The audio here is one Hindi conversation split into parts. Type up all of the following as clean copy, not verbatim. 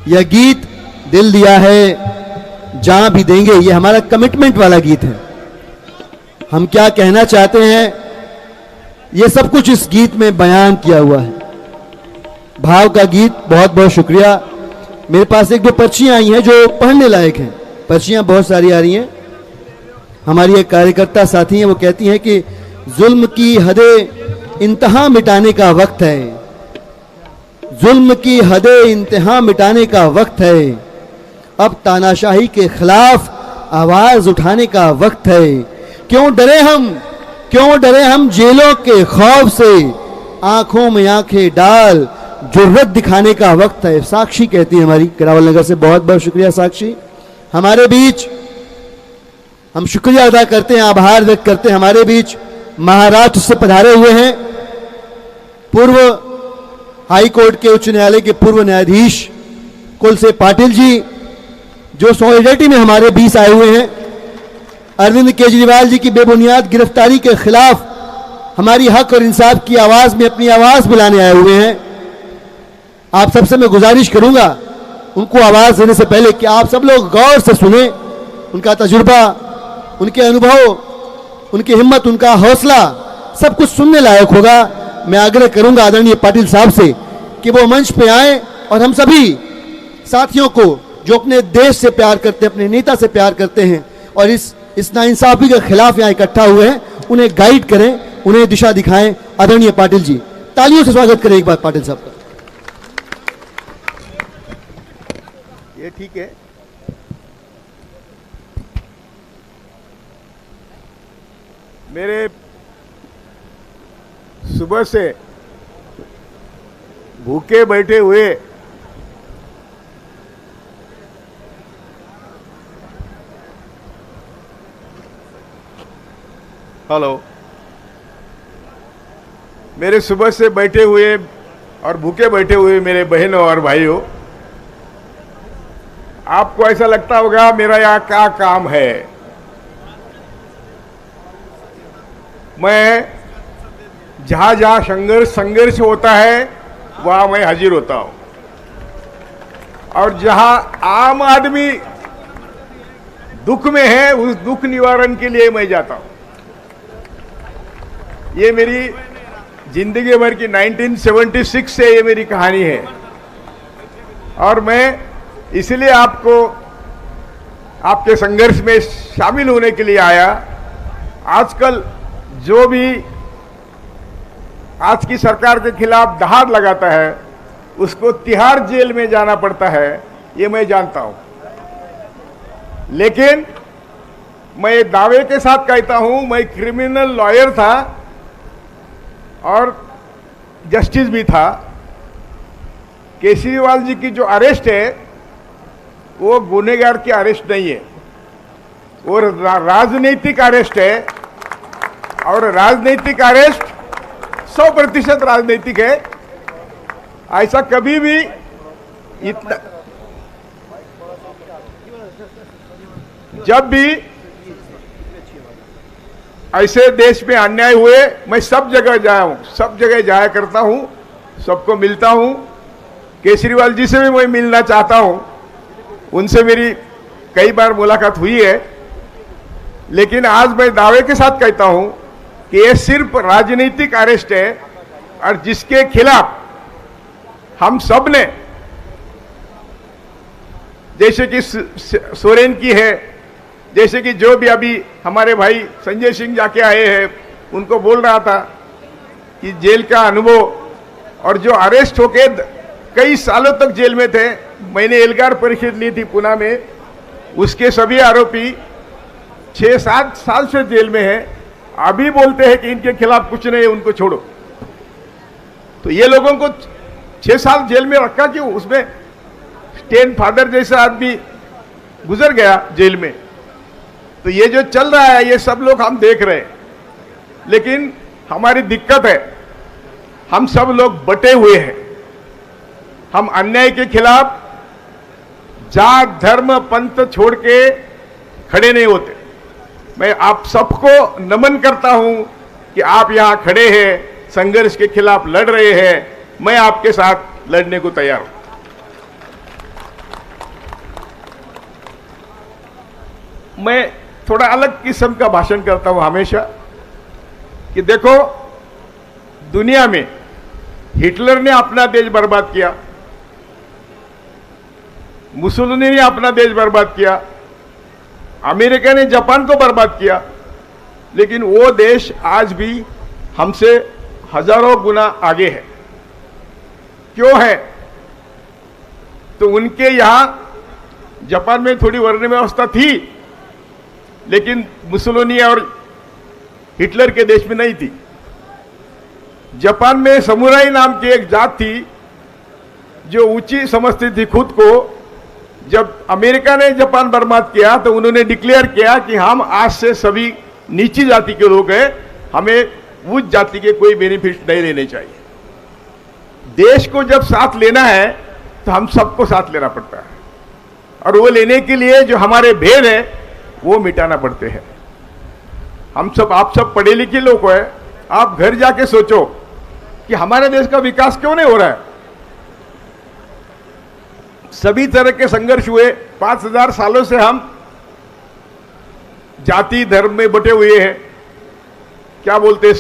यह गीत दिल दिया है जहां भी देंगे, ये हमारा कमिटमेंट वाला गीत है। हम क्या कहना चाहते हैं ये सब कुछ इस गीत में बयान किया हुआ है। भाव का गीत। बहुत बहुत शुक्रिया। मेरे पास एक दो पर्चियां आई हैं जो पढ़ने लायक हैं। पर्चियां बहुत सारी आ रही हैं। हमारी एक कार्यकर्ता साथी हैं, वो कहती हैं कि जुल्म की हदें इंतहा मिटाने का वक्त है, जुल्म की हदें इंतहा मिटाने का वक्त है, अब तानाशाही के खिलाफ आवाज उठाने का वक्त है। क्यों डरे हम जेलों के खौफ से, आंखों में आंखें डाल जुर्रत दिखाने का वक्त है। साक्षी कहती है हमारी करावल नगर से। बहुत बहुत शुक्रिया साक्षी। हमारे बीच हम शुक्रिया अदा करते हैं, आभार व्यक्त करते हैं। हमारे बीच महाराष्ट्र से पधारे हुए हैं पूर्व हाई कोर्ट के उच्च न्यायालय के पूर्व न्यायाधीश कुलसे पाटिल जी, जो सॉलिडेरिटी में हमारे बीच आए हुए हैं। अरविंद केजरीवाल जी की बेबुनियाद गिरफ्तारी के खिलाफ हमारी हक और इंसाफ की आवाज में अपनी आवाज बुलाने आए हुए हैं। आप सबसे मैं गुजारिश करूंगा उनको आवाज देने से पहले कि आप सब लोग गौर से सुने। उनका तजुर्बा, उनके अनुभव, उनकी हिम्मत, उनका हौसला सब कुछ सुनने लायक होगा। मैं आग्रह करूंगा आदरणीय पाटिल साहब से कि वो मंच पे आए और हम सभी साथियों को जो अपने देश से प्यार करते हैं, अपने नेता से प्यार करते हैं और इस नाइंसाफी के खिलाफ यहाँ इकट्ठा हुए हैं, उन्हें गाइड करें, उन्हें दिशा दिखाएं। आदरणीय पाटिल जी, तालियों से स्वागत करें एक बार पाटिल साहब का। ये ठीक है। मेरे सुबह से भूखे बैठे हुए हेलो, मेरे सुबह से बैठे हुए और भूखे बैठे हुए मेरे बहनों और भाइयों, आपको ऐसा लगता होगा मेरा यहाँ क्या काम है। मैं जहां जहां संघर्ष होता है वहां मैं हाजिर होता हूं, और जहां आम आदमी दुख में है उस दुख निवारण के लिए मैं जाता हूं। ये मेरी जिंदगी भर की 1976 से ये मेरी कहानी है, और मैं इसलिए आपको आपके संघर्ष में शामिल होने के लिए आया। आजकल जो भी आज की सरकार के खिलाफ दहाड़ लगाता है उसको तिहाड़ जेल में जाना पड़ता है, ये मैं जानता हूं। लेकिन मैं दावे के साथ कहता हूं, मैं क्रिमिनल लॉयर था और जस्टिस भी था। केजरीवाल जी की जो अरेस्ट है वो गुनहगार की अरेस्ट नहीं है, वो राजनीतिक अरेस्ट है, और राजनीतिक अरेस्ट 100% राजनीतिक है। ऐसा कभी भी इतना, जब भी ऐसे देश में अन्याय हुए मैं सब जगह जाया करता हूं, सबको मिलता हूं। केजरीवाल जी से भी मैं मिलना चाहता हूं, उनसे मेरी कई बार मुलाकात हुई है। लेकिन आज मैं दावे के साथ कहता हूं कि ये सिर्फ राजनीतिक अरेस्ट है, और जिसके खिलाफ हम सब ने, जैसे कि सोरेन की है, जैसे कि जो भी अभी हमारे भाई संजय सिंह जाके आए हैं, उनको बोल रहा था कि जेल का अनुभव, और जो अरेस्ट होके कई सालों तक जेल में थे, मैंने एल्गार परीक्षा ली थी पुणे में, उसके सभी आरोपी 6-7 साल से जेल में हैं। अभी बोलते हैं कि इनके खिलाफ कुछ नहीं है, उनको छोड़ो। तो ये लोगों को 6 साल जेल में रखा क्यों? उसमें स्टेन फादर जैसा आदमी गुजर गया जेल में। तो ये जो चल रहा है ये सब लोग हम देख रहे हैं, लेकिन हमारी दिक्कत है हम सब लोग बटे हुए हैं। हम अन्याय के खिलाफ जात धर्म पंथ छोड़ के खड़े नहीं होते। मैं आप सबको नमन करता हूं कि आप यहां खड़े हैं, संघर्ष के खिलाफ लड़ रहे हैं। मैं आपके साथ लड़ने को तैयार हूं। मैं थोड़ा अलग किस्म का भाषण करता हूं हमेशा कि देखो, दुनिया में हिटलर ने अपना देश बर्बाद किया, मुसोलिनी ने अपना देश बर्बाद किया, अमेरिका ने जापान को बर्बाद किया, लेकिन वो देश आज भी हमसे हजारों गुना आगे है। क्यों है? तो उनके यहां जापान में थोड़ी वर्ण व्यवस्था थी, लेकिन मुसोलिनी और हिटलर के देश में नहीं थी। जापान में समुराई नाम की एक जात थी जो ऊंची समझती थी खुद को। जब अमेरिका ने जापान बर्बाद किया तो उन्होंने डिक्लेयर किया कि हम आज से सभी नीची जाति के लोग हैं, हमें उच्च जाति के कोई बेनिफिट नहीं लेने चाहिए। देश को जब साथ लेना है तो हम सबको साथ लेना पड़ता है, और वो लेने के लिए जो हमारे भेद है वो मिटाना पड़ते हैं। हम सब, आप सब पढ़े लिखे लोग हैं, आप घर जाके सोचो कि हमारे देश का विकास क्यों नहीं हो रहा है। सभी तरह के संघर्ष हुए, 5000 सालों से हम जाति धर्म में बटे हुए हैं। क्या बोलते हैं,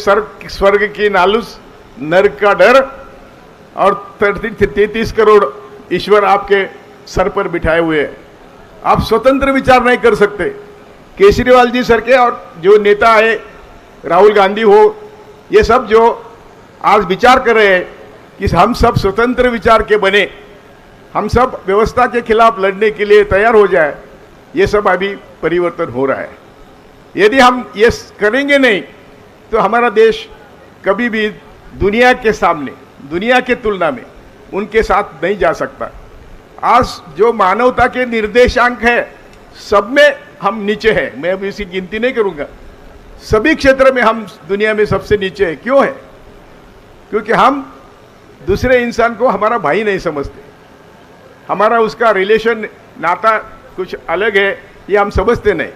स्वर्ग की नालूस, नरक का डर, और 33 करोड़ ईश्वर आपके सर पर बिठाए हुए हैं। आप स्वतंत्र विचार नहीं कर सकते। केजरीवाल जी सर के और जो नेता है, राहुल गांधी हो, ये सब जो आज विचार कर रहे हैं कि हम सब स्वतंत्र विचार के बने, हम सब व्यवस्था के खिलाफ लड़ने के लिए तैयार हो जाए, ये सब अभी परिवर्तन हो रहा है। यदि हम ये करेंगे नहीं तो हमारा देश कभी भी दुनिया के सामने, दुनिया के तुलना में उनके साथ नहीं जा सकता। आज जो मानवता के निर्देशांक है, सब में हम नीचे हैं। मैं अभी इसकी गिनती नहीं करूंगा, सभी क्षेत्र में हम दुनिया में सबसे नीचे हैं। क्यों है? क्योंकि हम दूसरे इंसान को हमारा भाई नहीं समझते, हमारा उसका रिलेशन, नाता कुछ अलग है, ये हम समझते नहीं।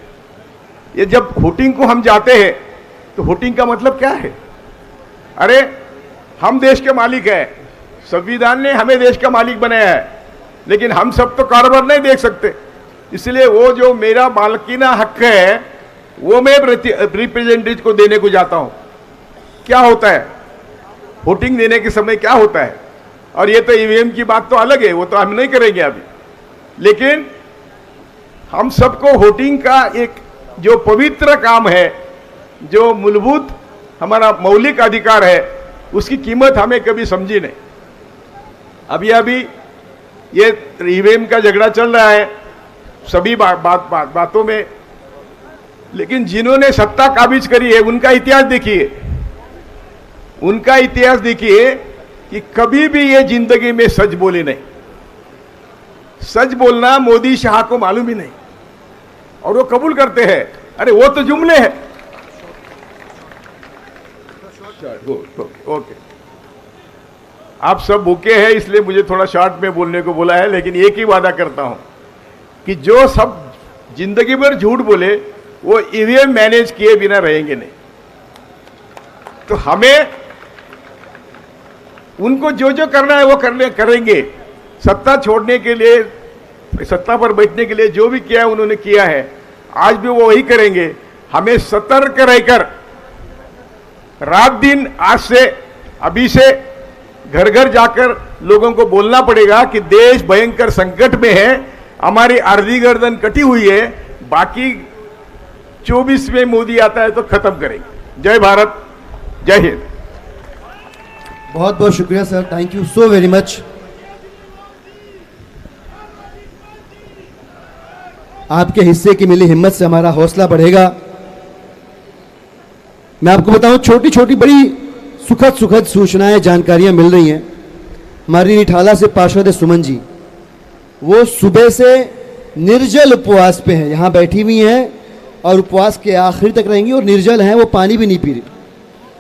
ये जब वोटिंग को हम जाते हैं तो वोटिंग का मतलब क्या है? अरे हम देश के मालिक हैं, संविधान ने हमें देश का मालिक बनाया है, लेकिन हम सब तो कारोबार नहीं देख सकते। इसलिए वो जो मेरा मालकीना हक है वो मैं रिप्रेजेंटेटिव को देने को जाता हूं। क्या होता है वोटिंग देने के समय, क्या होता है? और ये तो ईवीएम की बात तो अलग है, वो तो हम नहीं करेंगे अभी, लेकिन हम सबको वोटिंग का एक जो पवित्र काम है, जो मूलभूत हमारा मौलिक अधिकार है, उसकी कीमत हमें कभी समझी नहीं। अभी ये ईवीएम का झगड़ा चल रहा है सभी बातों में, लेकिन जिन्होंने सत्ता काबिज करी है उनका इतिहास देखिए, उनका इतिहास देखिए कि कभी भी ये जिंदगी में सच बोले नहीं। सच बोलना मोदी शाह को मालूम ही नहीं, और वो कबूल करते हैं, अरे वो तो जुमले हैं। ओके, आप सब भूखे हैं इसलिए मुझे थोड़ा शॉर्ट में बोलने को बोला है, लेकिन एक ही वादा करता हूं कि जो सब जिंदगी भर झूठ बोले वो ईवीएम मैनेज किए बिना रहेंगे नहीं। तो हमें उनको जो जो करना है वो करेंगे। सत्ता छोड़ने के लिए, सत्ता पर बैठने के लिए जो भी किया है उन्होंने किया है, आज भी वो वही करेंगे। हमें सतर्क रहकर रात दिन, आज से, अभी से घर घर जाकर लोगों को बोलना पड़ेगा कि देश भयंकर संकट में है, हमारी आर्धी गर्दन कटी हुई है, बाकी 24 में मोदी आता है तो खत्म करेंगे। जय भारत, जय हिंद। बहुत बहुत शुक्रिया sir, thank you so very much. आपके हिस्से की मिली हिम्मत से हमारा हौसला बढ़ेगा। मैं आपको बताऊं, छोटी छोटी बड़ी सुखद सूचनाएं, जानकारियां मिल रही हैं। हमारी निठाला से पार्षद सुमन जी, वो सुबह से निर्जल उपवास पे हैं, यहाँ बैठी हुई हैं और उपवास के आखिर तक रहेंगी, और निर्जल हैं, वो पानी भी नहीं पी रही।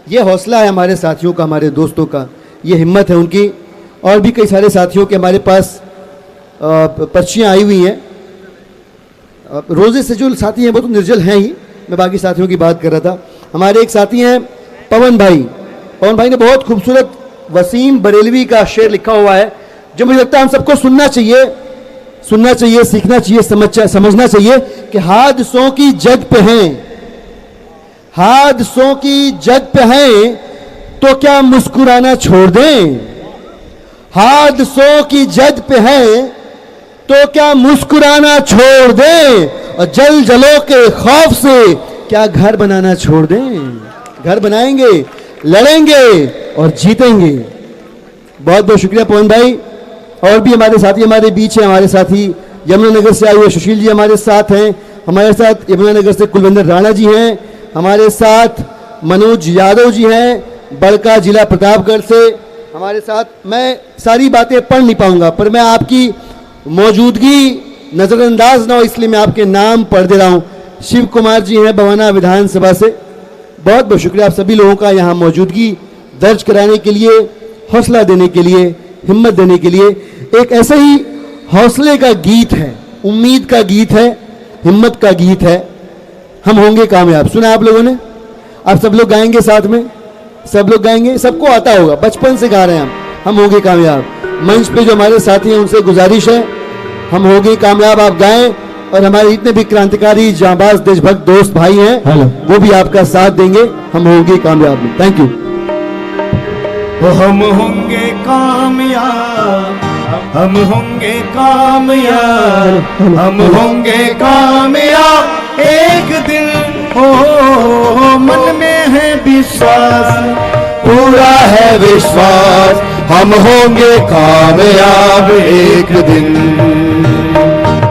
ये हौसला है हमारे साथियों का, हमारे दोस्तों का, ये हिम्मत है उनकी। और भी कई सारे साथियों के हमारे पास पर्चियाँ आई हुई हैं। रोजे से जो साथी हैं वो तो निर्जल हैं ही, मैं बाकी साथियों की बात कर रहा था। हमारे एक साथी हैं पवन भाई। पवन भाई ने बहुत खूबसूरत वसीम बरेलवी का शेर लिखा हुआ है, जो मुझे लगता है हम सबको सुनना चाहिए। सुनना चाहिए, सीखना चाहिए, समझना चाहिए कि हादसों की जद पे हैं, हादसों की जद पे हैं तो क्या मुस्कुराना छोड़ दें? हादसों की जद पे हैं तो क्या मुस्कुराना छोड़ दें? और जल जलो के खौफ से क्या घर बनाना छोड़ दें? घर बनाएंगे, लड़ेंगे और जीतेंगे। बहुत बहुत शुक्रिया पवन भाई। और भी हमारे साथी हमारे बीच हैं, हमारे साथी यमुनानगर से आए हुए सुशील जी हमारे साथ हैं, हमारे साथ यमुनानगर से कुलविंदर राणा जी हैं, हमारे साथ मनोज यादव जी हैं, बड़का जिला प्रतापगढ़ से हमारे साथ। मैं सारी बातें पढ़ नहीं पाऊंगा पर मैं आपकी मौजूदगी नजरअंदाज ना हो इसलिए मैं आपके नाम पढ़ दे रहा हूं। शिव कुमार जी हैं बवाना विधानसभा से। बहुत बहुत शुक्रिया आप सभी लोगों का यहाँ मौजूदगी दर्ज कराने के लिए, हौसला देने के लिए, हिम्मत देने के लिए। एक ऐसे ही हौसले का गीत है, उम्मीद का गीत है, हिम्मत का गीत है, हम होंगे कामयाब। सुना आप लोगों ने? आप सब लोग गाएंगे साथ में? सब लोग गाएंगे? सबको आता होगा, बचपन से गा रहे हैं हम होंगे कामयाब। मंच पे जो हमारे साथी हैं उनसे गुजारिश है, हम होंगे कामयाब आप गाएं। और हमारे जितने भी क्रांतिकारी जांबाज देशभक्त दोस्त भाई हैं वो भी आपका साथ देंगे, हम होंगे कामयाब। Thank you. हम होंगे कामयाब, हम होंगे कामयाब, हम होंगे कामयाब एक दिन। ओ मन में है विश्वास, पूरा है विश्वास, हम होंगे कामयाब एक दिन।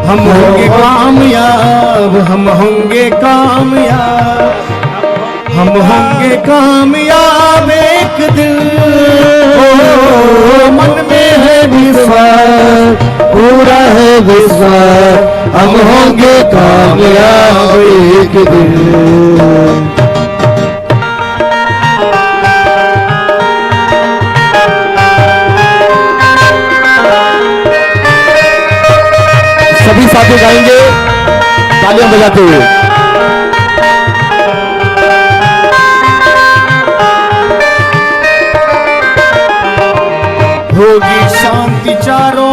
हम होंगे कामयाब, हम होंगे कामयाब, हम होंगे कामयाब एक दिन। ओ मन में है विश्वास, पूरा है विश्वास, हम होंगे कामयाब एक दिन। सभी साथी गाएंगे तालियां बजाते हुए। होगी शांति चारों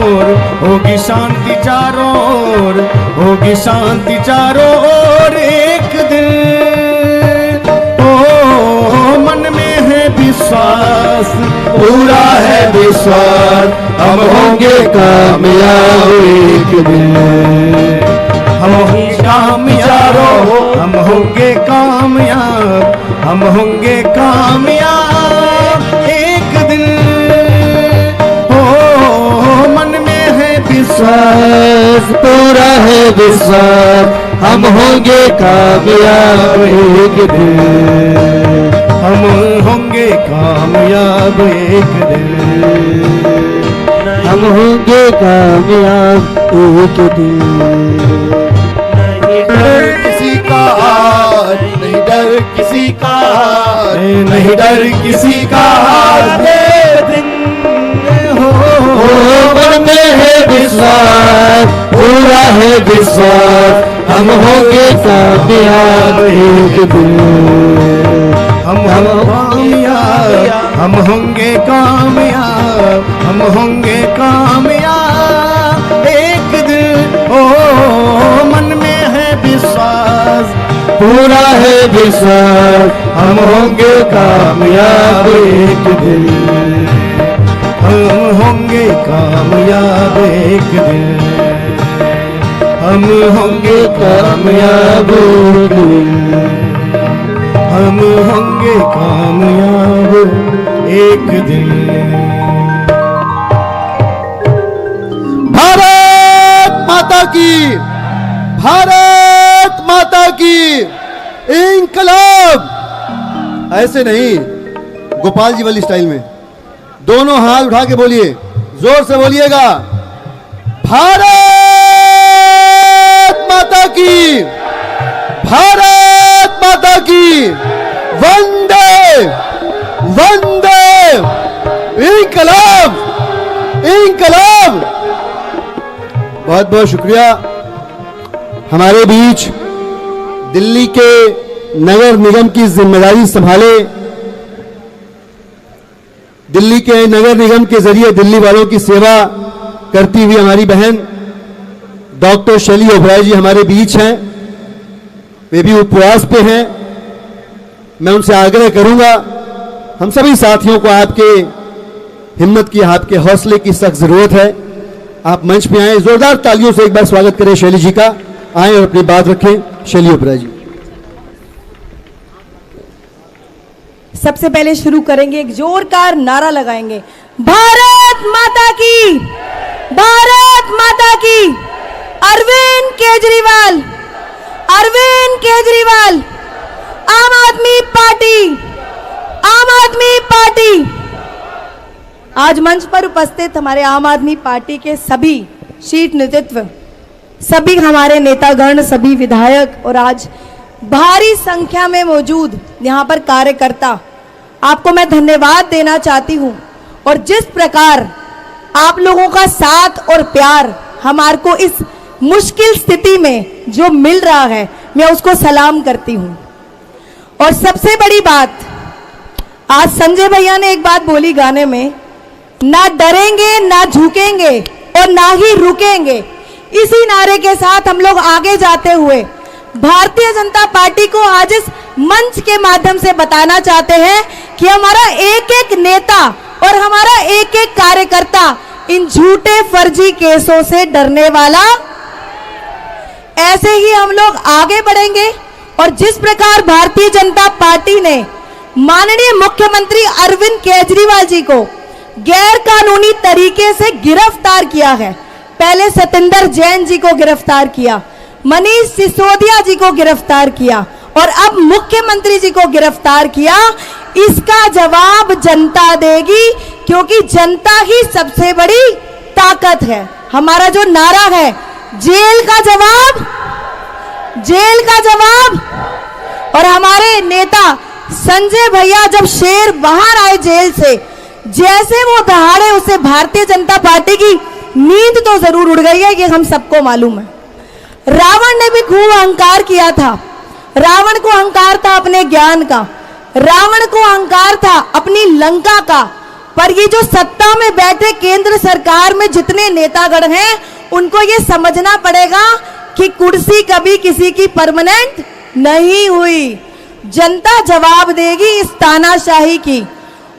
ओर, होगी शांति चारों ओर, होगी शांति चारों ओर एक दिन। ओ मन में है विश्वास, पूरा है विश्वास, हम होंगे कामयाब एक दिन। हम होंगे कामयाब, हम होंगे कामयाब, हम होंगे कामयाब एक दिन। ओ मन में है विश्वास, पूरा है विश्वास, हम होंगे कामयाब एक दिन। हम होंगे कामयाब एक दिन। हम होंगे कामयाब एक दिन। नहीं डर किसी का हार, नहीं डर किसी का, नहीं डर किसी का हार दिन। मन में है विश्वास, पूरा है विश्वास, हम होंगे कामयाब एक दिन। हम कामयाब, हम होंगे कामयाब, हम होंगे कामयाब एक दिन। ओ मन में है विश्वास, पूरा है विश्वास, हम होंगे कामयाब एक दिन। हम होंगे कामयाब एक दिन। हम होंगे कामयाब एक दिन। हम होंगे कामयाब एक दिन। भारत माता की, भारत माता की इंकलाब। ऐसे नहीं, गोपाल जी वाली स्टाइल में दोनों हाथ उठा के बोलिए, जोर से बोलिएगा, भारत माता की, भारत माता की, वंदे वंदे, इंकलाब इंकलाब। बहुत बहुत शुक्रिया। हमारे बीच दिल्ली के नगर निगम की जिम्मेदारी संभाले, दिल्ली के नगर निगम के जरिए दिल्ली वालों की सेवा करती हुई हमारी बहन डॉक्टर शैली ओबराय जी हमारे बीच हैं, वे भी उपवास पे हैं। मैं उनसे आग्रह करूंगा, हम सभी साथियों को आपके हिम्मत की, आपके हौसले की सख्त जरूरत है। आप मंच पे आए, जोरदार तालियों से एक बार स्वागत करें शैली जी का। आए और अपनी बात रखें। शैली ओबराय जी। सबसे पहले शुरू करेंगे, एक जोरदार नारा लगाएंगे, भारत माता की, भारत माता की। अरविंद केजरीवाल, अरविंद केजरीवाल, आम आदमी पार्टी, आम आदमी पार्टी। आज मंच पर उपस्थित हमारे आम आदमी पार्टी के सभी शीर्ष नेतृत्व, सभी हमारे नेतागण, सभी विधायक और आज भारी संख्या में मौजूद यहाँ पर कार्यकर्ता, आपको मैं धन्यवाद देना चाहती हूँ। और जिस प्रकार आप लोगों का साथ और प्यार हमारे को इस मुश्किल स्थिति में जो मिल रहा है, मैं उसको सलाम करती हूँ। और सबसे बड़ी बात, आज संजय भैया ने एक बात बोली गाने में, ना डरेंगे ना झुकेंगे और ना ही रुकेंगे। इसी नारे के साथ हम लोग आगे जाते हुए भारतीय जनता पार्टी को आज इस मंच के माध्यम से बताना चाहते हैं कि हमारा एक एक नेता और हमारा एक एक कार्यकर्ता इन झूठे फर्जी केसों से डरने वाला। ऐसे ही हम लोग आगे बढ़ेंगे। और जिस प्रकार भारतीय जनता पार्टी ने माननीय मुख्यमंत्री अरविंद केजरीवाल जी को गैर कानूनी तरीके से गिरफ्तार किया है, पहले सतेंद्र जैन जी को गिरफ्तार किया, मनीष सिसोदिया जी को गिरफ्तार किया और अब मुख्यमंत्री जी को गिरफ्तार किया, इसका जवाब जनता देगी, क्योंकि जनता ही सबसे बड़ी ताकत है। हमारा जो नारा है, जेल का जवाब, जेल का जवाब। और हमारे नेता संजय भैया जब शेर बाहर आए जेल से, जैसे वो दहाड़े, उसे भारतीय जनता पार्टी की नींद तो जरूर उड़ गई है, ये हम सबको मालूम है। रावण ने भी खूब अहंकार किया था। रावण को अहंकार था अपने ज्ञान का, रावण को अहंकार था अपनी लंका का। पर ये जो सत्ता में बैठे केंद्र सरकार में जितने नेतागण हैं, उनको ये समझना पड़ेगा कि कुर्सी कभी किसी की परमानेंट नहीं हुई। जनता जवाब देगी इस तानाशाही की।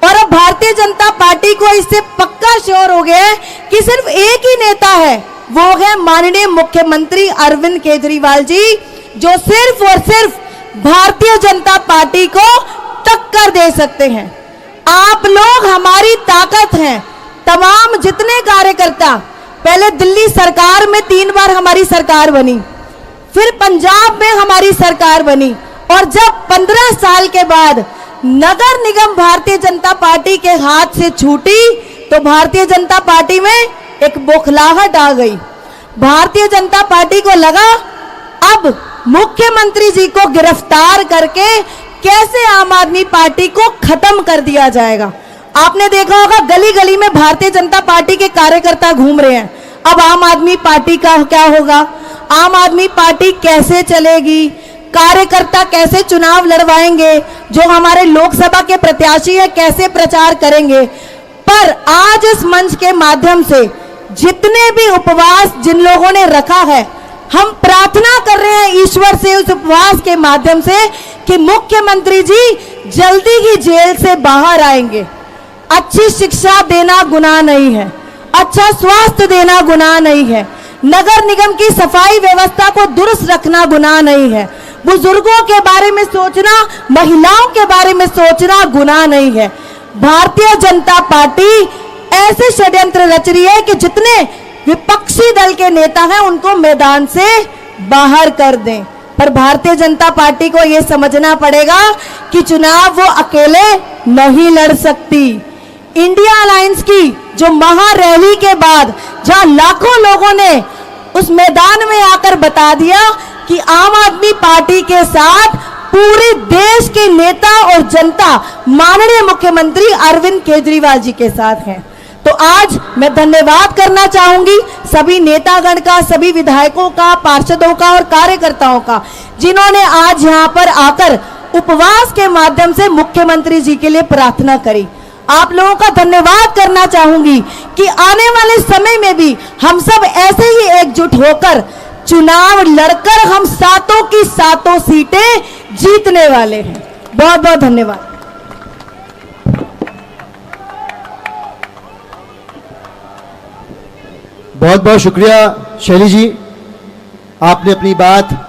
और अब भारतीय जनता पार्टी को इससे पक्का श्योर हो गया है कि सिर्फ एक ही नेता है, वो है माननीय मुख्यमंत्री अरविंद केजरीवाल जी, जो सिर्फ और सिर्फ भारतीय जनता पार्टी को टक्कर दे सकते हैं। आप लोग हमारी ताकत हैं। तमाम जितने कार्यकर्ता, पहले दिल्ली सरकार में 3 बार हमारी सरकार बनी, फिर पंजाब में हमारी सरकार बनी, और जब 15 साल के बाद नगर निगम भारतीय जनता पार्टी के हाथ से छूटी, तो भारतीय जनता पार्टी में एक बौखलाहट आ गई। भारतीय जनता पार्टी को लगा अब मुख्यमंत्री जी को गिरफ्तार करके कैसे आम आदमी पार्टी को खत्म कर दिया जाएगा। आपने देखा होगा गली गली में भारतीय जनता पार्टी के कार्यकर्ता घूम रहे हैं। अब आम आदमी पार्टी का क्या होगा, आम आदमी पार्टी कैसे चलेगी, कार्यकर्ता कैसे चुनाव लड़वाएंगे, जो हमारे लोकसभा के प्रत्याशी है कैसे प्रचार करेंगे। पर आज इस मंच के माध्यम से जितने भी उपवास जिन लोगों ने रखा है, हम प्रार्थना कर रहे हैं ईश्वर से उस उपवास के माध्यम से कि मुख्यमंत्री जी जल्दी ही जेल से बाहर आएंगे। अच्छी शिक्षा देना गुनाह नहीं है, अच्छा स्वास्थ्य देना गुनाह नहीं है, नगर निगम की सफाई व्यवस्था को दुरुस्त रखना गुनाह नहीं है, बुजुर्गों के बारे में सोचना, महिलाओं के बारे में सोचना गुनाह नहीं है। भारतीय जनता पार्टी ऐसे षड्यंत्र रच रही है कि जितने विपक्षी दल के नेता हैं उनको मैदान से बाहर कर दें। पर भारतीय जनता पार्टी को यह समझना पड़ेगा कि चुनाव वो अकेले नहीं लड़ सकती। इंडिया अलायंस की जो महा रैली के बाद जहां लाखों लोगों ने उस मैदान में आकर बता दिया कि आम आदमी पार्टी के साथ पूरे देश के नेता और जनता माननीय मुख्यमंत्री अरविंद केजरीवाल जी के साथ हैं। तो आज मैं धन्यवाद करना चाहूंगी सभी नेतागण का, सभी विधायकों का, पार्षदों का और कार्यकर्ताओं का, जिन्होंने आज यहां पर आकर उपवास के माध्यम से मुख्यमंत्री जी के लिए प्रार्थना करी। आप लोगों का धन्यवाद करना चाहूंगी कि आने वाले समय में भी हम सब ऐसे ही एकजुट होकर चुनाव लड़कर हम सातों की सातों सीटें जीतने वाले हैं। बहुत बहुत धन्यवाद। बहुत बहुत शुक्रिया शैली जी, आपने अपनी बात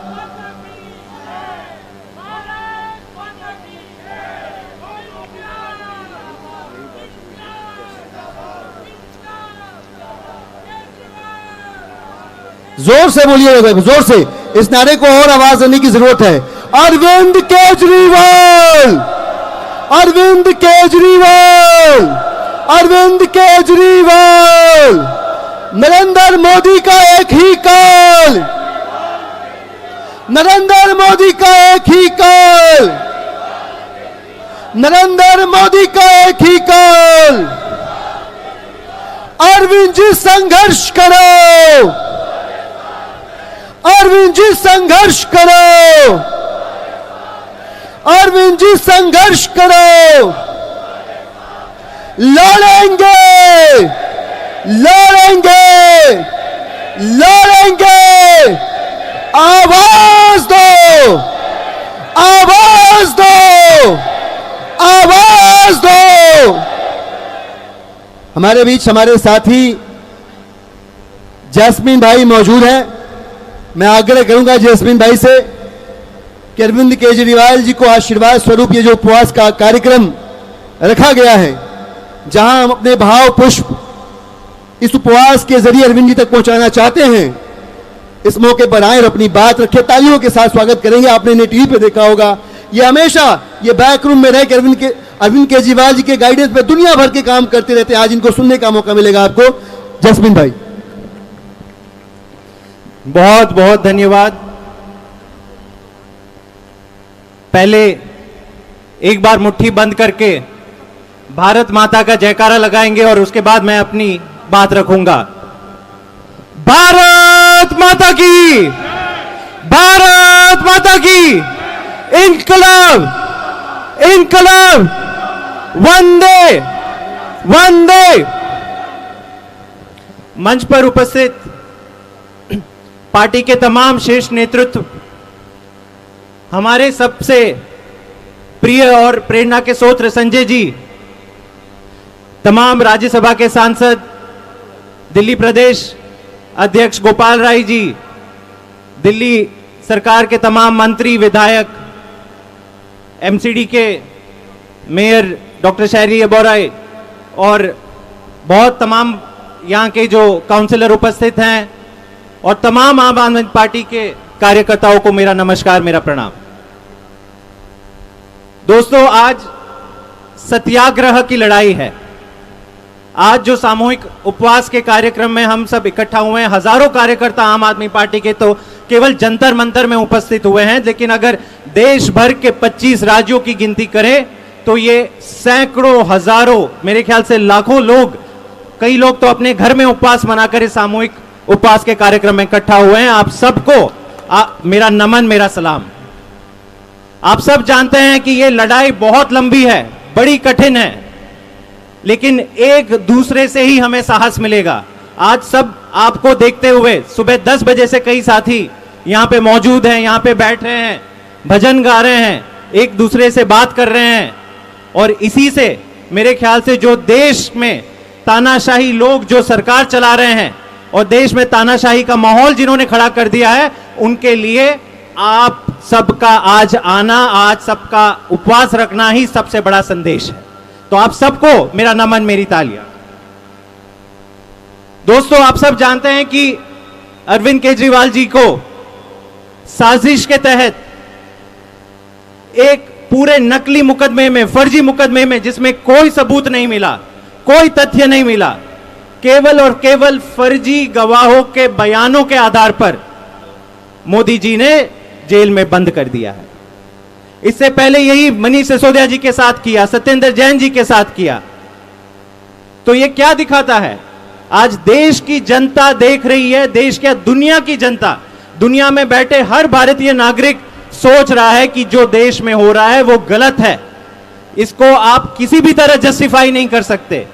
जोर से बोलिएगा, जोर से, इस नारे को और आवाज देने की जरूरत है। अरविंद केजरीवाल, अरविंद केजरीवाल, अरविंद केजरीवाल, नरेंद्र मोदी का एक ही काल, नरेंद्र मोदी का एक ही काल, नरेंद्र मोदी का एक ही काल। अरविंद जी संघर्ष करो, अरविंद जी संघर्ष करो, अरविंद जी संघर्ष करो। लड़ेंगे, लड़ेंगे, लड़ेंगे। आवाज दो, आवाज दो, आवाज दो। हमारे बीच हमारे साथी जैस्मिन भाई मौजूद हैं। मैं आग्रह करूंगा जैस्मिन भाई से कि अरविंद केजरीवाल जी को आशीर्वाद स्वरूप ये जो उपवास का कार्यक्रम रखा गया है, जहां हम अपने भाव पुष्प इस उपवास के जरिए अरविंद जी तक पहुंचाना चाहते हैं, इस मौके पर आए और अपनी बात रखे। तालियों के साथ स्वागत करेंगे। आपने ने टीवी पे देखा होगा, ये हमेशा ये बैक रूम में रह के अरविंद केजरीवाल जी के गाइडेंस पे दुनिया भर के काम करते रहते हैं। आज इनको सुनने का मौका मिलेगा आपको। जैस्मिन भाई, बहुत बहुत धन्यवाद। पहले एक बार मुट्ठी बंद करके भारत माता का जयकारा लगाएंगे और उसके बाद मैं अपनी बात रखूंगा। भारत माता की, भारत माता की, इनकलाब, इनकलाब, वंदे वंदे। मंच पर उपस्थित पार्टी के तमाम शीर्ष नेतृत्व, हमारे सबसे प्रिय और प्रेरणा के स्रोत संजय जी, तमाम राज्यसभा के सांसद, दिल्ली प्रदेश अध्यक्ष गोपाल राय जी, दिल्ली सरकार के तमाम मंत्री विधायक, एमसीडी के मेयर डॉक्टर शहरी अबोराय और बहुत तमाम यहाँ के जो काउंसिलर उपस्थित हैं और तमाम आम आदमी पार्टी के कार्यकर्ताओं को मेरा नमस्कार, मेरा प्रणाम। दोस्तों, आज सत्याग्रह की लड़ाई है। आज जो सामूहिक उपवास के कार्यक्रम में हम सब इकट्ठा हुए हैं, हजारों कार्यकर्ता आम आदमी पार्टी के तो केवल जंतर मंतर में उपस्थित हुए हैं, लेकिन अगर देश भर के 25 राज्यों की गिनती करें तो ये सैकड़ों, हजारों, मेरे ख्याल से लाखों लोग, कई लोग तो अपने घर में उपवास मनाकर इस सामूहिक उपवास के कार्यक्रम में इकट्ठा हुए हैं। आप सबको मेरा नमन, मेरा सलाम। आप सब जानते हैं कि ये लड़ाई बहुत लंबी है, बड़ी कठिन है, लेकिन एक दूसरे से ही हमें साहस मिलेगा। आज सब आपको देखते हुए सुबह 10 बजे से कई साथी यहाँ पे मौजूद हैं, यहाँ पे बैठ रहे हैं, भजन गा रहे हैं, एक दूसरे से बात कर रहे हैं, और इसी से मेरे ख्याल से जो देश में तानाशाही लोग जो सरकार चला रहे हैं और देश में तानाशाही का माहौल जिन्होंने खड़ा कर दिया है, उनके लिए आप सबका आज आना, आज सबका उपवास रखना ही सबसे बड़ा संदेश है। तो आप सबको मेरा नमन, मेरी तालियां। दोस्तों, आप सब जानते हैं कि अरविंद केजरीवाल जी को साजिश के तहत एक पूरे नकली मुकदमे में, फर्जी मुकदमे में, जिसमें कोई सबूत नहीं मिला, कोई तथ्य नहीं मिला, केवल और केवल फर्जी गवाहों के बयानों के आधार पर मोदी जी ने जेल में बंद कर दिया है। इससे पहले यही मनीष सिसोदिया जी के साथ किया, सत्येंद्र जैन जी के साथ किया। तो ये क्या दिखाता है? आज देश की जनता देख रही है, देश क्या दुनिया की जनता, दुनिया में बैठे हर भारतीय नागरिक सोच रहा है कि जो देश में हो रहा है वो गलत है। इसको आप किसी भी तरह जस्टिफाई नहीं कर सकते।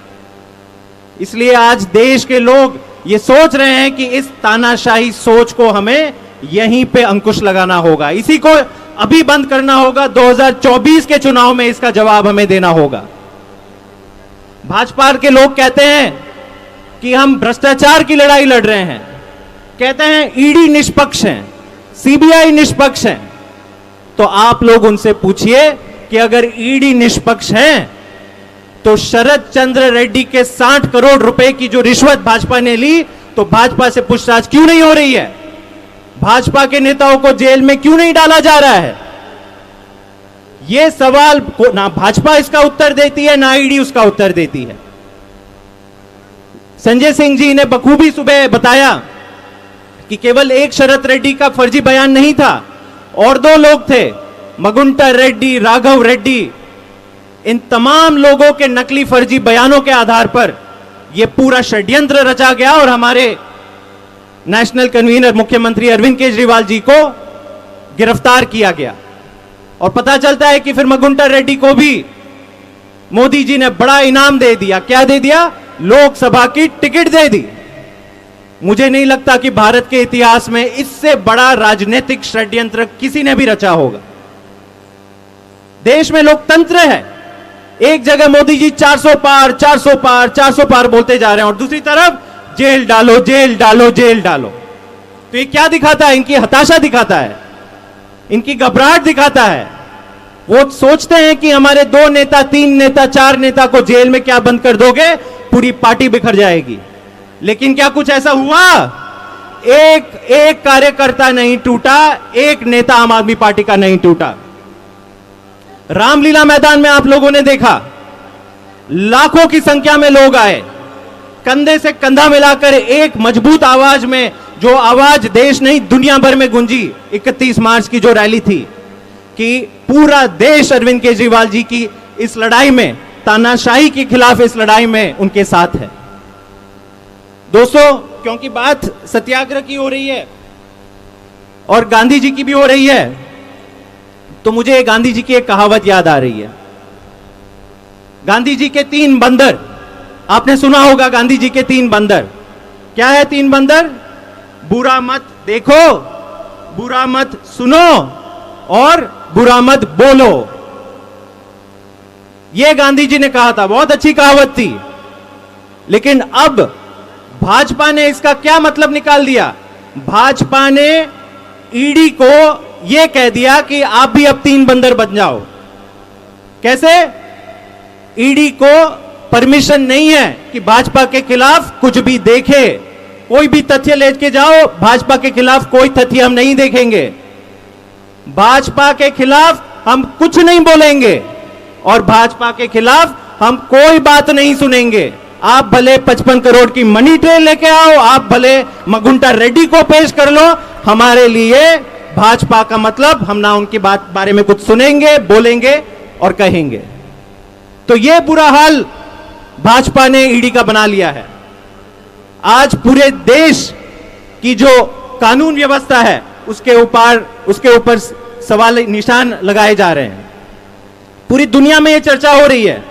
इसलिए आज देश के लोग ये सोच रहे हैं कि इस तानाशाही सोच को हमें यहीं पे अंकुश लगाना होगा, इसी को अभी बंद करना होगा। 2024 के चुनाव में इसका जवाब हमें देना होगा। भाजपा के लोग कहते हैं कि हम भ्रष्टाचार की लड़ाई लड़ रहे हैं, कहते हैं ईडी निष्पक्ष है, सीबीआई निष्पक्ष है। तो आप लोग उनसे पूछिए कि अगर ईडी निष्पक्ष है तो शरद चंद्र रेड्डी के 60 करोड़ रुपए की जो रिश्वत भाजपा ने ली, तो भाजपा से पूछताछ क्यों नहीं हो रही है? भाजपा के नेताओं को जेल में क्यों नहीं डाला जा रहा है? यह सवाल ना भाजपा इसका उत्तर देती है, ना ईडी उसका उत्तर देती है। संजय सिंह जी ने बखूबी सुबह बताया कि केवल एक शरद रेड्डी का फर्जी बयान नहीं था, और 2 लोग थे, मगुंटा रेड्डी, राघव रेड्डी। इन तमाम लोगों के नकली फर्जी बयानों के आधार पर यह पूरा षड्यंत्र रचा गया और हमारे नेशनल कन्वीनर मुख्यमंत्री अरविंद केजरीवाल जी को गिरफ्तार किया गया। और पता चलता है कि फिर मगुंटा रेड्डी को भी मोदी जी ने बड़ा इनाम दे दिया। क्या दे दिया? लोकसभा की टिकट दे दी। मुझे नहीं लगता कि भारत के इतिहास में इससे बड़ा राजनीतिक षड्यंत्र किसी ने भी रचा होगा। देश में लोकतंत्र है, एक जगह मोदी जी 400 पार 400 पार 400 पार बोलते जा रहे हैं और दूसरी तरफ जेल डालो जेल डालो जेल डालो। तो ये क्या दिखाता है? इनकी हताशा दिखाता है, इनकी घबराहट दिखाता है। वो सोचते हैं कि हमारे 2 नेता 3 नेता 4 नेता को जेल में क्या बंद कर दोगे, पूरी पार्टी बिखर जाएगी। लेकिन क्या कुछ ऐसा हुआ? एक कार्यकर्ता नहीं टूटा, एक नेता आम आदमी पार्टी का नहीं टूटा। रामलीला मैदान में आप लोगों ने देखा, लाखों की संख्या में लोग आए, कंधे से कंधा मिलाकर एक मजबूत आवाज में, जो आवाज देश नहीं दुनिया भर में गूंजी 31 मार्च की जो रैली थी, कि पूरा देश अरविंद केजरीवाल जी की इस लड़ाई में, तानाशाही के खिलाफ इस लड़ाई में उनके साथ है। दोस्तों, क्योंकि बात सत्याग्रह की हो रही है और गांधी जी की भी हो रही है, तो मुझे गांधी जी की एक कहावत याद आ रही है। गांधी जी के 3 बंदर, आपने सुना होगा गांधी जी के 3 बंदर। क्या है 3 बंदर? बुरा मत देखो, बुरा मत सुनो और बुरा मत बोलो। यह गांधी जी ने कहा था, बहुत अच्छी कहावत थी। लेकिन अब भाजपा ने इसका क्या मतलब निकाल दिया? भाजपा ने ईडी को यह कह दिया कि आप भी अब 3 बंदर बन जाओ। कैसे? ईडी को परमिशन नहीं है कि भाजपा के खिलाफ कुछ भी देखे, कोई भी तथ्य लेके जाओ, भाजपा के खिलाफ कोई तथ्य हम नहीं देखेंगे, भाजपा के खिलाफ हम कुछ नहीं बोलेंगे और भाजपा के खिलाफ हम कोई बात नहीं सुनेंगे। आप भले 55 करोड़ की मनी ट्रेन लेके आओ, आप भले मगुंटा रेड्डी को पेश कर लो, हमारे लिए भाजपा का मतलब हम ना उनकी बात बारे में कुछ सुनेंगे, बोलेंगे और कहेंगे। तो यह बुरा हाल भाजपा ने ईडी का बना लिया है। आज पूरे देश की जो कानून व्यवस्था है उसके ऊपर सवाल निशान लगाए जा रहे हैं। पूरी दुनिया में यह चर्चा हो रही है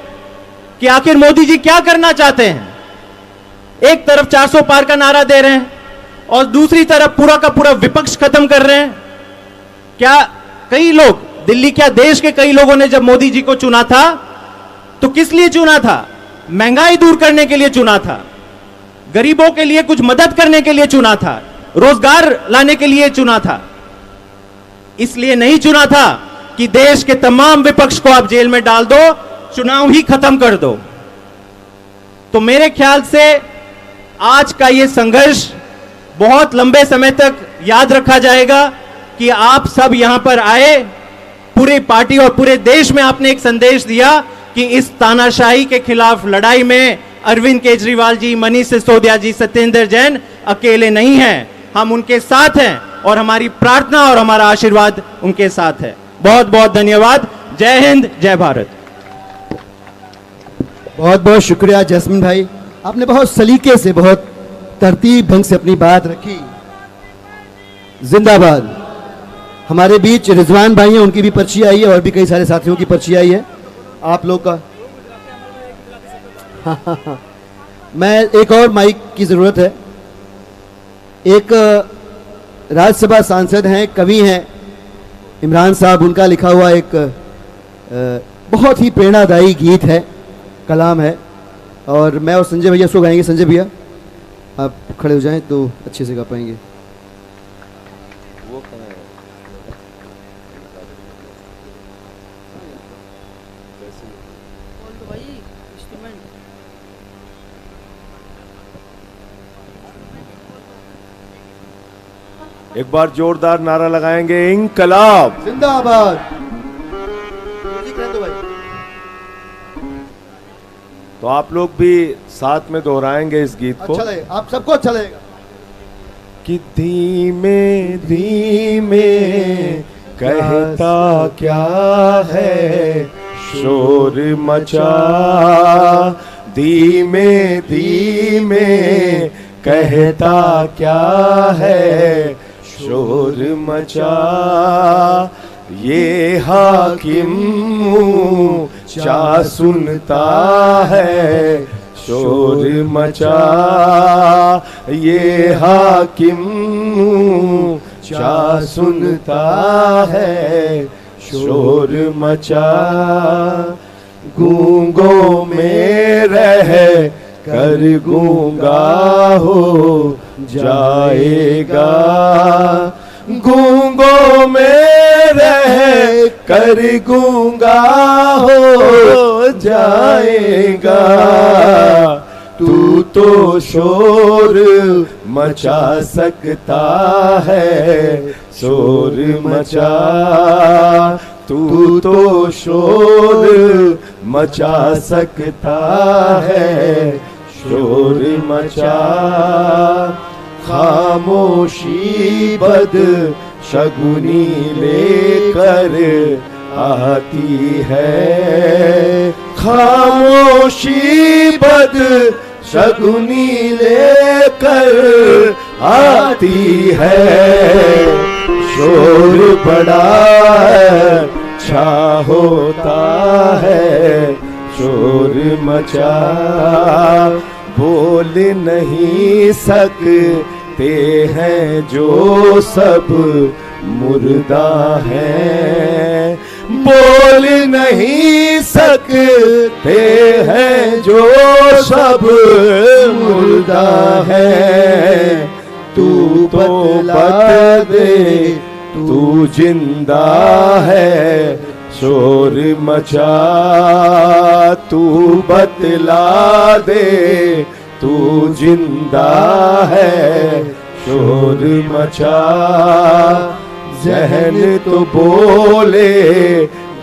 कि आखिर मोदी जी क्या करना चाहते हैं। एक तरफ 400 पार का नारा दे रहे हैं और दूसरी तरफ पूरा का पूरा विपक्ष खत्म कर रहे हैं। क्या कई लोग, दिल्ली क्या देश के कई लोगों ने जब मोदी जी को चुना था तो किस लिए चुना था? महंगाई दूर करने के लिए चुना था, गरीबों के लिए कुछ मदद करने के लिए चुना था, रोजगार लाने के लिए चुना था। इसलिए नहीं चुना था कि देश के तमाम विपक्ष को आप जेल में डाल दो, चुनाव ही खत्म कर दो। तो मेरे ख्याल से आज का यह संघर्ष बहुत लंबे समय तक याद रखा जाएगा कि आप सब यहां पर आए, पूरी पार्टी और पूरे देश में आपने एक संदेश दिया कि इस तानाशाही के खिलाफ लड़ाई में अरविंद केजरीवाल जी, मनीष सिसोदिया जी, सत्येंद्र जैन अकेले नहीं हैं, हम उनके साथ हैं और हमारी प्रार्थना और हमारा आशीर्वाद उनके साथ है। बहुत बहुत धन्यवाद। जय हिंद, जय भारत। बहुत बहुत शुक्रिया जैस्मिन भाई, आपने बहुत सलीके से, बहुत तरतीब ढंग से अपनी बात रखी। जिंदाबाद। हमारे बीच रिजवान भाई हैं, उनकी भी पर्ची आई है और भी कई सारे साथियों की पर्ची आई है। आप लोग का मैं एक और माइक की ज़रूरत है। एक राज्यसभा सांसद हैं, कवि हैं इमरान साहब, उनका लिखा हुआ एक बहुत ही प्रेरणादायी गीत है, कलाम है, और मैं और संजय भैया उसको गाएंगे। संजय भैया आप खड़े हो जाएं तो अच्छे से गा पाएंगे। एक बार जोरदार नारा लगाएंगे, इंकलाब जिंदाबाद। ठीक है तो भाई, तो आप लोग भी साथ में दोहराएंगे इस गीत को। अच्छा लगेगा, आप सबको अच्छा लगेगा। कि धीमे धीमे कहता क्या है शोर मचा, धीमे धीमे कहता क्या है शोर मचा, ये हाकिम चा सुनता है शोर मचा, ये हाकिम चा सुनता है शोर मचा, गूंगों में रह कर गूंगा हो जाएगा, गूंगों में रह कर गूंगा हो जाएगा, तू तो शोर मचा सकता है शोर मचा, तू तो शोर मचा सकता है शोर मचा, खामोशी बद शगुनी लेकर आती है, खामोशी बद शगुनी लेकर आती है, शोर बड़ा अच्छा होता है शोर मचा, बोल नहीं सकते हैं जो सब मुर्दा हैं, बोल नहीं सकते हैं जो सब मुर्दा हैं, तू बतला दे तू जिंदा है शोर मचा, तू बतला दे तू जिंदा है शोर मचा, जहन तो बोले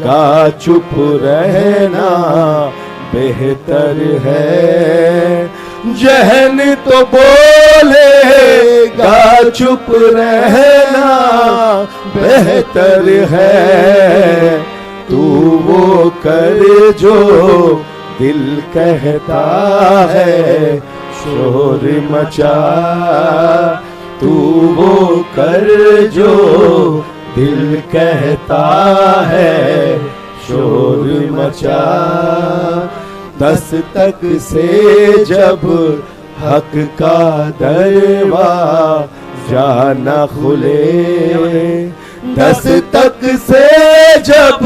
गा चुप रहना बेहतर है, जहन तो बोलेगा चुप रहना बेहतर है, तू वो कर जो दिल कहता है शोर मचा, तू वो कर जो दिल कहता है शोर मचा, दस्तक से जब हक का दरवाजा न खुले, दस्तक से जब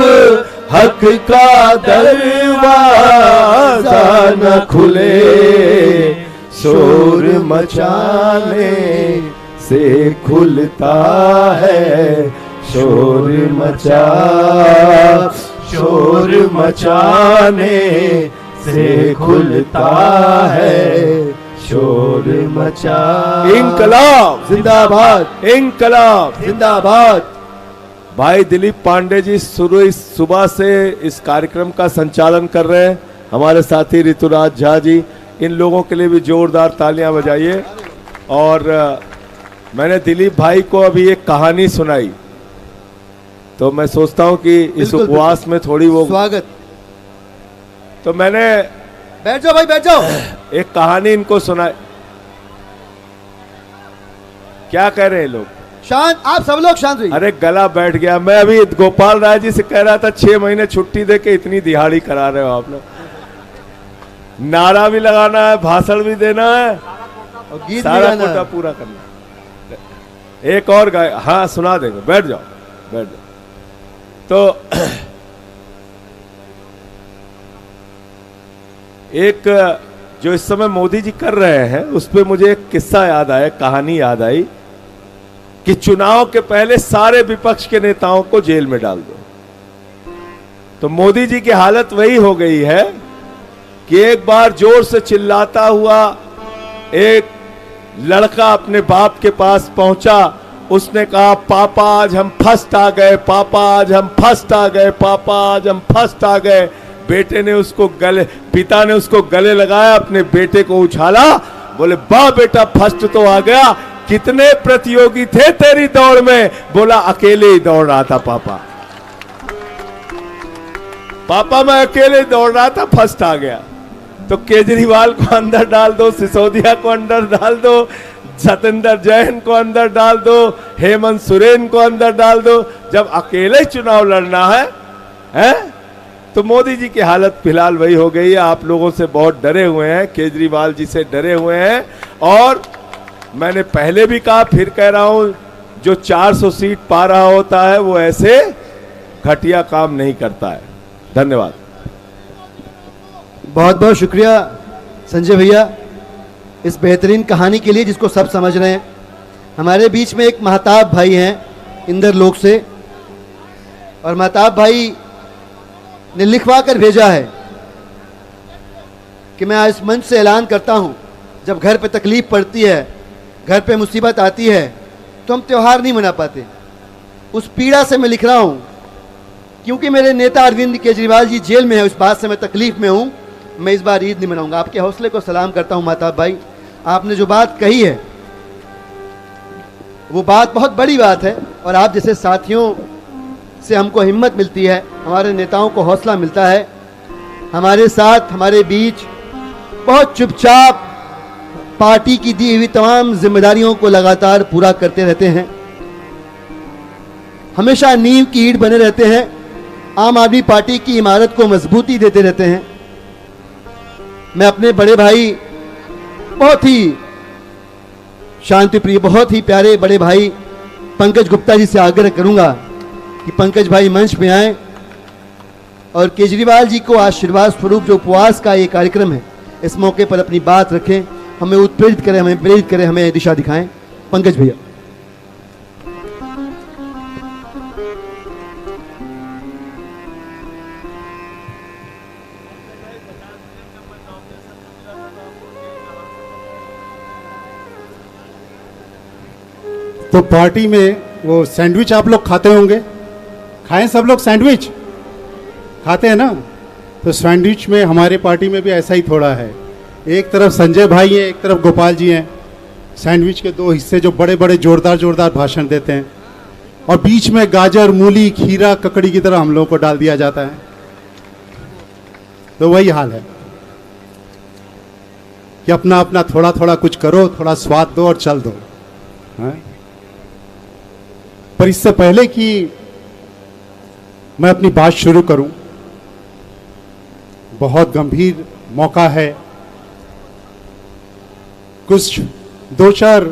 हक का दरवाजा न खुले, शोर मचाने से खुलता है शोर मचा, शोर मचाने से खुलता है शोर मचा, इंकलाब जिंदाबाद, इंकलाब जिंदाबाद। भाई दिलीप पांडे जी सुबह से इस कार्यक्रम का संचालन कर रहे हैं, हमारे साथी ऋतुराज झा जी, इन लोगों के लिए भी जोरदार तालियां बजाइए। और मैंने दिलीप भाई को अभी एक कहानी सुनाई, तो मैं सोचता हूं कि इस उपवास में थोड़ी वो स्वागत, तो मैंने बैठ जाओ भाई बैठ जाओ, एक कहानी इनको सुनाई। क्या कह रहे हैं लोग? शांत, आप सब लोग शांत रहिए। अरे गला बैठ गया। मैं अभी गोपाल राय जी से कह रहा था 6 महीने छुट्टी दे के इतनी दिहाड़ी करा रहे हो आप लोग। नारा भी लगाना है, भाषण भी देना है और गीत भी सारा गाना कोटा है। पूरा करना है। एक और गाय, हाँ सुना देंगे, बैठ जाओ बैठ जाओ। तो एक जो इस समय मोदी जी कर रहे हैं उस पर मुझे एक किस्सा याद आया, कहानी याद आई कि चुनाव के पहले सारे विपक्ष के नेताओं को जेल में डाल दो। तो मोदी जी की हालत वही हो गई है कि एक बार जोर से चिल्लाता हुआ एक लड़का अपने बाप के पास पहुंचा। उसने कहा, पापा आज हम फर्स्ट आ गए, पापा आज हम फर्स्ट आ गए, पापा आज हम फर्स्ट आ गए। बेटे ने उसको पिता ने उसको गले लगाया, अपने बेटे को उछाला, बोले वाह बेटा फर्स्ट तो आ गया। कितने प्रतियोगी थे तेरी दौड़ में? बोला अकेले ही दौड़ रहा था पापा, पापा मैं अकेले दौड़ रहा था, फर्स्ट आ गया। तो केजरीवाल को अंदर डाल दो, सिसोदिया को अंदर डाल दो, सत्येंद्र जैन को अंदर डाल दो, हेमंत सोरेन को अंदर डाल दो, जब अकेले चुनाव लड़ना है? तो मोदी जी की हालत फिलहाल वही हो गई है। आप लोगों से बहुत डरे हुए हैं, केजरीवाल जी से डरे हुए हैं। और मैंने पहले भी कहा, फिर कह रहा हूं, जो 400 सीट पा रहा होता है वो ऐसे घटिया काम नहीं करता है। धन्यवाद। बहुत बहुत शुक्रिया संजय भैया इस बेहतरीन कहानी के लिए जिसको सब समझ रहे हैं। हमारे बीच में एक महताब भाई हैं इंदर लोक से, और महताब भाई ने लिखवा कर भेजा है कि मैं आज मंच से ऐलान करता हूं, जब घर पे तकलीफ पड़ती है, घर पे मुसीबत आती है, तो हम त्यौहार नहीं मना पाते। उस पीड़ा से मैं लिख रहा हूं, क्योंकि मेरे नेता अरविंद केजरीवाल जी जेल में है, उस बात से मैं तकलीफ में हूं। मैं इस बार ईद नहीं मनाऊंगा। आपके हौसले को सलाम करता हूं महताब भाई। आपने जो बात कही है वो बात बहुत बड़ी बात है, और आप जैसे साथियों से हमको हिम्मत मिलती है, हमारे नेताओं को हौसला मिलता है। हमारे साथ हमारे बीच बहुत चुपचाप पार्टी की दी हुई तमाम जिम्मेदारियों को लगातार पूरा करते रहते हैं, हमेशा नींव की ईंट बने रहते हैं, आम आदमी पार्टी की इमारत को मजबूती देते रहते हैं। मैं अपने बड़े भाई, बहुत ही शांति प्रिय, बहुत ही प्यारे बड़े भाई पंकज गुप्ता जी से आग्रह करूंगा कि पंकज भाई मंच पे आएं और केजरीवाल जी को आशीर्वाद स्वरूप जो उपवास का ये कार्यक्रम है, इस मौके पर अपनी बात रखें, हमें उत्प्रेरित करें, हमें प्रेरित करें, हमें दिशा दिखाएं। पंकज भैया। तो पार्टी में वो सैंडविच आप लोग खाते होंगे, खाएं सब लोग सैंडविच खाते हैं ना? तो सैंडविच में हमारे पार्टी में भी ऐसा ही थोड़ा है। एक तरफ संजय भाई हैं, एक तरफ गोपाल जी हैं। सैंडविच के दो हिस्से जो बड़े बड़े जोरदार जोरदार भाषण देते हैं, और बीच में गाजर, मूली, खीरा, ककड़ी की तरह हम लोगों को डाल दिया जाता है। तो वही हाल है कि अपना अपना थोड़ा थोड़ा कुछ करो, थोड़ा स्वाद दो और चल दो। हाँ? पर इससे पहले कि मैं अपनी बात शुरू करूं, बहुत गंभीर मौका है। कुछ 2-4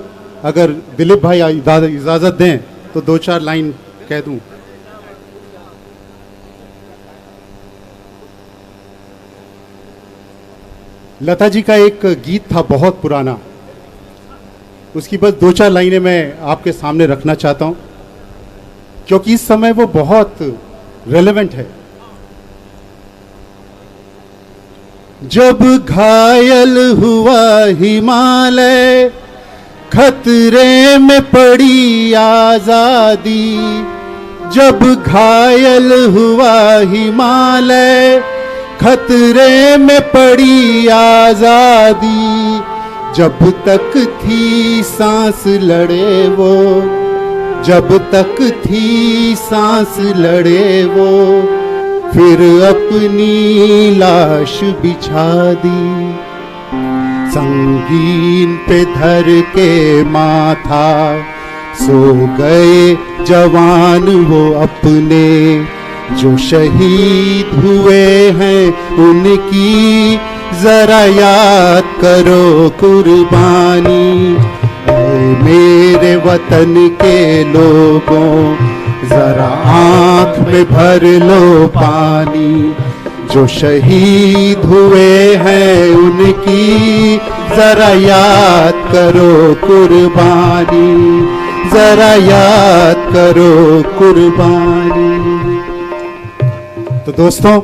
अगर दिलीप भाई इजाजत दें तो 2-4 लाइन कह दूं। लता जी का एक गीत था बहुत पुराना, उसकी बस 2-4 लाइनें मैं आपके सामने रखना चाहता हूं, क्योंकि इस समय वो बहुत रेलेवेंट है। जब घायल हुआ हिमालय, खतरे में पड़ी आजादी। जब घायल हुआ हिमालय, खतरे में पड़ी आजादी। जब तक थी सांस लड़े वो, जब तक थी सांस लड़े वो, फिर अपनी लाश बिछा दी। संगीन पे धर के माथा, सो गए जवान वो अपने, जो शहीद हुए हैं उनकी जरा याद करो कुर्बानी। ऐ मेरे वतन के लोगों जरा आंख में भर लो पानी, जो शहीद हुए हैं उनकी जरा याद करो कुर्बानी, जरा याद करो कुर्बानी। तो दोस्तों,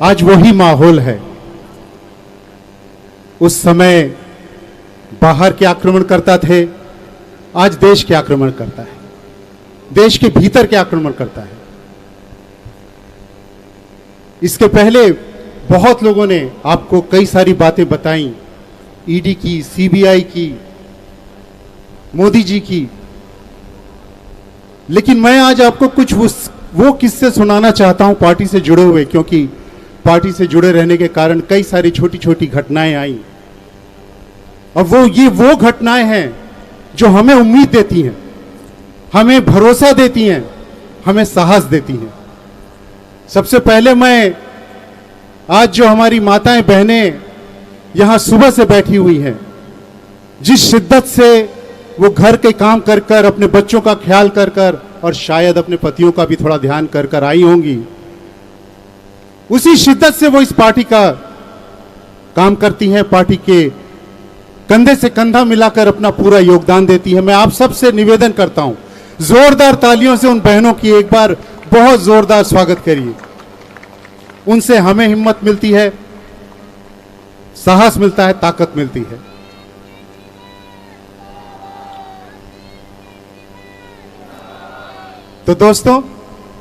आज वही माहौल है। उस समय बाहर के आक्रमण करता थे, आज देश के आक्रमण करता है, देश के भीतर के आक्रमण करता है। इसके पहले बहुत लोगों ने आपको कई सारी बातें बताई, ईडी की, सीबीआई की, मोदी जी की, लेकिन मैं आज आपको कुछ वो किस्से सुनाना चाहता हूं पार्टी से जुड़े हुए, क्योंकि पार्टी से जुड़े रहने के कारण कई सारी छोटी छोटी घटनाएं आई, और वो घटनाएं हैं जो हमें उम्मीद देती हैं, हमें भरोसा देती हैं, हमें साहस देती हैं। सबसे पहले मैं आज जो हमारी माताएं बहनें यहां सुबह से बैठी हुई हैं, जिस शिद्दत से वो घर के काम कर कर, अपने बच्चों का ख्याल कर कर, और शायद अपने पतियों का भी थोड़ा ध्यान कर कर आई होंगी, उसी शिद्दत से वो इस पार्टी का काम करती हैं, पार्टी के कंधे से कंधा मिलाकर अपना पूरा योगदान देती है। मैं आप सबसे निवेदन करता हूं, जोरदार तालियों से उन बहनों की एक बार बहुत जोरदार स्वागत करिए। उनसे हमें हिम्मत मिलती है, साहस मिलता है, ताकत मिलती है। तो दोस्तों,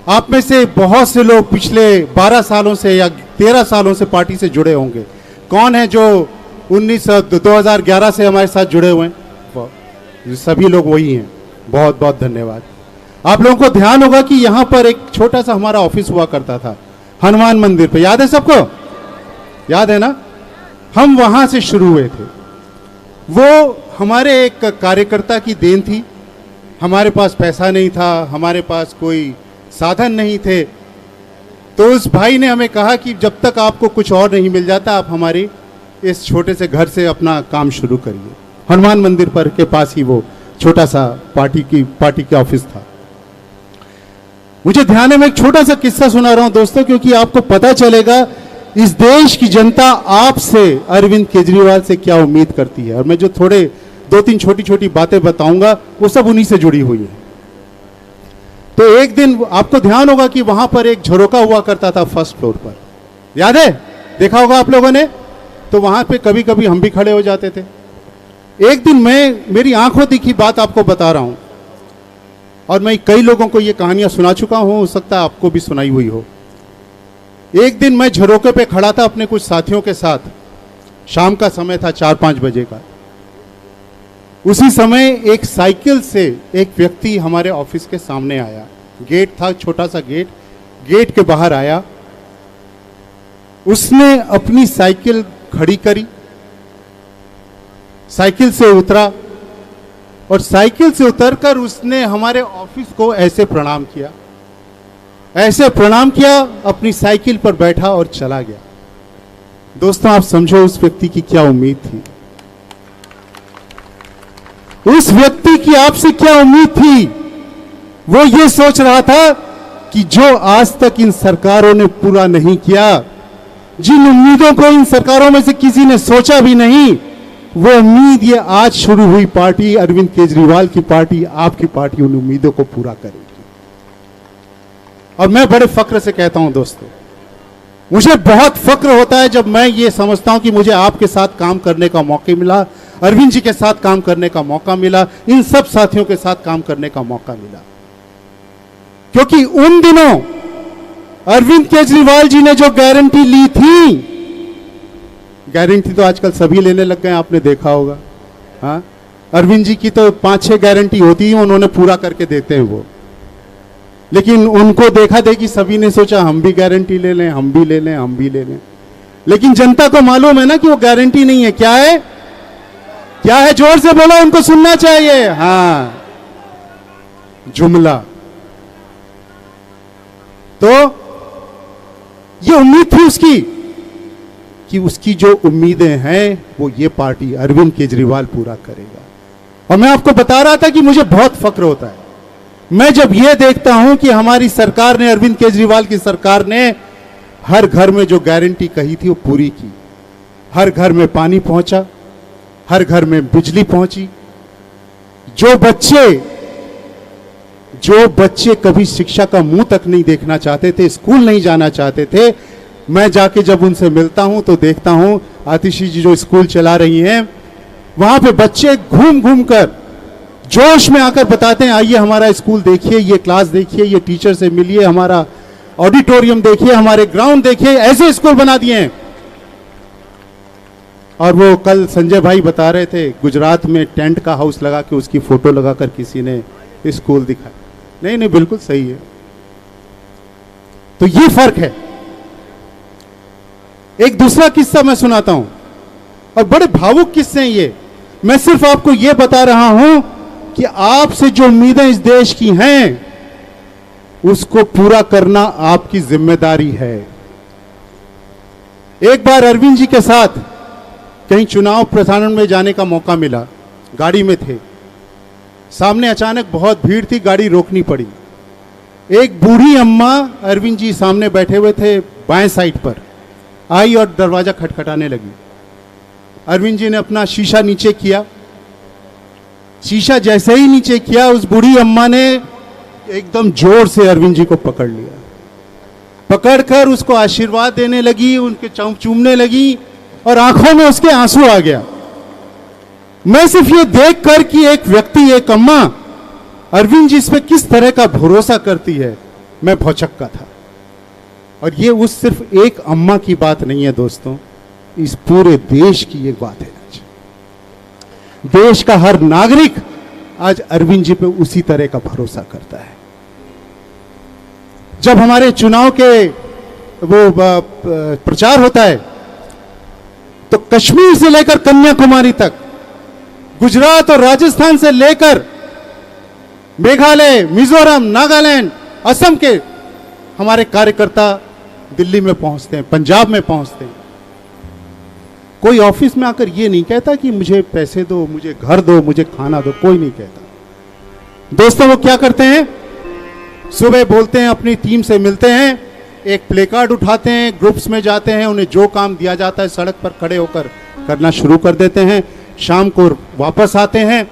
आप में से बहुत से लोग पिछले 12 सालों से या 13 सालों से पार्टी से जुड़े होंगे। कौन है जो 2011 से हमारे साथ जुड़े हुए हैं? सभी लोग वही हैं। बहुत बहुत धन्यवाद। आप लोगों को ध्यान होगा कि यहाँ पर एक छोटा सा हमारा ऑफिस हुआ करता था हनुमान मंदिर पे, याद है सबको? याद है ना? हम वहां से शुरू हुए थे। वो हमारे एक कार्यकर्ता की देन थी। हमारे पास पैसा नहीं था, हमारे पास कोई साधन नहीं थे, तो उस भाई ने हमें कहा कि जब तक आपको कुछ और नहीं मिल जाता, आप हमारे इस छोटे से घर से अपना काम शुरू करिए। हनुमान मंदिर पर के पास ही वो छोटा सा पार्टी का ऑफिस था। मुझे ध्यान है, मैं एक छोटा सा किस्सा सुना रहा हूं दोस्तों, क्योंकि आपको पता चलेगा इस देश की जनता आपसे, अरविंद केजरीवाल से क्या उम्मीद करती है। और मैं जो 2-3 छोटी छोटी बातें बताऊंगा वो सब उन्हीं से जुड़ी हुई है। तो एक दिन आपको ध्यान होगा कि वहां पर एक झरोका हुआ करता था फर्स्ट फ्लोर पर, याद है? देखा होगा आप लोगों ने। तो वहां पे कभी कभी हम भी खड़े हो जाते थे। एक दिन मेरी आंखों दिखी बात आपको बता रहा हूं, और मैं कई लोगों को ये कहानियां सुना चुका हूं, हो सकता है आपको भी सुनाई हुई हो। एक दिन मैं झरोके पे खड़ा था अपने कुछ साथियों के साथ, शाम का समय था, 4-5 बजे का। उसी समय एक साइकिल से एक व्यक्ति हमारे ऑफिस के सामने आया। गेट था, छोटा सा गेट के बाहर आया। उसने अपनी साइकिल खड़ी करी, साइकिल से उतरा, और साइकिल से उतरकर उसने हमारे ऑफिस को ऐसे प्रणाम किया, अपनी साइकिल पर बैठा और चला गया। दोस्तों, आप समझो उस व्यक्ति की क्या उम्मीद थी। उस व्यक्ति की आपसे क्या उम्मीद थी? वो ये सोच रहा था कि जो आज तक इन सरकारों ने पूरा नहीं किया, जिन उम्मीदों को इन सरकारों में से किसी ने सोचा भी नहीं, वो उम्मीद ये आज शुरू हुई पार्टी, अरविंद केजरीवाल की पार्टी, आपकी पार्टी उन उम्मीदों को पूरा करेगी। और मैं बड़े फक्र से कहता हूं दोस्तों, मुझे बहुत फक्र होता है जब मैं ये समझता हूं कि मुझे आपके साथ काम करने का मौका मिला, अरविंद जी के साथ काम करने का मौका मिला, इन सब साथियों के साथ काम करने का मौका मिला। क्योंकि उन दिनों अरविंद केजरीवाल जी ने जो गारंटी ली थी, गारंटी तो आजकल सभी लेने लग गए, आपने देखा होगा। हाँ, अरविंद जी की तो 5-6 गारंटी होती है, उन्होंने पूरा करके देते हैं वो। लेकिन उनको देखा देखी सभी ने सोचा हम भी गारंटी ले लें, हम भी ले लें, हम भी ले लें। लेकिन जनता को मालूम है ना कि वो गारंटी नहीं है। क्या है? क्या है? जोर से बोलो, उनको सुनना चाहिए। हाँ, जुमला। तो ये उम्मीद थी उसकी कि उसकी जो उम्मीदें हैं वो ये पार्टी अरविंद केजरीवाल पूरा करेगा। और मैं आपको बता रहा था कि मुझे बहुत फक्र होता है मैं जब ये देखता हूं कि हमारी सरकार ने, अरविंद केजरीवाल की सरकार ने हर घर में जो गारंटी कही थी वो पूरी की। हर घर में पानी पहुंचा, हर घर में बिजली पहुंची। जो बच्चे कभी शिक्षा का मुंह तक नहीं देखना चाहते थे, स्कूल नहीं जाना चाहते थे, मैं जाके जब उनसे मिलता हूं तो देखता हूं आतिशी जी जो स्कूल चला रही हैं, वहां पे बच्चे घूम घूम कर जोश में आकर बताते हैं, आइए हमारा स्कूल देखिए, ये क्लास देखिए, ये टीचर से मिलिए, हमारा ऑडिटोरियम देखिए, हमारे ग्राउंड देखिए, ऐसे स्कूल बना दिए हैं। और वो कल संजय भाई बता रहे थे, गुजरात में टेंट का हाउस लगा के उसकी फोटो लगाकर किसी ने स्कूल दिखाया। नहीं, बिल्कुल सही है। तो ये फर्क है। एक दूसरा किस्सा मैं सुनाता हूं, और बड़े भावुक किस्से हैं ये। मैं सिर्फ आपको ये बता रहा हूं कि आपसे जो उम्मीदें इस देश की हैं उसको पूरा करना आपकी जिम्मेदारी है। एक बार अरविंद जी के साथ कहीं चुनाव प्रचारण में जाने का मौका मिला, गाड़ी में थे, सामने अचानक बहुत भीड़ थी, गाड़ी रोकनी पड़ी। एक बूढ़ी अम्मा अरविंद जी सामने बैठे हुए थे बाएं साइड पर, आई और दरवाजा खटखटाने लगी। अरविंद जी ने अपना शीशा नीचे किया। शीशा जैसे ही नीचे किया, उस बूढ़ी अम्मा ने एकदम जोर से अरविंद जी को पकड़ लिया। पकड़कर उसको आशीर्वाद देने लगी, उनके चूमने लगी, और आंखों में उसके आंसू आ गया। मैं सिर्फ ये देखकर कि एक व्यक्ति, एक अम्मा अरविंद जी इस पे किस तरह का भरोसा करती है, मैं भौचक्का था। और ये उस सिर्फ एक अम्मा की बात नहीं है दोस्तों, इस पूरे देश की ये बात है। आज देश का हर नागरिक आज अरविंद जी पे उसी तरह का भरोसा करता है। जब हमारे चुनाव के वो प्रचार होता है तो कश्मीर से लेकर कन्याकुमारी तक, गुजरात और राजस्थान से लेकर मेघालय, मिजोरम, नागालैंड, असम के हमारे कार्यकर्ता दिल्ली में पहुंचते हैं, पंजाब में पहुंचते हैं। कोई ऑफिस में आकर ये नहीं कहता कि मुझे पैसे दो, मुझे घर दो, मुझे खाना दो, कोई नहीं कहता। दोस्तों वो क्या करते हैं, सुबह बोलते हैं, अपनी टीम से मिलते हैं, एक प्ले कार्ड उठाते हैं, ग्रुप्स में जाते हैं, उन्हें जो काम दिया जाता है सड़क पर खड़े होकर करना शुरू कर देते हैं। शाम को वापस आते हैं,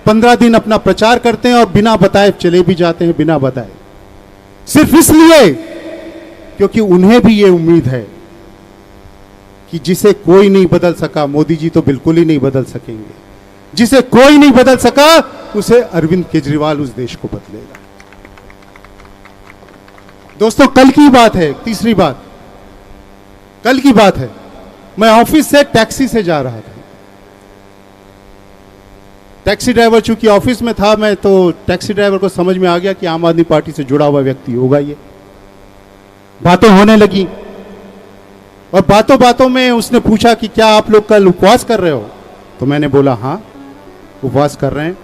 15 दिन अपना प्रचार करते हैं और बिना बताए चले भी जाते हैं, बिना बताए, सिर्फ इसलिए क्योंकि उन्हें भी ये उम्मीद है कि जिसे कोई नहीं बदल सका, मोदी जी तो बिल्कुल ही नहीं बदल सकेंगे, जिसे कोई नहीं बदल सका उसे अरविंद केजरीवाल उस देश को बदलेगा। दोस्तों कल की बात है, तीसरी बात कल की बात है, मैं ऑफिस से टैक्सी से जा रहा था। टैक्सी ड्राइवर चूंकि ऑफिस में था, मैं तो टैक्सी ड्राइवर को समझ में आ गया कि आम आदमी पार्टी से जुड़ा हुआ व्यक्ति होगा ये। बातें होने लगी और बातों बातों में उसने पूछा कि क्या आप लोग कल उपवास कर रहे हो? तो मैंने बोला हाँ उपवास कर रहे हैं।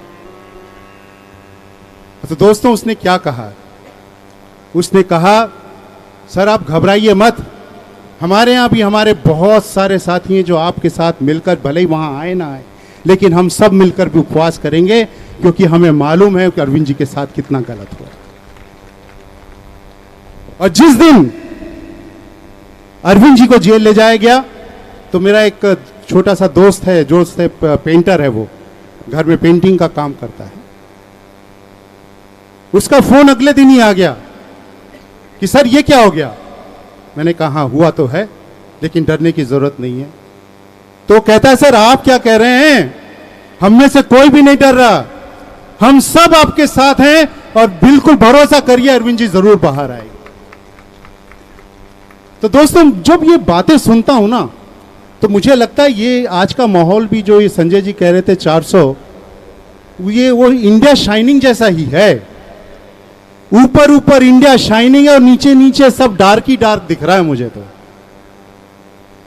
तो दोस्तों उसने क्या कहा, उसने कहा सर आप घबराइए मत, हमारे यहाँ भी हमारे बहुत सारे साथी हैं जो आपके साथ मिलकर भले ही वहाँ आए ना आए, लेकिन हम सब मिलकर भी उपवास करेंगे क्योंकि हमें मालूम है कि अरविंद जी के साथ कितना गलत हुआ। और जिस दिन अरविंद जी को जेल ले जाया गया तो मेरा एक छोटा सा दोस्त है, पेंटर है, वो घर में पेंटिंग का काम करता है, उसका फोन अगले दिन ही आ गया कि सर ये क्या हो गया। मैंने कहा हुआ तो है लेकिन डरने की जरूरत नहीं है। तो कहता है सर आप क्या कह रहे हैं, हम में से कोई भी नहीं डर रहा, हम सब आपके साथ हैं और बिल्कुल भरोसा करिए अरविंद जी जरूर बाहर आएंगे। तो दोस्तों जब ये बातें सुनता हूं ना तो मुझे लगता है ये आज का माहौल भी जो ये संजय जी कह रहे थे 400, ये वो इंडिया शाइनिंग जैसा ही है। ऊपर ऊपर इंडिया शाइनिंग है और नीचे नीचे सब डार्क ही डार्क दिख रहा है मुझे तो।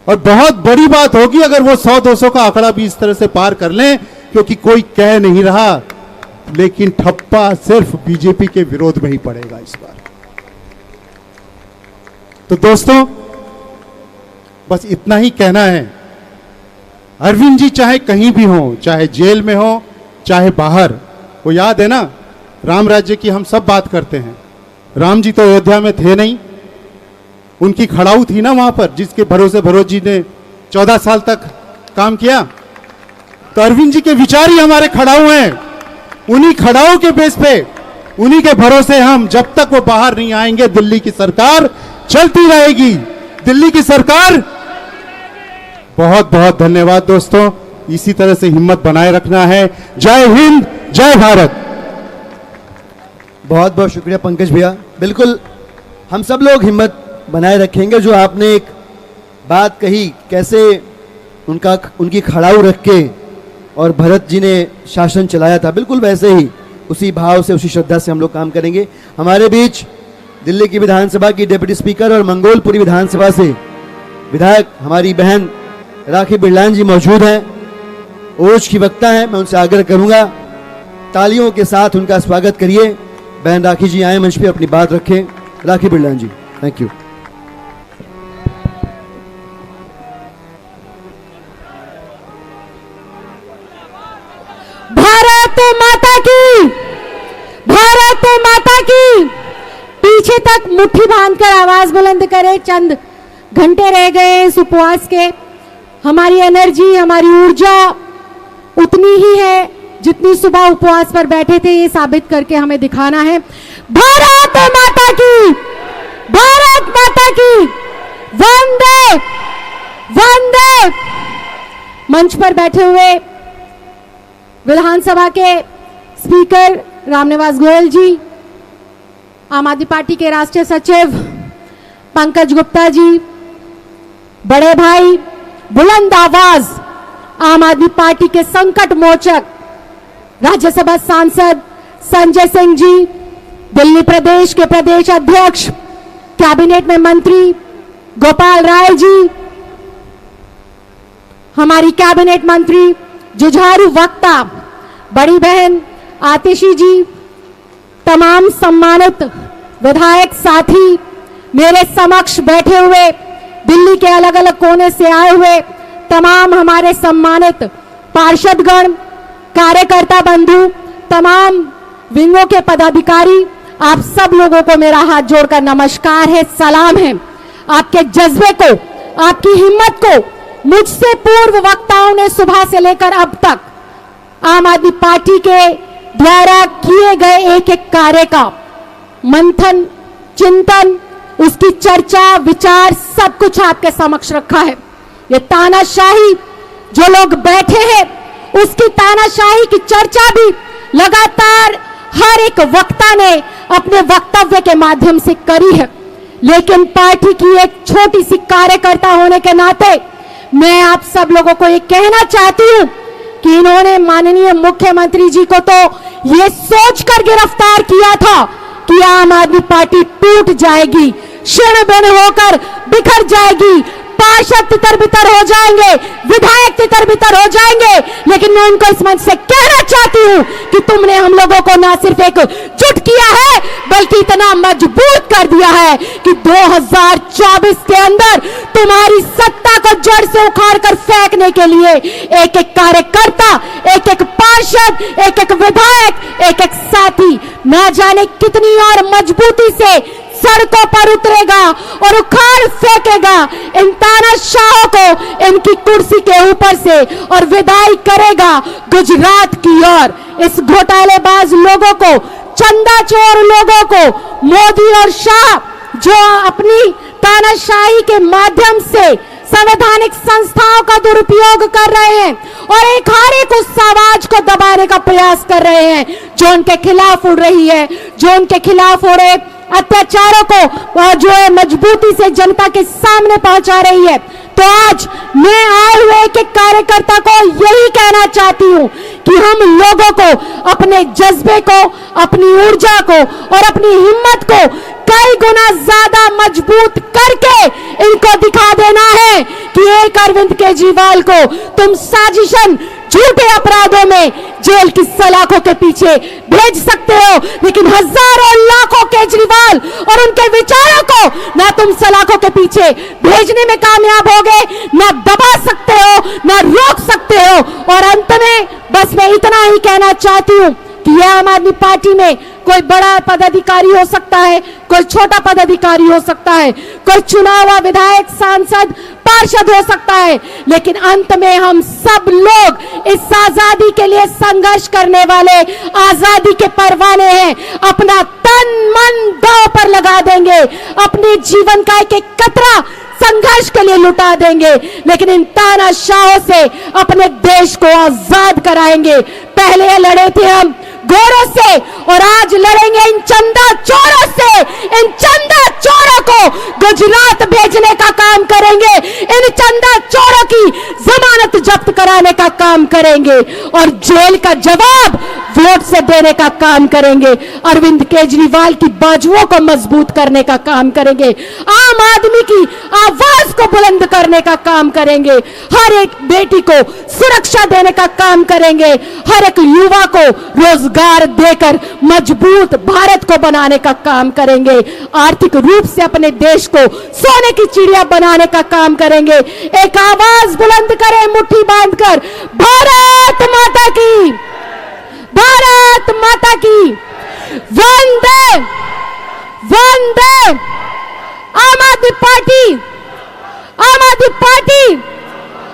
और बहुत बड़ी बात होगी अगर वो 100-200 का आंकड़ा भी इस तरह से पार कर लें, क्योंकि कोई कह नहीं रहा लेकिन ठप्पा सिर्फ बीजेपी के विरोध में ही पड़ेगा इस बार। तो दोस्तों, बस इतना ही कहना है। अरविंद जी चाहे कहीं भी हो, चाहे जेल में हो, चाहे बाहर, वो याद है ना, राम राज्य की हम सब बात करते हैं। राम जी तो अयोध्या में थे नहीं, उनकी खड़ाऊ थी ना वहां पर, जिसके भरोसे भरोसे जी ने 14 साल तक काम किया। तो अरविंद जी के विचार ही हमारे खड़ाऊ हैं। उन्हीं खड़ाऊ के बेस पे, उन्हीं के भरोसे हम, जब तक वो बाहर नहीं आएंगे, दिल्ली की सरकार चलती रहेगी। दिल्ली की सरकार। बहुत बहुत धन्यवाद दोस्तों, इसी तरह से हिम्मत बनाए रखना है। जय हिंद, जय भारत। बहुत बहुत शुक्रिया पंकज भैया। बिल्कुल हम सब लोग हिम्मत बनाए रखेंगे। जो आपने एक बात कही, कैसे उनकी खड़ाऊ रख के और भरत जी ने शासन चलाया था, बिल्कुल वैसे ही उसी भाव से, उसी श्रद्धा से हम लोग काम करेंगे। हमारे बीच दिल्ली की विधानसभा की डिप्टी स्पीकर और मंगोलपुरी विधानसभा से विधायक हमारी बहन राखी बिरलान जी मौजूद हैं, ओज की वक्ता हैं। मैं उनसे आग्रह करूंगा तालियों के साथ उनका स्वागत करिए। बहन राखी जी आए मंच पे, अपनी बात रखें। राखी बिरलान जी, थैंक यू। भारत माता की, भारत माता की। पीछे तक मुट्ठी बांधकर आवाज बुलंद करें। चंद घंटे रह गए इस उपवास के। हमारी एनर्जी, हमारी ऊर्जा उतनी ही है जितनी सुबह उपवास पर बैठे थे। ये साबित करके हमें दिखाना है। भारत माता की, भारत माता की। वंदे वंदे। मंच पर बैठे हुए विधानसभा के स्पीकर रामनिवास गोयल जी, आम आदमी पार्टी के राष्ट्रीय सचिव पंकज गुप्ता जी, बड़े भाई बुलंद आवाज आम आदमी पार्टी के संकट मोचक राज्यसभा सांसद संजय सिंह जी, दिल्ली प्रदेश के प्रदेश अध्यक्ष, कैबिनेट में मंत्री गोपाल राय जी, हमारी कैबिनेट मंत्री जुझारू वक्ता बड़ी बहन आतिशी जी, तमाम सम्मानित विधायक साथी, मेरे समक्ष बैठे हुए दिल्ली के अलग अलग कोने से आए हुए तमाम हमारे सम्मानित पार्षदगण, कार्यकर्ता बंधु, तमाम विंगों के पदाधिकारी, आप सब लोगों को मेरा हाथ जोड़कर नमस्कार है, सलाम है। आपके जज्बे को, आपकी हिम्मत को मुझसे पूर्व वक्ताओं ने सुबह से लेकर अब तक आम आदमी पार्टी के द्वारा किए गए एक एक कार्य का मंथन, चिंतन, उसकी चर्चा, विचार, सब कुछ आपके समक्ष रखा है। ये तानाशाही जो लोग बैठे हैं, उसकी तानाशाही की चर्चा भी लगातार हर एक वक्ता ने अपने वक्तव्य के माध्यम से करी है। लेकिन पार्टी की एक छोटी सी कार्यकर्ता होने के नाते मैं आप सब लोगों को ये कहना चाहती हूं कि इन्होंने माननीय मुख्यमंत्री जी को तो ये सोचकर गिरफ्तार किया था कि आम आदमी पार्टी टूट जाएगी, क्षण बिन होकर बिखर जाएगी, पार्षद तितर-बितर हो जाएंगे, विधायक तितर-बितर हो जाएंगे। लेकिन मैं उनको इस मंच से कहना चाहती हूं कि तुमने हम लोगों को ना सिर्फ एक जुट किया है, बल्कि इतना मजबूत कर दिया है कि 2024 के अंदर तुम्हारी सत्ता को जड़ से उखाड़ कर फेंकने के लिए एक एक कार्यकर्ता, एक एक पार्षद, एक एक विधायक, एक एक साथी ना जाने कितनी और मजबूती से सड़कों पर उतरेगा और उखाड़ फेंकेगा इन तानाशाहों को इनकी कुर्सी के ऊपर से और विदाई करेगा गुजरात की ओर। इस घोटालेबाज लोगों को, चंदाचोर लोगों को मोदी और शाह जो अपनी तानाशाही के माध्यम से संवैधानिक संस्थाओं का दुरुपयोग कर रहे हैं और एक हर एक उस आवाज को दबाने का प्रयास कर रहे हैं जो उनके खिलाफ उड़ रही है, जो उनके खिलाफ हो रहे अत्याचारों को जो है मजबूती से जनता के सामने पहुंचा रही है। तो आज मैं आए हुए एक एक कार्यकर्ता को यही कहना चाहती हूं कि हम लोगों को अपने जज्बे को, अपनी ऊर्जा को और अपनी हिम्मत को कई गुना ज्यादा मजबूत करके इनको दिखा देना है कि एक अरविंद केजरीवाल को तुम साजिशन झूठे अपराधों में जेल की सलाखों के पीछे भेज सकते हो, लेकिन हजारों लाखों केजरीवाल और उनके विचारों को ना तुम सलाखों के पीछे भेजने में कामयाब होगे, ना दबा सकते हो, ना रोक सकते हो। और अंत में बस मैं इतना ही कहना चाहती हूं कि यह आम आदमी पार्टी में कोई बड़ा पदाधिकारी हो सकता है, कोई छोटा पदाधिकारी हो सकता है, कोई चुना हुआ विधायक, सांसद, पार्षद हो सकता है, लेकिन अंत में हम सब लोग इस आजादी के लिए संघर्ष करने वाले आजादी के परवाने हैं। अपना तन मन दांव पर लगा देंगे, अपने जीवन का एक एक कतरा संघर्ष के लिए लुटा देंगे, लेकिन इन तानाशाहों से अपने देश को आजाद कराएंगे। पहले लड़े थे हम गोरों से और आज लड़ेंगे इन चंदा चोरों से। इन चंदा चोरों को गुजरात भेजने का काम करेंगे, इन चंदा चोरों की जमानत जब्त कराने का काम करेंगे और जेल का जवाब वोट से देने का काम करेंगे। अरविंद केजरीवाल की बाजुओं को मजबूत करने का काम करेंगे, आम आदमी की आवाज को बुलंद करने का काम करेंगे, हर एक बेटी को सुरक्षा देने का काम करेंगे, हर एक युवा को रोजगार देकर मजबूत भारत को बनाने का काम करेंगे, आर्थिक रूप से अपने देश को सोने की चिड़िया बनाने का काम करेंगे। एक आवाज बुलंद करें मुट्ठी बांधकर, भारत माता की, भारत माता की, वंदे वंदे। आम आदमी पार्टी, आम आदमी पार्टी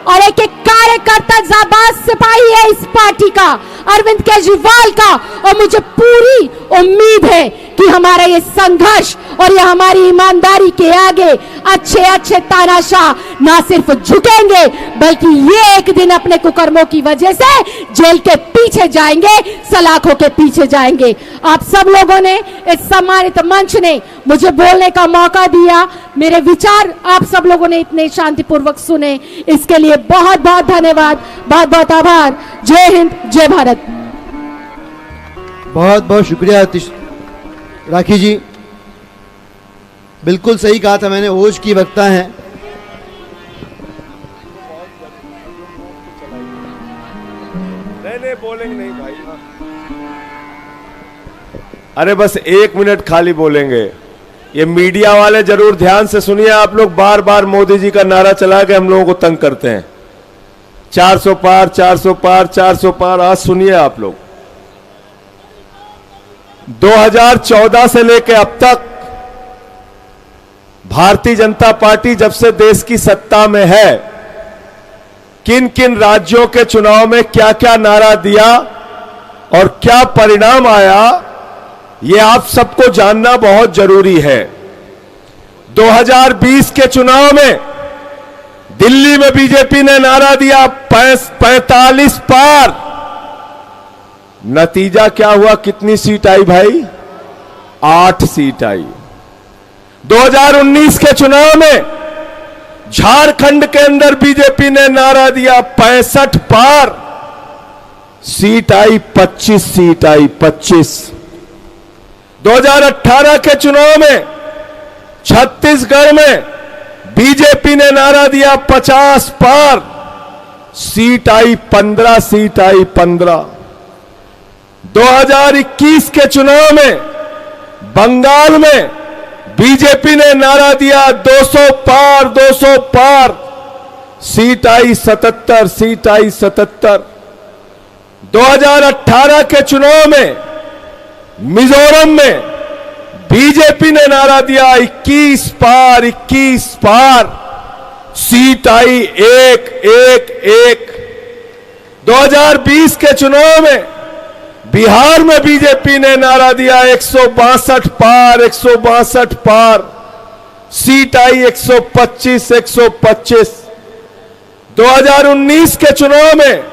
और एक एक कार्यकर्ता जाबाज सिपाही है इस पार्टी का, अरविंद केजरीवाल का, और मुझे पूरी उम्मीद है कि हमारा ये संघर्ष और ये हमारी ईमानदारी के आगे अच्छे अच्छे तानाशाह ना सिर्फ झुकेंगे, बल्कि ये एक दिन अपने कुकर्मों की वजह से जेल के पीछे जाएंगे, सलाखों के पीछे जाएंगे। आप सब लोगों ने, इस सम्मानित मंच ने मुझे बोलने का मौका दिया, मेरे विचार आप सब लोगों ने इतने शांतिपूर्वक सुने, इसके लिए बहुत बहुत धन्यवाद, बहुत बहुत आभार। जय हिंद, जय भारत। बहुत बहुत शुक्रिया राखी जी, बिल्कुल सही कहा था मैंने, ओज की वक्ता हैं। नहीं बोलेंगे नहीं भाई, अरे बस 1 मिनट खाली बोलेंगे। ये मीडिया वाले जरूर ध्यान से सुनिए, आप लोग बार बार मोदी जी का नारा चला के हम लोगों को तंग करते हैं, 400 पार 400 पार 400 पार। आज सुनिए आप लोग, 2014 से लेकर अब तक भारतीय जनता पार्टी जब से देश की सत्ता में है, किन किन राज्यों के चुनाव में क्या क्या नारा दिया और क्या परिणाम आया, ये आप सबको जानना बहुत जरूरी है। 2020 के चुनाव में दिल्ली में बीजेपी ने नारा दिया 45 पार, नतीजा क्या हुआ, कितनी सीट आई भाई, 8 सीट आई। 2019 के चुनाव में झारखंड के अंदर बीजेपी ने नारा दिया 65 पार, सीट आई 25 सीट आई 25। 2018 के चुनाव में छत्तीसगढ़ में बीजेपी ने नारा दिया 50 पार, सीट आई 15 सीट आई 15। 2021 के चुनाव में बंगाल में बीजेपी ने नारा दिया 200 पार 200 पार, सीट आई 77 सीट आई 77। 2018 के चुनाव में मिजोरम में बीजेपी ने नारा दिया 21 पार 21 पार, सीट आई 1 1 1। 2020 के चुनाव में बिहार में बीजेपी ने नारा दिया 162 पार 162 पार, सीट आई 125 125। 2019 के चुनाव में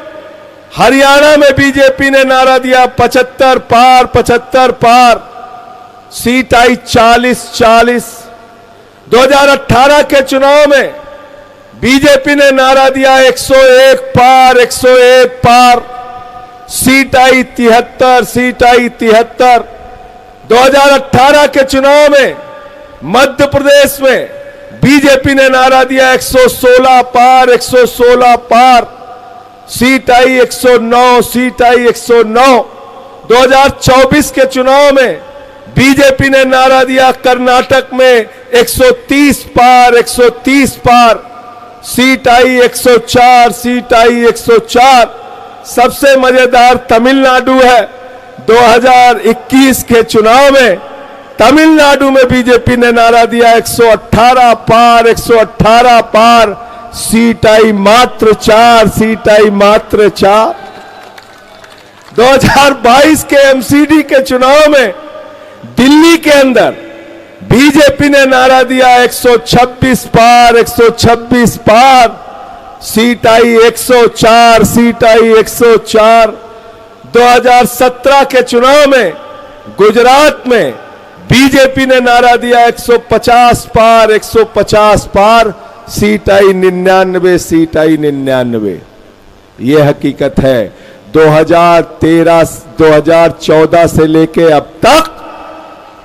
हरियाणा में बीजेपी ने नारा दिया 75 पार 75 पार, सीट आई 40 40। 2018 के चुनाव में बीजेपी ने नारा दिया 101 पार 101 पार, सीट आई 73 सीट आई 73। 2018 के चुनाव में मध्य प्रदेश में बीजेपी ने नारा दिया 116 पार 116 पार, सीट आई 109, सीट आई 109। 2024 के चुनाव में बीजेपी ने नारा दिया कर्नाटक में 130 पार, 130 पार। सीट आई 104, सीट आई 104। सबसे मजेदार तमिलनाडु है। 2021 के चुनाव में तमिलनाडु में बीजेपी ने नारा दिया 118 पार, 118 पार। सीट आई मात्र 4, सीट आई मात्र 4। 2022 के एमसीडी के चुनाव में दिल्ली के अंदर बीजेपी ने नारा दिया 126 पार, 126 पार। सीट आई 104, सीट आई 104। 2017 के चुनाव में गुजरात में बीजेपी ने नारा दिया 150 पार, 150 पार। सीट आई 99, सीट आई 99। यह हकीकत है। 2014 से लेके अब तक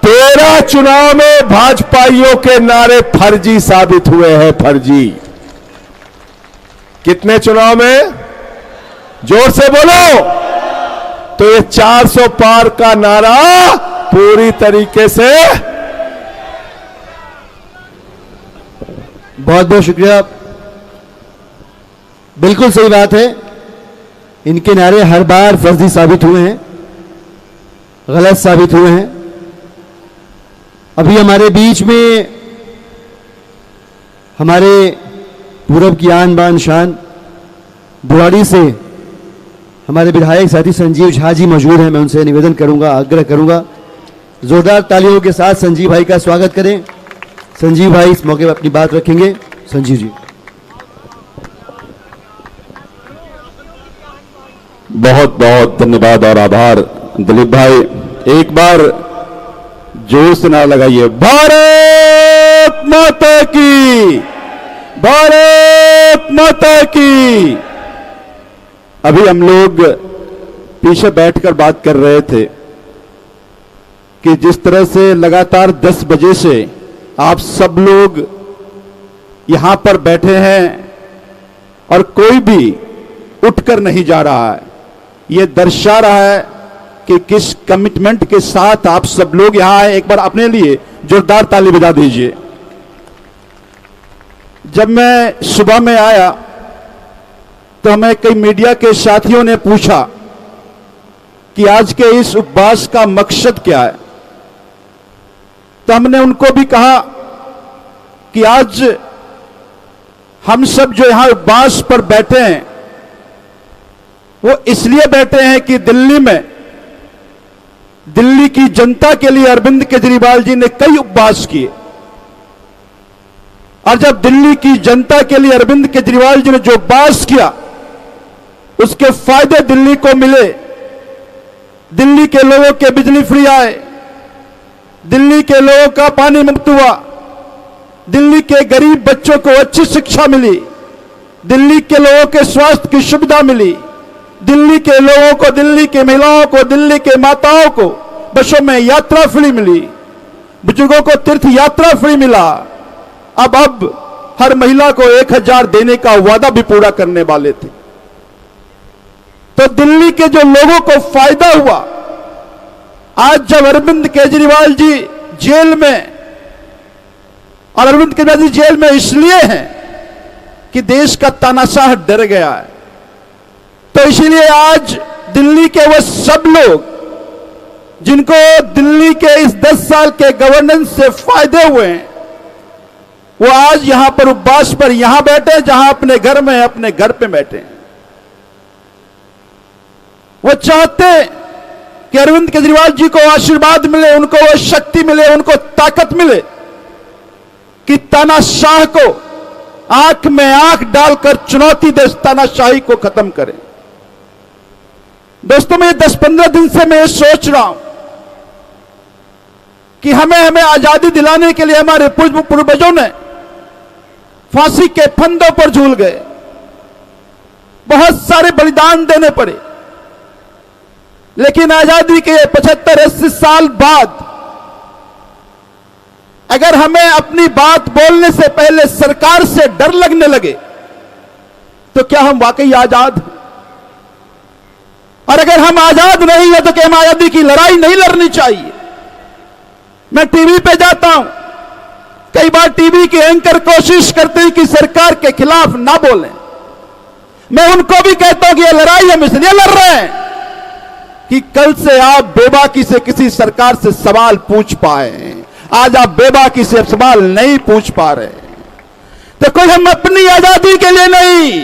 13 चुनाव में भाजपाइयों के नारे फर्जी साबित हुए हैं, फर्जी। कितने चुनाव में? जोर से बोलो। तो ये 400 पार का नारा पूरी तरीके से। बहुत बहुत शुक्रिया। बिल्कुल सही बात है। इनके नारे हर बार फर्जी साबित हुए हैं, गलत साबित हुए हैं। अभी हमारे बीच में हमारे पूरब की आन बान शान बुराड़ी से हमारे विधायक साथी संजीव झा जी मौजूद हैं। मैं उनसे निवेदन करूंगा, आग्रह करूंगा, जोरदार तालियों के साथ संजीव भाई का स्वागत करें। संजीव भाई इस मौके पर अपनी बात रखेंगे। संजीव जी। बहुत बहुत धन्यवाद और आभार दिलीप भाई। एक बार जोर से नारा लगाइए, भारत माता की, भारत माता की। अभी हम लोग पीछे बैठकर बात कर रहे थे कि जिस तरह से लगातार 10 बजे से आप सब लोग यहां पर बैठे हैं और कोई भी उठकर नहीं जा रहा है, यह दर्शा रहा है कि किस कमिटमेंट के साथ आप सब लोग यहां आए। एक बार अपने लिए जोरदार ताली बजा दीजिए। जब मैं सुबह में आया तो हमें कई मीडिया के साथियों ने पूछा कि आज के इस उपवास का मकसद क्या है। तो हमने उनको भी कहा कि आज हम सब जो यहां उपवास पर बैठे हैं वो इसलिए बैठे हैं कि दिल्ली में दिल्ली की जनता के लिए अरविंद केजरीवाल जी ने कई उपवास किए। और जब दिल्ली की जनता के लिए अरविंद केजरीवाल जी ने जो उपवास किया उसके फायदे दिल्ली को मिले। दिल्ली के लोगों के बिजली फ्री आए, दिल्ली के लोगों का पानी मुफ्त हुआ, दिल्ली के गरीब बच्चों को अच्छी शिक्षा मिली, दिल्ली के लोगों के स्वास्थ्य की सुविधा मिली, दिल्ली के लोगों को, दिल्ली के महिलाओं को, दिल्ली के माताओं को बसों में यात्रा फ्री मिली, बुजुर्गों को तीर्थ यात्रा फ्री मिला। अब हर महिला को 1000 देने का वादा भी पूरा करने वाले थे। तो दिल्ली के जो लोगों को फायदा हुआ, आज जब अरविंद केजरीवाल जी जेल में, और अरविंद केजरीवाल जी जेल में इसलिए हैं कि देश का तानाशाह डर गया है। तो इसीलिए आज दिल्ली के वो सब लोग जिनको दिल्ली के इस 10 साल के गवर्नेंस से फायदे हुए हैं, वो आज यहां पर उपवास पर यहां बैठे, जहां अपने घर में अपने घर पे बैठे हैं। वो चाहते कि अरविंद केजरीवाल जी को आशीर्वाद मिले, उनको वो शक्ति मिले, उनको ताकत मिले कि तानाशाह को आंख में आंख डालकर चुनौती दे, तानाशाही को खत्म करें। दोस्तों, मैं 10-15 दिन से मैं सोच रहा हूं कि हमें आजादी दिलाने के लिए हमारे पूर्वजों ने फांसी के फंदों पर झूल गए, बहुत सारे बलिदान देने पड़े। लेकिन आजादी के 75-80 साल बाद अगर हमें अपनी बात बोलने से पहले सरकार से डर लगने लगे तो क्या हम वाकई आजाद हैं? और अगर हम आजाद नहीं है तो क्या हम आजादी की लड़ाई नहीं लड़नी चाहिए? मैं टीवी पे जाता हूं, कई बार टीवी के एंकर कोशिश करते हैं कि सरकार के खिलाफ ना बोलें। मैं उनको भी कहता हूं कि यह लड़ाई हम इसलिए लड़ रहे हैं कि कल से आप बेबाकी से किसी सरकार से सवाल पूछ पाए। आज आप बेबाकी से सवाल नहीं पूछ पा रहे, तो कोई हम अपनी आजादी के लिए नहीं,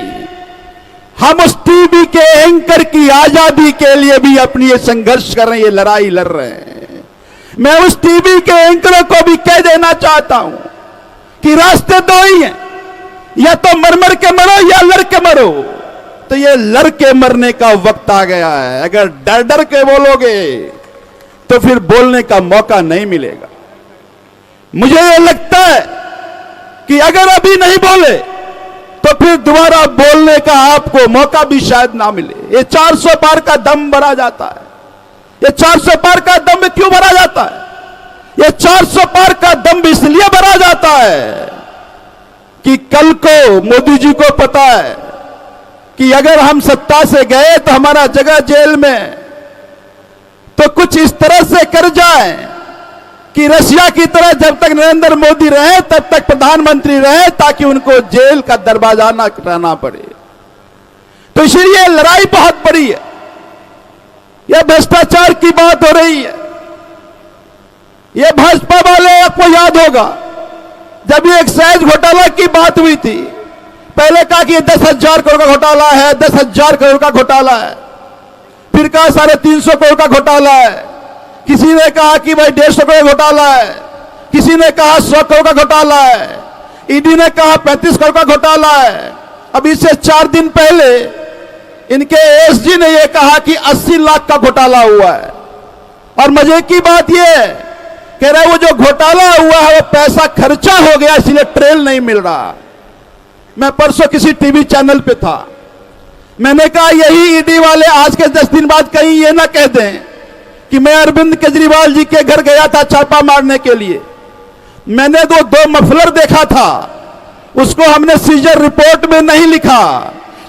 हम उस टीवी के एंकर की आजादी के लिए भी अपनी ये संघर्ष कर रहे हैं, ये लड़ाई लड़ रहे हैं। मैं उस टीवी के एंकरों को भी कह देना चाहता हूं कि रास्ते दो ही हैं, या तो मर मर के मरो या लड़ के मरो। तो ये लड़ के मरने का वक्त आ गया है। अगर डर डर के बोलोगे तो फिर बोलने का मौका नहीं मिलेगा। मुझे ये लगता है कि अगर अभी नहीं बोले तो फिर दोबारा बोलने का आपको मौका भी शायद ना मिले। ये 400 पार का दम भरा जाता है। ये 400 पार का दम क्यों भरा जाता है? ये 400 पार का दम इसलिए भरा जाता है कि कल को मोदी जी को पता है कि अगर हम सत्ता से गए तो हमारा जगह जेल में, तो कुछ इस तरह से कर जाए कि रशिया की तरह जब तक नरेंद्र मोदी रहे तब तक प्रधानमंत्री रहे, ताकि उनको जेल का दरवाजा ना खटखटाना पड़े। तो इसलिए लड़ाई बहुत बड़ी है। यह भ्रष्टाचार की बात हो रही है। यह भाजपा वाले, आपको याद होगा जब ये एक्साइज घोटाला की बात हुई थी, पहले कहा कि 10,000 करोड़ का घोटाला है, 10,000 करोड़ का घोटाला है, फिर कहा 350 करोड़ का घोटाला है, किसी ने कहा कि भाई 150 करोड़ घोटाला है, किसी ने कहा 100 करोड़ का घोटाला है, ईडी ने कहा 35 करोड़ का घोटाला है। अब इससे 4 दिन पहले इनके एसजी ने यह कहा कि 80 लाख का घोटाला हुआ है। और मजे की बात यह कह रहे वो जो घोटाला हुआ है वो पैसा खर्चा हो गया, इसलिए ट्रेल नहीं मिल रहा। मैं परसों किसी टीवी चैनल पे था, मैंने कहा यही ईडी वाले आज के 10 दिन बाद कहीं ये ना कह दें कि मैं अरविंद केजरीवाल जी के घर गया था छापा मारने के लिए, मैंने दो मफलर देखा था, उसको हमने सीजर रिपोर्ट में नहीं लिखा,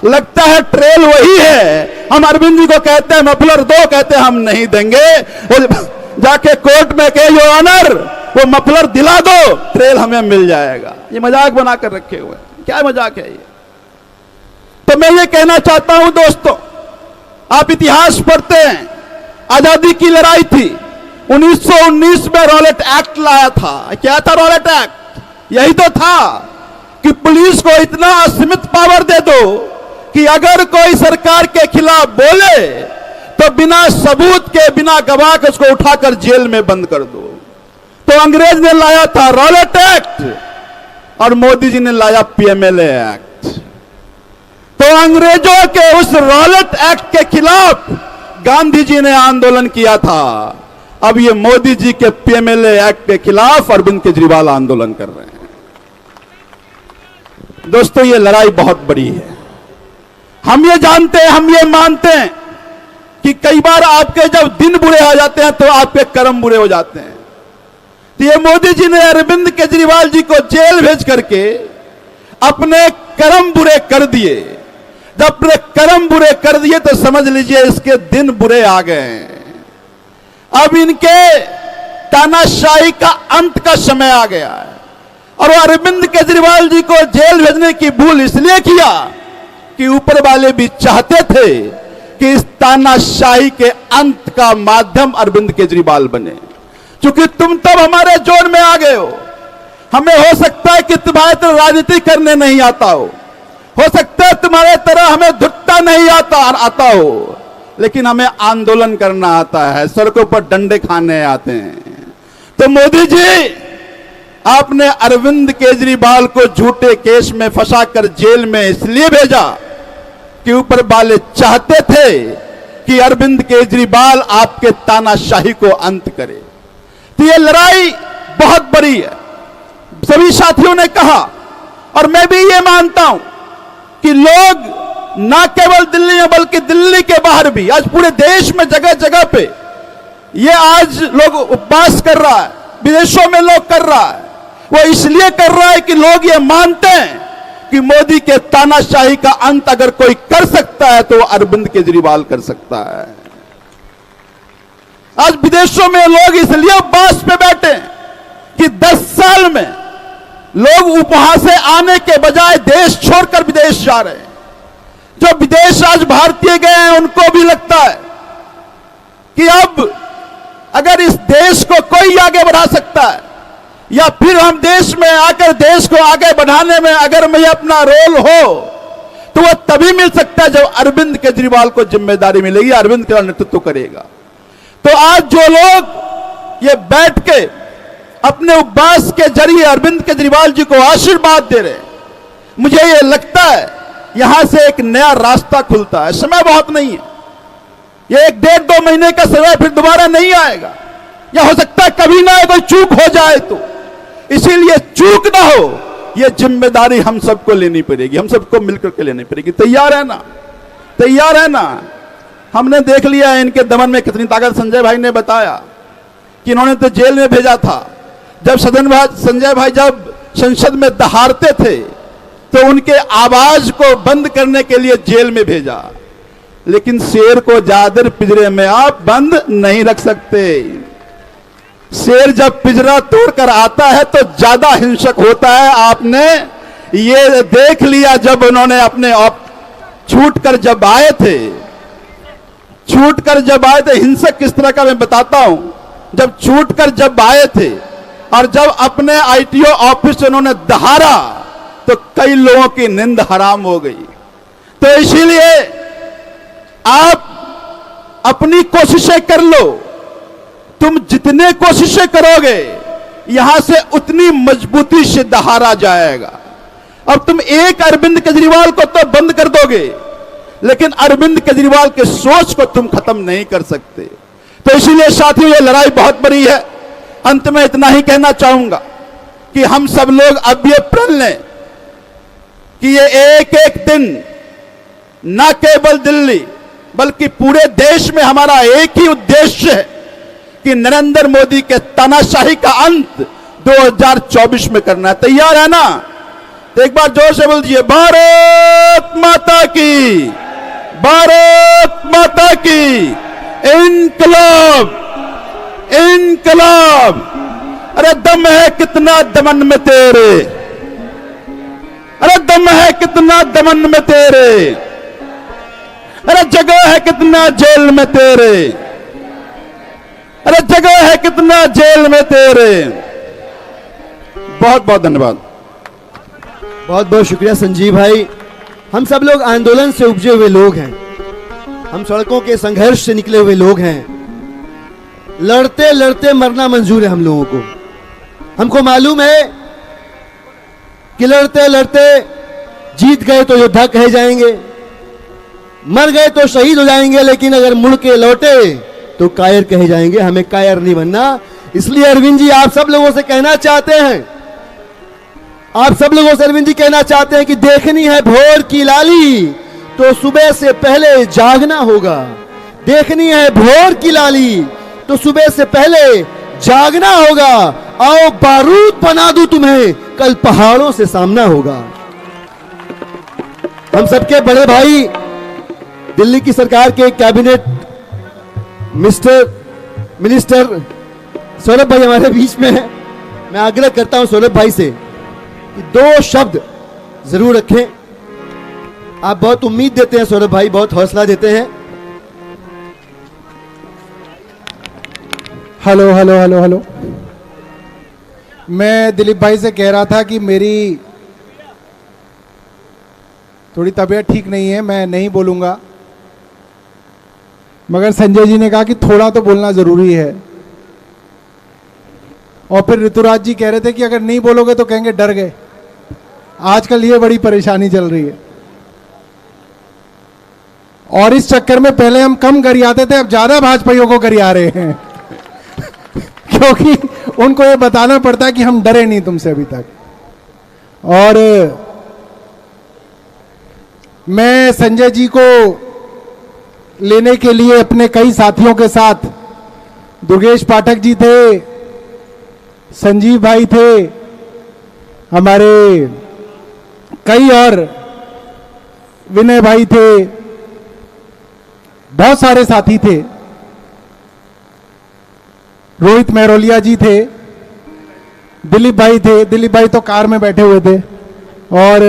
लगता है ट्रेल वही है। हम अरविंद जी को कहते हैं मफलर दो, कहते हैं हम नहीं देंगे। जाके कोर्ट में कहे योर ऑनर वो मफलर दिला दो, ट्रेल हमें मिल जाएगा। ये मजाक बनाकर रखे हुए, क्या मजाक है ये? तो मैं ये कहना चाहता हूं दोस्तों, आप इतिहास पढ़ते हैं, आजादी की लड़ाई थी, 1919 में रॉलेट एक्ट लाया था। क्या था रॉलेट एक्ट? यही तो था कि पुलिस को इतना असीमित पावर दे दो कि अगर कोई सरकार के खिलाफ बोले तो बिना सबूत के, बिना गवाह के उसको उठाकर जेल में बंद कर दो। तो अंग्रेज ने लाया था रॉलेट एक्ट और मोदी जी ने लाया पीएमएलए एक्ट। तो अंग्रेजों के उस रॉलेट एक्ट के खिलाफ गांधी जी ने आंदोलन किया था। अब ये मोदी जी के पीएमएलए एक्ट के खिलाफ अरविंद केजरीवाल आंदोलन कर रहे हैं। दोस्तों ये लड़ाई बहुत बड़ी है। हम ये जानते हैं, हम ये मानते हैं कि कई बार आपके जब दिन बुरे आ जाते हैं तो आपके कर्म बुरे हो जाते हैं। तो ये मोदी जी ने अरविंद केजरीवाल जी को जेल भेज करके अपने कर्म बुरे कर दिए। जब अपने कर्म बुरे कर दिए तो समझ लीजिए इसके दिन बुरे आ गए हैं। अब इनके तानाशाही का अंत का समय आ गया है। और वो अरविंद केजरीवाल जी को जेल भेजने की भूल इसलिए किया कि ऊपर वाले भी चाहते थे कि इस तानाशाही के अंत का माध्यम अरविंद केजरीवाल बने। क्योंकि तुम तब हमारे जोन में आ गए हो, हमें हो सकता है कि तुम्हारे तरह राजनीति करने नहीं आता हो सकता है तुम्हारे तरह हमें धुट्टा नहीं आता हो, लेकिन हमें आंदोलन करना आता है, सड़कों पर डंडे खाने आते हैं। तो मोदी जी आपने अरविंद केजरीवाल को झूठे केस में फंसाकर जेल में इसलिए भेजा कि ऊपर वाले चाहते थे कि अरविंद केजरीवाल आपके तानाशाही को अंत करे। तो ये लड़ाई बहुत बड़ी है, सभी साथियों ने कहा, और मैं भी ये मानता हूं कि लोग ना केवल दिल्ली में बल्कि दिल्ली के बाहर भी, आज पूरे देश में जगह जगह पे ये आज लोग उपवास कर रहा है, विदेशों में लोग कर रहा है। वो इसलिए कर रहा है कि लोग ये मानते हैं कि मोदी के तानाशाही का अंत अगर कोई कर सकता है तो अरविंद केजरीवाल कर सकता है। आज विदेशों में लोग इसलिए उपवास पे बैठे कि 10 साल में लोग उपहास से आने के बजाय देश छोड़कर विदेश जा रहे हैं। जो विदेश आज भारतीय गए हैं उनको भी लगता है कि अब अगर इस देश को कोई आगे बढ़ा सकता है या फिर हम देश में आकर देश को आगे बढ़ाने में अगर मैं अपना रोल हो तो वह तभी मिल सकता है जब अरविंद केजरीवाल को जिम्मेदारी मिलेगी, अरविंद केजरीवाल नेतृत्व करेगा। तो आज जो लोग ये बैठ के अपने उपवास के जरिए अरविंद केजरीवाल जी को आशीर्वाद दे रहे हैं, मुझे ये लगता है यहां से एक नया रास्ता खुलता है। समय बहुत नहीं है, ये 1-1.5-2 महीने का समय फिर दोबारा नहीं आएगा, या हो सकता है कभी ना कोई चूक हो जाए तो। इसीलिए चूक ना हो ये जिम्मेदारी हम सबको लेनी पड़ेगी, हम सबको मिलकर के लेनी पड़ेगी। तैयार है ना? तैयार है ना? हमने देख लिया इनके दमन में कितनी ताकत। संजय भाई ने बताया कि इन्होंने तो जेल में भेजा था। जब संजय भाई जब संसद में दहाड़ते थे तो उनके आवाज को बंद करने के लिए जेल में भेजा, लेकिन शेर को ज्यादा पिंजरे में आप बंद नहीं रख सकते। शेर जब पिंजरा तोड़कर आता है तो ज्यादा हिंसक होता है। आपने ये देख लिया जब उन्होंने अपने छूटकर जब आए थे, हिंसक किस तरह का मैं बताता हूं। जब छूटकर जब आए थे और जब अपने आईटीओ ऑफिस से उन्होंने दहाड़ा तो कई लोगों की नींद हराम हो गई। तो इसीलिए आप अपनी कोशिशें कर लो। तुम जितने कोशिशें करोगे यहां से उतनी मजबूती से दहाड़ा जाएगा। अब तुम एक अरविंद केजरीवाल को तो बंद कर दोगे, लेकिन अरविंद केजरीवाल के सोच को तुम खत्म नहीं कर सकते। तो इसीलिए साथियों ये लड़ाई बहुत बड़ी है। अंत में इतना ही कहना चाहूंगा कि हम सब लोग अब ये प्रण लें कि ये एक एक दिन न केवल दिल्ली बल्कि पूरे देश में हमारा एक ही उद्देश्य है कि नरेंद्र मोदी के तानाशाही का अंत 2024 में करना है। तैयार है ना? तो एक बार जोर से बोल दीजिए, भारत माता की, भारत माता की, इंकलाब, इंकलाब। अरे दम है कितना दमन में तेरे, अरे दम है कितना दमन में तेरे, अरे जगह है कितना जेल में तेरे, अरे जगह है कितना जेल में तेरे। बहुत बहुत धन्यवाद। बहुत बहुत शुक्रिया संजीव भाई। हम सब लोग आंदोलन से उपजे हुए लोग हैं, हम सड़कों के संघर्ष से निकले हुए लोग हैं। लड़ते लड़ते मरना मंजूर है हम लोगों को। हमको मालूम है कि लड़ते लड़ते जीत गए तो योद्धा कहे जाएंगे, मर गए तो शहीद हो जाएंगे, लेकिन अगर मुड़ के लौटे तो कायर कहे जाएंगे। हमें कायर नहीं बनना। इसलिए अरविंद जी आप सब लोगों से कहना चाहते हैं, आप सब लोगों से अरविंद जी कहना चाहते हैं कि देखनी है भोर की लाली तो सुबह से पहले जागना होगा। देखनी है भोर की लाली तो सुबह से पहले जागना होगा। आओ बारूद बना दूं तुम्हें, कल पहाड़ों से सामना होगा। हम सबके बड़े भाई दिल्ली की सरकार के कैबिनेट मिनिस्टर सौरभ भाई हमारे बीच में है। मैं आग्रह करता हूं सौरभ भाई से कि 2 शब्द जरूर रखें। आप बहुत उम्मीद देते हैं सौरभ भाई, बहुत हौसला देते हैं। Hello hello hello hello. मैं दिलीप भाई से कह रहा था कि मेरी थोड़ी तबीयत ठीक नहीं है, मैं नहीं बोलूंगा, मगर संजय जी ने कहा कि थोड़ा तो बोलना जरूरी है। और फिर ऋतुराज जी कह रहे थे कि अगर नहीं बोलोगे तो कहेंगे डर गए। आजकल ये बड़ी परेशानी चल रही है और इस चक्कर में पहले हम कम गरियाते थे, अब ज्यादा भाजपाइयों को गरिया रहे हैं क्योंकि उनको ये बताना पड़ता है कि हम डरे नहीं तुमसे अभी तक। और मैं संजय जी को लेने के लिए अपने कई साथियों के साथ, दुर्गेश पाठक जी थे, संजीव भाई थे, हमारे कई और विनय भाई थे, बहुत सारे साथी थे, रोहित मेहरोलिया जी थे, दिलीप भाई थे, दिलीप भाई तो कार में बैठे हुए थे, और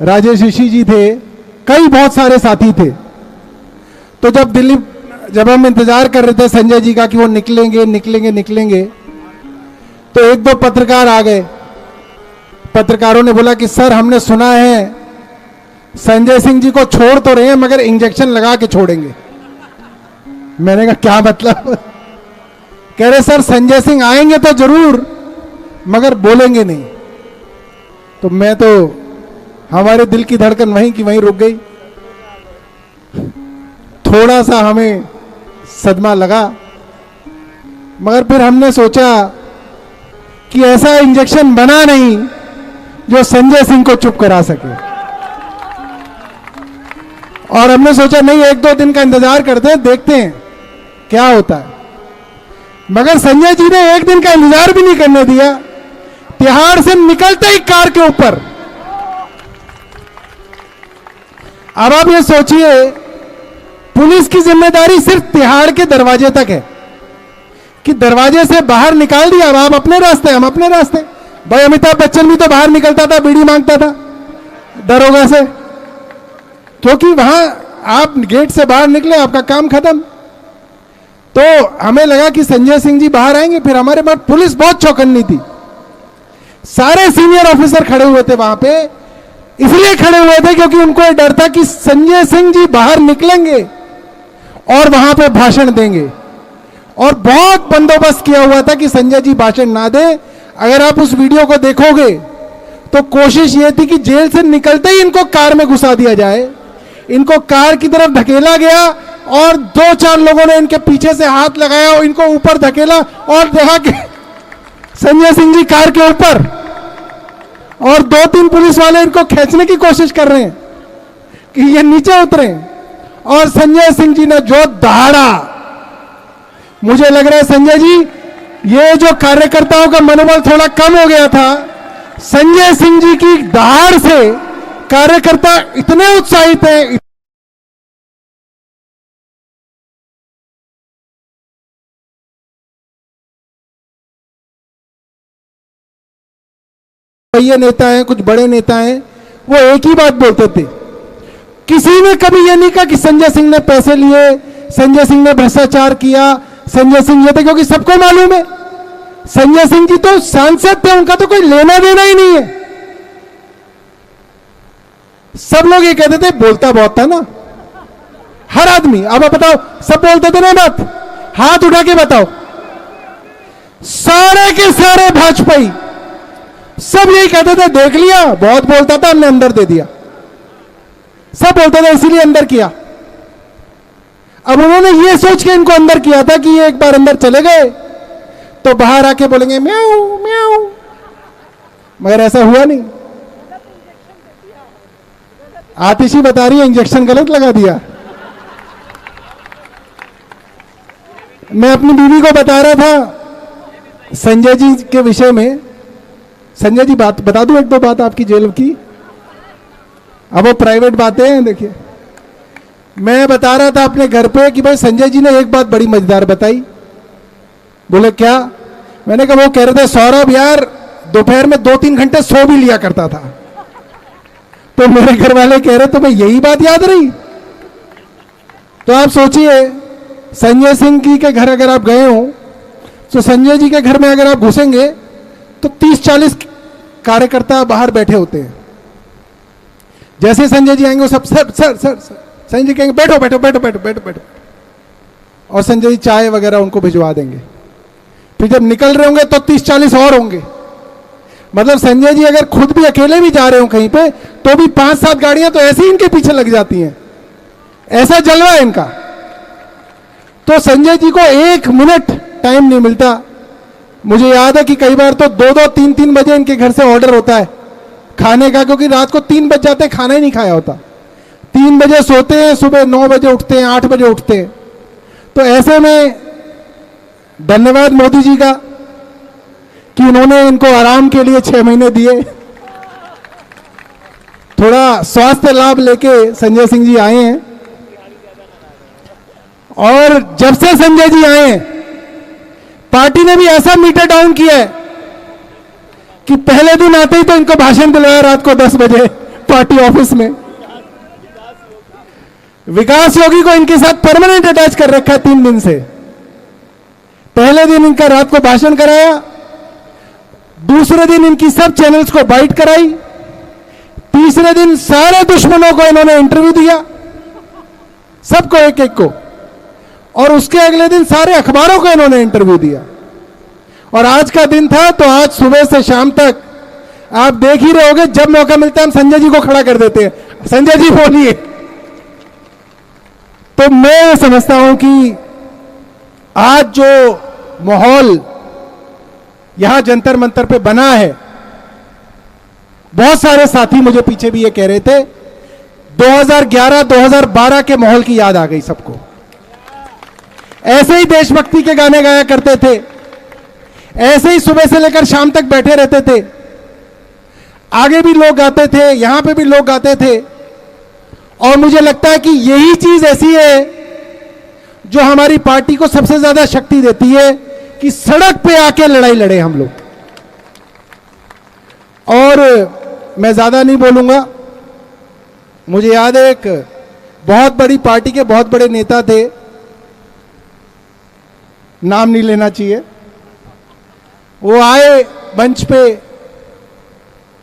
राजेश ऋषि जी थे, कई बहुत सारे साथी थे। तो जब हम इंतजार कर रहे थे संजय जी का कि वो निकलेंगे निकलेंगे निकलेंगे, तो एक दो पत्रकार आ गए। पत्रकारों ने बोला कि सर हमने सुना है संजय सिंह जी को छोड़ तो रहे हैं मगर इंजेक्शन लगा के छोड़ेंगे। मैंने कहा क्या मतलब? कह रहे सर संजय सिंह आएंगे तो जरूर मगर बोलेंगे नहीं। तो मैं तो, हमारे दिल की धड़कन वहीं की वहीं रुक गई। थोड़ा सा हमें सदमा लगा, मगर फिर हमने सोचा कि ऐसा इंजेक्शन बना नहीं जो संजय सिंह को चुप करा सके, और हमने सोचा नहीं, एक दो दिन का इंतजार करते हैं, देखते हैं क्या होता है। मगर संजय जी ने एक दिन का इंतजार भी नहीं करने दिया। तिहाड़ से निकलते ही कार के ऊपर, अब आप ये सोचिए पुलिस की जिम्मेदारी सिर्फ तिहाड़ के दरवाजे तक है कि दरवाजे से बाहर निकाल दिया, अब आप अपने रास्ते, हम अपने रास्ते। भाई अमिताभ बच्चन भी तो बाहर निकलता था, बीड़ी मांगता था दरोगा से, क्योंकि वहां आप गेट से बाहर निकले आपका काम खत्म। तो हमें लगा कि संजय सिंह जी बाहर आएंगे, फिर हमारे पास पुलिस बहुत चौकन्नी थी, सारे सीनियर ऑफिसर खड़े हुए थे वहां पे, इसलिए खड़े हुए थे क्योंकि उनको ये डर था कि संजय सिंह जी बाहर निकलेंगे और वहां पे भाषण देंगे, और बहुत बंदोबस्त किया हुआ था कि संजय जी भाषण ना दे। अगर आप उस वीडियो को देखोगे तो कोशिश ये थी कि जेल से निकलते ही इनको कार में घुसा दिया जाए, इनको कार की तरफ धकेला गया और दो चार लोगों ने इनके पीछे से हाथ लगाया और इनको ऊपर धकेला और देखा कि संजय सिंह जी कार के ऊपर, और दो तीन पुलिस वाले इनको खींचने की कोशिश कर रहे हैं कि ये नीचे उतरे, और संजय सिंह जी ने जो दहाड़ा, मुझे लग रहा है संजय जी ये जो कार्यकर्ताओं का मनोबल थोड़ा कम हो गया था, संजय सिंह जी की दहाड़ से कार्यकर्ता इतने उत्साहित हैं, ये नेता हैं, कुछ बड़े नेता हैं, वो एक ही बात बोलते थे, किसी ने कभी ये नहीं कहा कि संजय सिंह ने पैसे लिए, संजय सिंह ने भ्रष्टाचार किया, संजय सिंह ये थे, क्योंकि सबको मालूम है संजय सिंह जी तो सांसद थे, उनका तो कोई लेना देना ही नहीं है। सब लोग ये कहते थे बोलता बहुत था ना हर आदमी। अब बताओ, सब बोलते थे ना बात, हाथ उठा के बताओ, सारे के सारे भाजपाई सब यही कहते थे, देख लिया बहुत बोलता था हमने अंदर दे दिया, सब बोलते थे इसीलिए अंदर किया। अब उन्होंने ये सोच के इनको अंदर किया था कि ये एक बार अंदर चले गए तो बाहर आके बोलेंगे म्याऊ म्याऊ, मगर ऐसा हुआ नहीं। आतिशी बता रही है इंजेक्शन गलत लगा दिया। मैं अपनी बीवी को बता रहा था संजय जी के विषय में। संजय जी बात बता दूं, एक दो बात आपकी जेल की, अब वो प्राइवेट बातें हैं। देखिए मैं बता रहा था अपने घर पे कि भाई संजय जी ने एक बात बड़ी मजेदार बताई। बोले क्या? मैंने कहा वो कह रहे थे सौरभ यार दोपहर में 2-3 घंटे सो भी लिया करता था। तो मेरे घर वाले कह रहे तुम्हें यही बात याद रही? तो आप सोचिए संजय सिंह जी के घर अगर आप गए हो तो संजय जी के घर में अगर आप घुसेंगे तो 30-40 कार्यकर्ता बाहर बैठे होते हैं। जैसे संजय जी आएंगे वो सब sir sir sir sir, Sanjay ji कहेंगे बैठो बैठो बैठो बैठो बैठो बैठो, और संजय जी चाय वगैरह उनको भिजवा देंगे। फिर जब निकल रहे होंगे तो 30-40 और होंगे। मतलब संजय जी अगर खुद भी अकेले भी जा रहे हो कहीं पे तो भी 5-7 गाड़ियां तो ऐसे ही इनके पीछे लग जाती हैं, ऐसा जलवा है इनका। तो संजय जी को 1 मिनट टाइम नहीं मिलता। मुझे याद है कि कई बार तो 2-2, 3-3 बजे इनके घर से ऑर्डर होता है खाने का, क्योंकि रात को 3 बज जाते हैं, खाना ही नहीं खाया होता। 3 बजे सोते हैं, सुबह 9 बजे उठते हैं, 8 बजे उठते हैं। तो ऐसे में धन्यवाद मोदी जी का कि उन्होंने इनको आराम के लिए 6 महीने दिए। थोड़ा स्वास्थ्य लाभ लेके संजय सिंह जी आए हैं। और जब से संजय जी आए हैं, पार्टी ने भी ऐसा मीटर डाउन किया है कि पहले दिन आते ही तो इनको भाषण दिलवाया रात को 10 बजे पार्टी ऑफिस में। विकास योगी को इनके साथ परमानेंट अटैच कर रखा है 3 दिन से। पहले दिन इनका रात को भाषण कराया, दूसरे दिन इनकी सब चैनल्स को बाइट कराई, तीसरे दिन सारे दुश्मनों को इन्होंने इंटरव्यू दिया, सबको एक एक को, और उसके अगले दिन सारे अखबारों को इन्होंने इंटरव्यू दिया। और आज का दिन था, तो आज सुबह से शाम तक आप देख ही रहे होगे, जब मौका मिलता है हम संजय जी को खड़ा कर देते हैं, संजय जी बोलिए। तो मैं समझता हूं कि आज जो माहौल यहां जंतर मंतर पे बना है, बहुत सारे साथी मुझे पीछे भी ये कह रहे थे, 2011-2012 के माहौल की याद आ गई सबको। ऐसे ही देशभक्ति के गाने गाया करते थे, ऐसे ही सुबह से लेकर शाम तक बैठे रहते थे, आगे भी लोग गाते थे, यहां पे भी लोग गाते थे। और मुझे लगता है कि यही चीज ऐसी है जो हमारी पार्टी को सबसे ज्यादा शक्ति देती है कि सड़क पे आके लड़ाई लड़े हम लोग। और मैं ज्यादा नहीं बोलूंगा। मुझे याद है एक बहुत बड़ी पार्टी के बहुत बड़े नेता थे, नाम नहीं लेना चाहिए, वो आए मंच पे,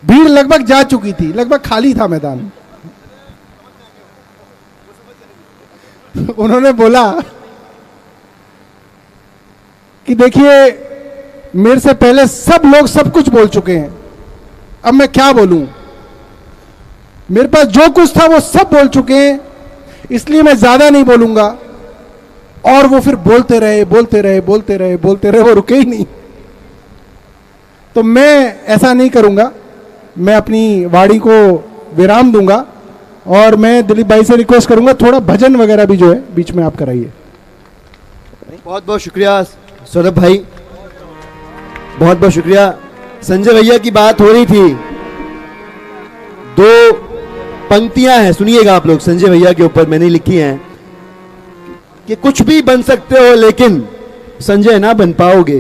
भीड़ लगभग जा चुकी थी, लगभग खाली था मैदान। उन्होंने बोला कि देखिए मेरे से पहले सब लोग सब कुछ बोल चुके हैं, अब मैं क्या बोलूं, मेरे पास जो कुछ था वो सब बोल चुके हैं, इसलिए मैं ज्यादा नहीं बोलूंगा। और वो फिर बोलते रहे बोलते रहे बोलते रहे बोलते रहे, वो रुके ही नहीं। तो मैं ऐसा नहीं करूंगा, मैं अपनी वाणी को विराम दूंगा और मैं दिलीप भाई से रिक्वेस्ट करूंगा थोड़ा भजन वगैरह भी जो है बीच में आप कराइए। बहुत बहुत शुक्रिया सौरभ भाई, बहुत बहुत शुक्रिया। संजय भैया की बात हो रही थी, 2 पंक्तियां हैं, सुनिएगा आप लोग, संजय भैया के ऊपर मैंने लिखी हैं कि कुछ भी बन सकते हो लेकिन संजय ना बन पाओगे,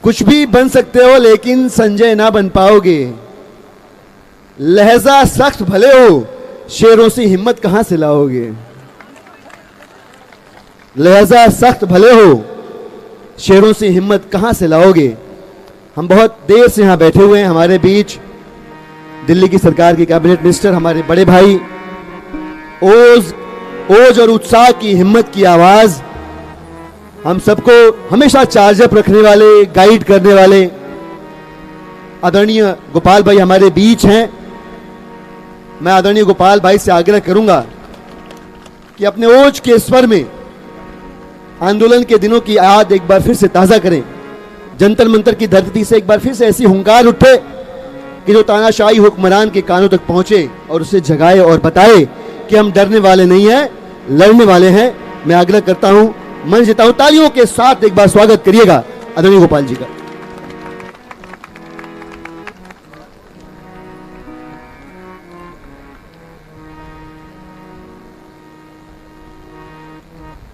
कुछ भी बन सकते हो लेकिन संजय ना बन पाओगे, लहजा सख्त भले हो शेरों से हिम्मत कहां से लाओगे, लहजा सख्त भले हो शेरों से हिम्मत कहां से लाओगे। हम बहुत देर से यहां बैठे हुए हैं, हमारे बीच दिल्ली की सरकार के कैबिनेट मिनिस्टर, हमारे बड़े भाई, ओज और उत्साह की, हिम्मत की आवाज, हम सबको हमेशा चार्जअप रखने वाले, गाइड करने वाले आदरणीय गोपाल भाई हमारे बीच हैं। मैं आदरणीय गोपाल भाई से आग्रह करूंगा कि अपने ओज के स्वर में आंदोलन के दिनों की याद एक बार फिर से ताजा करें, जंतर मंतर की धरती से एक बार फिर से ऐसी हुंकार उठे कि जो तानाशाही हुक्मरान के कानों तक पहुंचे और उसे जगाए और बताए कि हम डरने वाले नहीं हैं, लड़ने वाले हैं। मैं आग्रह करता हूं, मन जीता हूं, तालियों के साथ एक बार स्वागत करिएगा आदरणीय गोपाल जी का।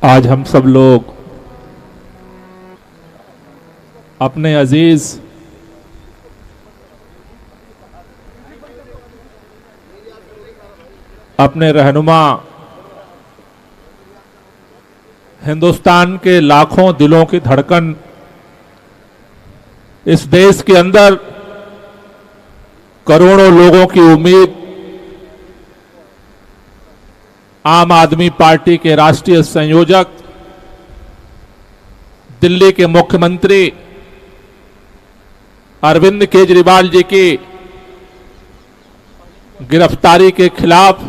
आज हम सब लोग अपने अजीज अपने रहनुमा, हिंदुस्तान के लाखों दिलों की धड़कन, इस देश के अंदर करोड़ों लोगों की उम्मीद, आम आदमी पार्टी के राष्ट्रीय संयोजक, दिल्ली के मुख्यमंत्री अरविंद केजरीवाल जी की गिरफ्तारी के खिलाफ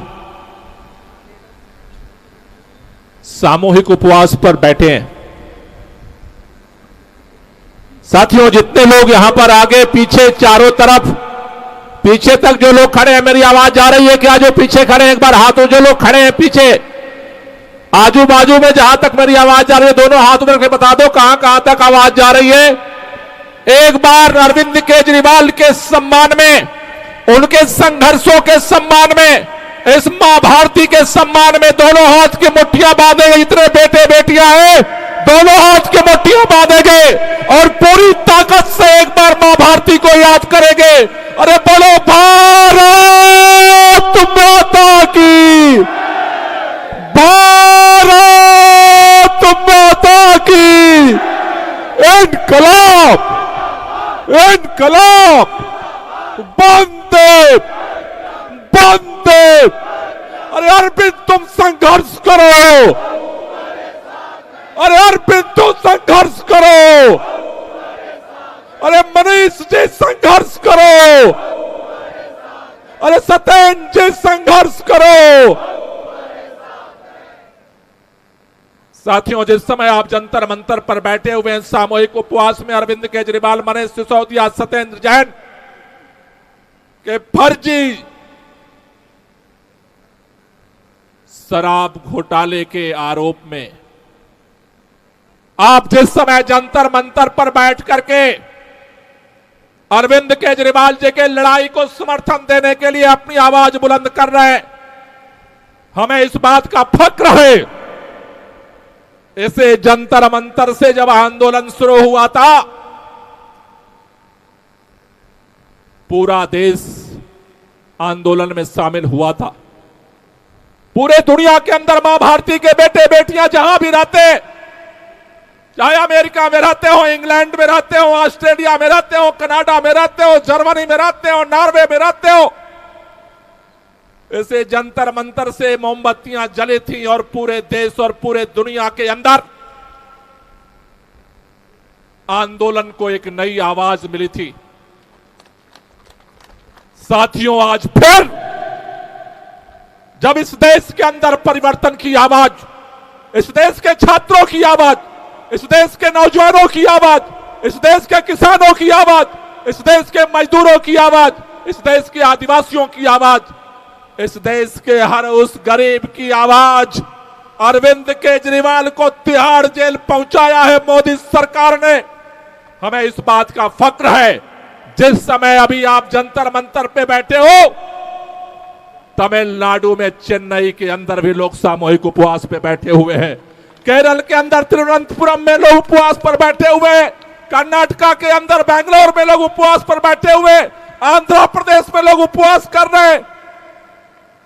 सामूहिक उपवास पर बैठे हैं। साथियों, जितने लोग यहां पर आगे पीछे चारों तरफ, पीछे तक जो लोग खड़े हैं, मेरी आवाज जा रही है क्या? जो पीछे खड़े हैं एक बार हाथों, जो लोग खड़े हैं पीछे, आजू बाजू में जहां तक मेरी आवाज जा रही है, दोनों हाथ उठा के बता दो कहां कहां तक आवाज जा रही है। एक बार अरविंद केजरीवाल के सम्मान में उनके संघर्षों के सम्मान में, इस मां भारती के सम्मान में दोनों हाथ की मुट्ठियां बांधेंगे। इतने बेटे बेटियां हैं, दोनों हाथ की मुट्ठियां बांधेंगे और पूरी ताकत से एक बार मां भारती को याद करेंगे। अरे बोलो भारत माता की, भारत माता की। इनकलाब, इनकलाब, वंदे वंदे। अरे अरविंद तुम संघर्ष करो, अरे अरविंद तुम संघर्ष करो, अरे मनीष जी संघर्ष करो, अरे सत्येंद्र जी संघर्ष करो। साथियों, जिस समय आप जंतर मंतर पर बैठे हुए हैं सामूहिक उपवास में, अरविंद केजरीवाल, मनीष सिसोदिया, सत्येंद्र जैन के फर्जी शराब घोटाले के आरोप में आप जिस समय जंतर मंतर पर बैठ करके अरविंद केजरीवाल जी के लड़ाई को समर्थन देने के लिए अपनी आवाज बुलंद कर रहे हैं, हमें इस बात का फक्र है। इसे जंतर मंतर से जब आंदोलन शुरू हुआ था, पूरा देश आंदोलन में शामिल हुआ था। पूरे दुनिया के अंदर मां भारती के बेटे बेटियां जहां भी रहते, चाहे अमेरिका में रहते हो, इंग्लैंड में रहते हो, ऑस्ट्रेलिया में रहते हो, कनाडा में रहते हो, जर्मनी में रहते हो, नॉर्वे में रहते हो, इसे जंतर मंतर से मोमबत्तियां जली थी और पूरे देश और पूरे दुनिया के अंदर आंदोलन को एक नई आवाज मिली थी। साथियों, आज फिर जब इस देश के अंदर परिवर्तन की आवाज, इस देश के छात्रों की आवाज, इस देश के नौजवानों की आवाज, इस देश के किसानों की आवाज, इस देश के मजदूरों की आवाज, इस देश के आदिवासियों की आवाज, इस देश के हर उस गरीब की आवाज, अरविंद केजरीवाल को तिहाड़ जेल पहुंचाया है मोदी सरकार ने। हमें इस बात का फक्र है। जिस समय अभी आप जंतर मंतर पे बैठे हो, तमिलनाडु में चेन्नई के अंदर भी लोग सामूहिक उपवास पे बैठे हुए हैं। केरल के अंदर तिरुवनंतपुरम में लोग उपवास पर बैठे हुए हैं। कर्नाटका के अंदर बेंगलोर में लोग उपवास पर बैठे हुए हैं। आंध्र प्रदेश में लोग उपवास कर रहे हैं।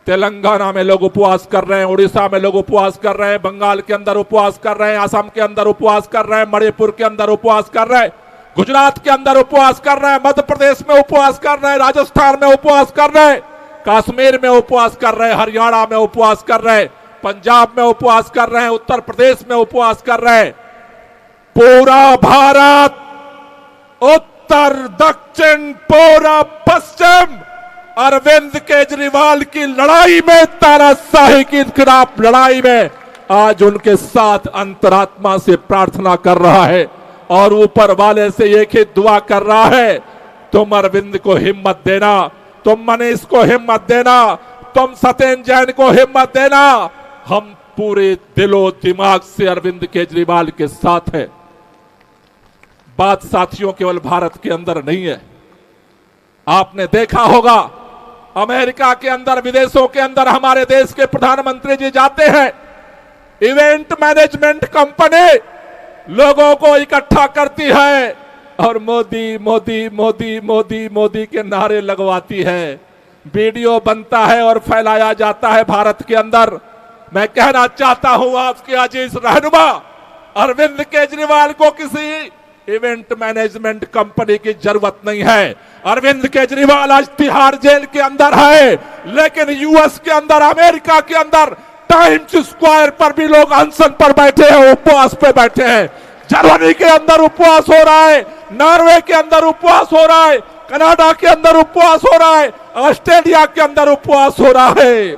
तेलंगाना में लोग उपवास कर रहे हैं। उड़ीसा में लोग उपवास कर रहे हैं। बंगाल के अंदर उपवास कर रहे हैं। असम के अंदर उपवास कर रहे हैं। मणिपुर के अंदर उपवास कर रहे हैं। गुजरात के अंदर उपवास कर रहे हैं। मध्य प्रदेश में उपवास कर रहे हैं। राजस्थान में उपवास कर रहे हैं। कश्मीर में उपवास कर रहे हैं। हरियाणा में उपवास कर रहे हैं। पंजाब में उपवास कर रहे हैं। उत्तर प्रदेश में उपवास कर रहे हैं। पूरा भारत, उत्तर दक्षिण पूर्व पश्चिम, अरविंद केजरीवाल की लड़ाई में, तानाशाही के खिलाफ लड़ाई में आज उनके साथ अंतरात्मा से प्रार्थना कर रहा है और ऊपर वाले से एक ही दुआ कर रहा है, तुम अरविंद को हिम्मत देना, तुम मनीष को हिम्मत देना, तुम सत्येंद्र जैन को हिम्मत देना। हम पूरे दिलो दिमाग से अरविंद केजरीवाल के साथ है। बात साथियों केवल भारत के अंदर नहीं है। आपने देखा होगा अमेरिका के अंदर, विदेशों के अंदर हमारे देश के प्रधानमंत्री जी जाते हैं। इवेंट मैनेजमेंट कंपनी लोगों को इकट्ठा करती है और मोदी मोदी मोदी मोदी मोदी के नारे लगवाती है। वीडियो बनता है और फैलाया जाता है भारत के अंदर। मैं कहना चाहता हूं आपके अजीज रहनुमा, अरविंद केजरीवाल को किसी इवेंट मैनेजमेंट कंपनी की जरूरत नहीं है। अरविंद केजरीवाल आज तिहाड़ जेल के अंदर है, लेकिन यूएस के अंदर, अमेरिका के अंदर टाइम्स स्क्वायर पर भी लोग अनशन पर बैठे हैं, उपवास पे बैठे हैं। जर्मनी के अंदर उपवास हो रहा है, नॉर्वे के अंदर उपवास हो रहा है, कनाडा के अंदर उपवास हो रहा है, ऑस्ट्रेलिया के अंदर उपवास हो रहा है।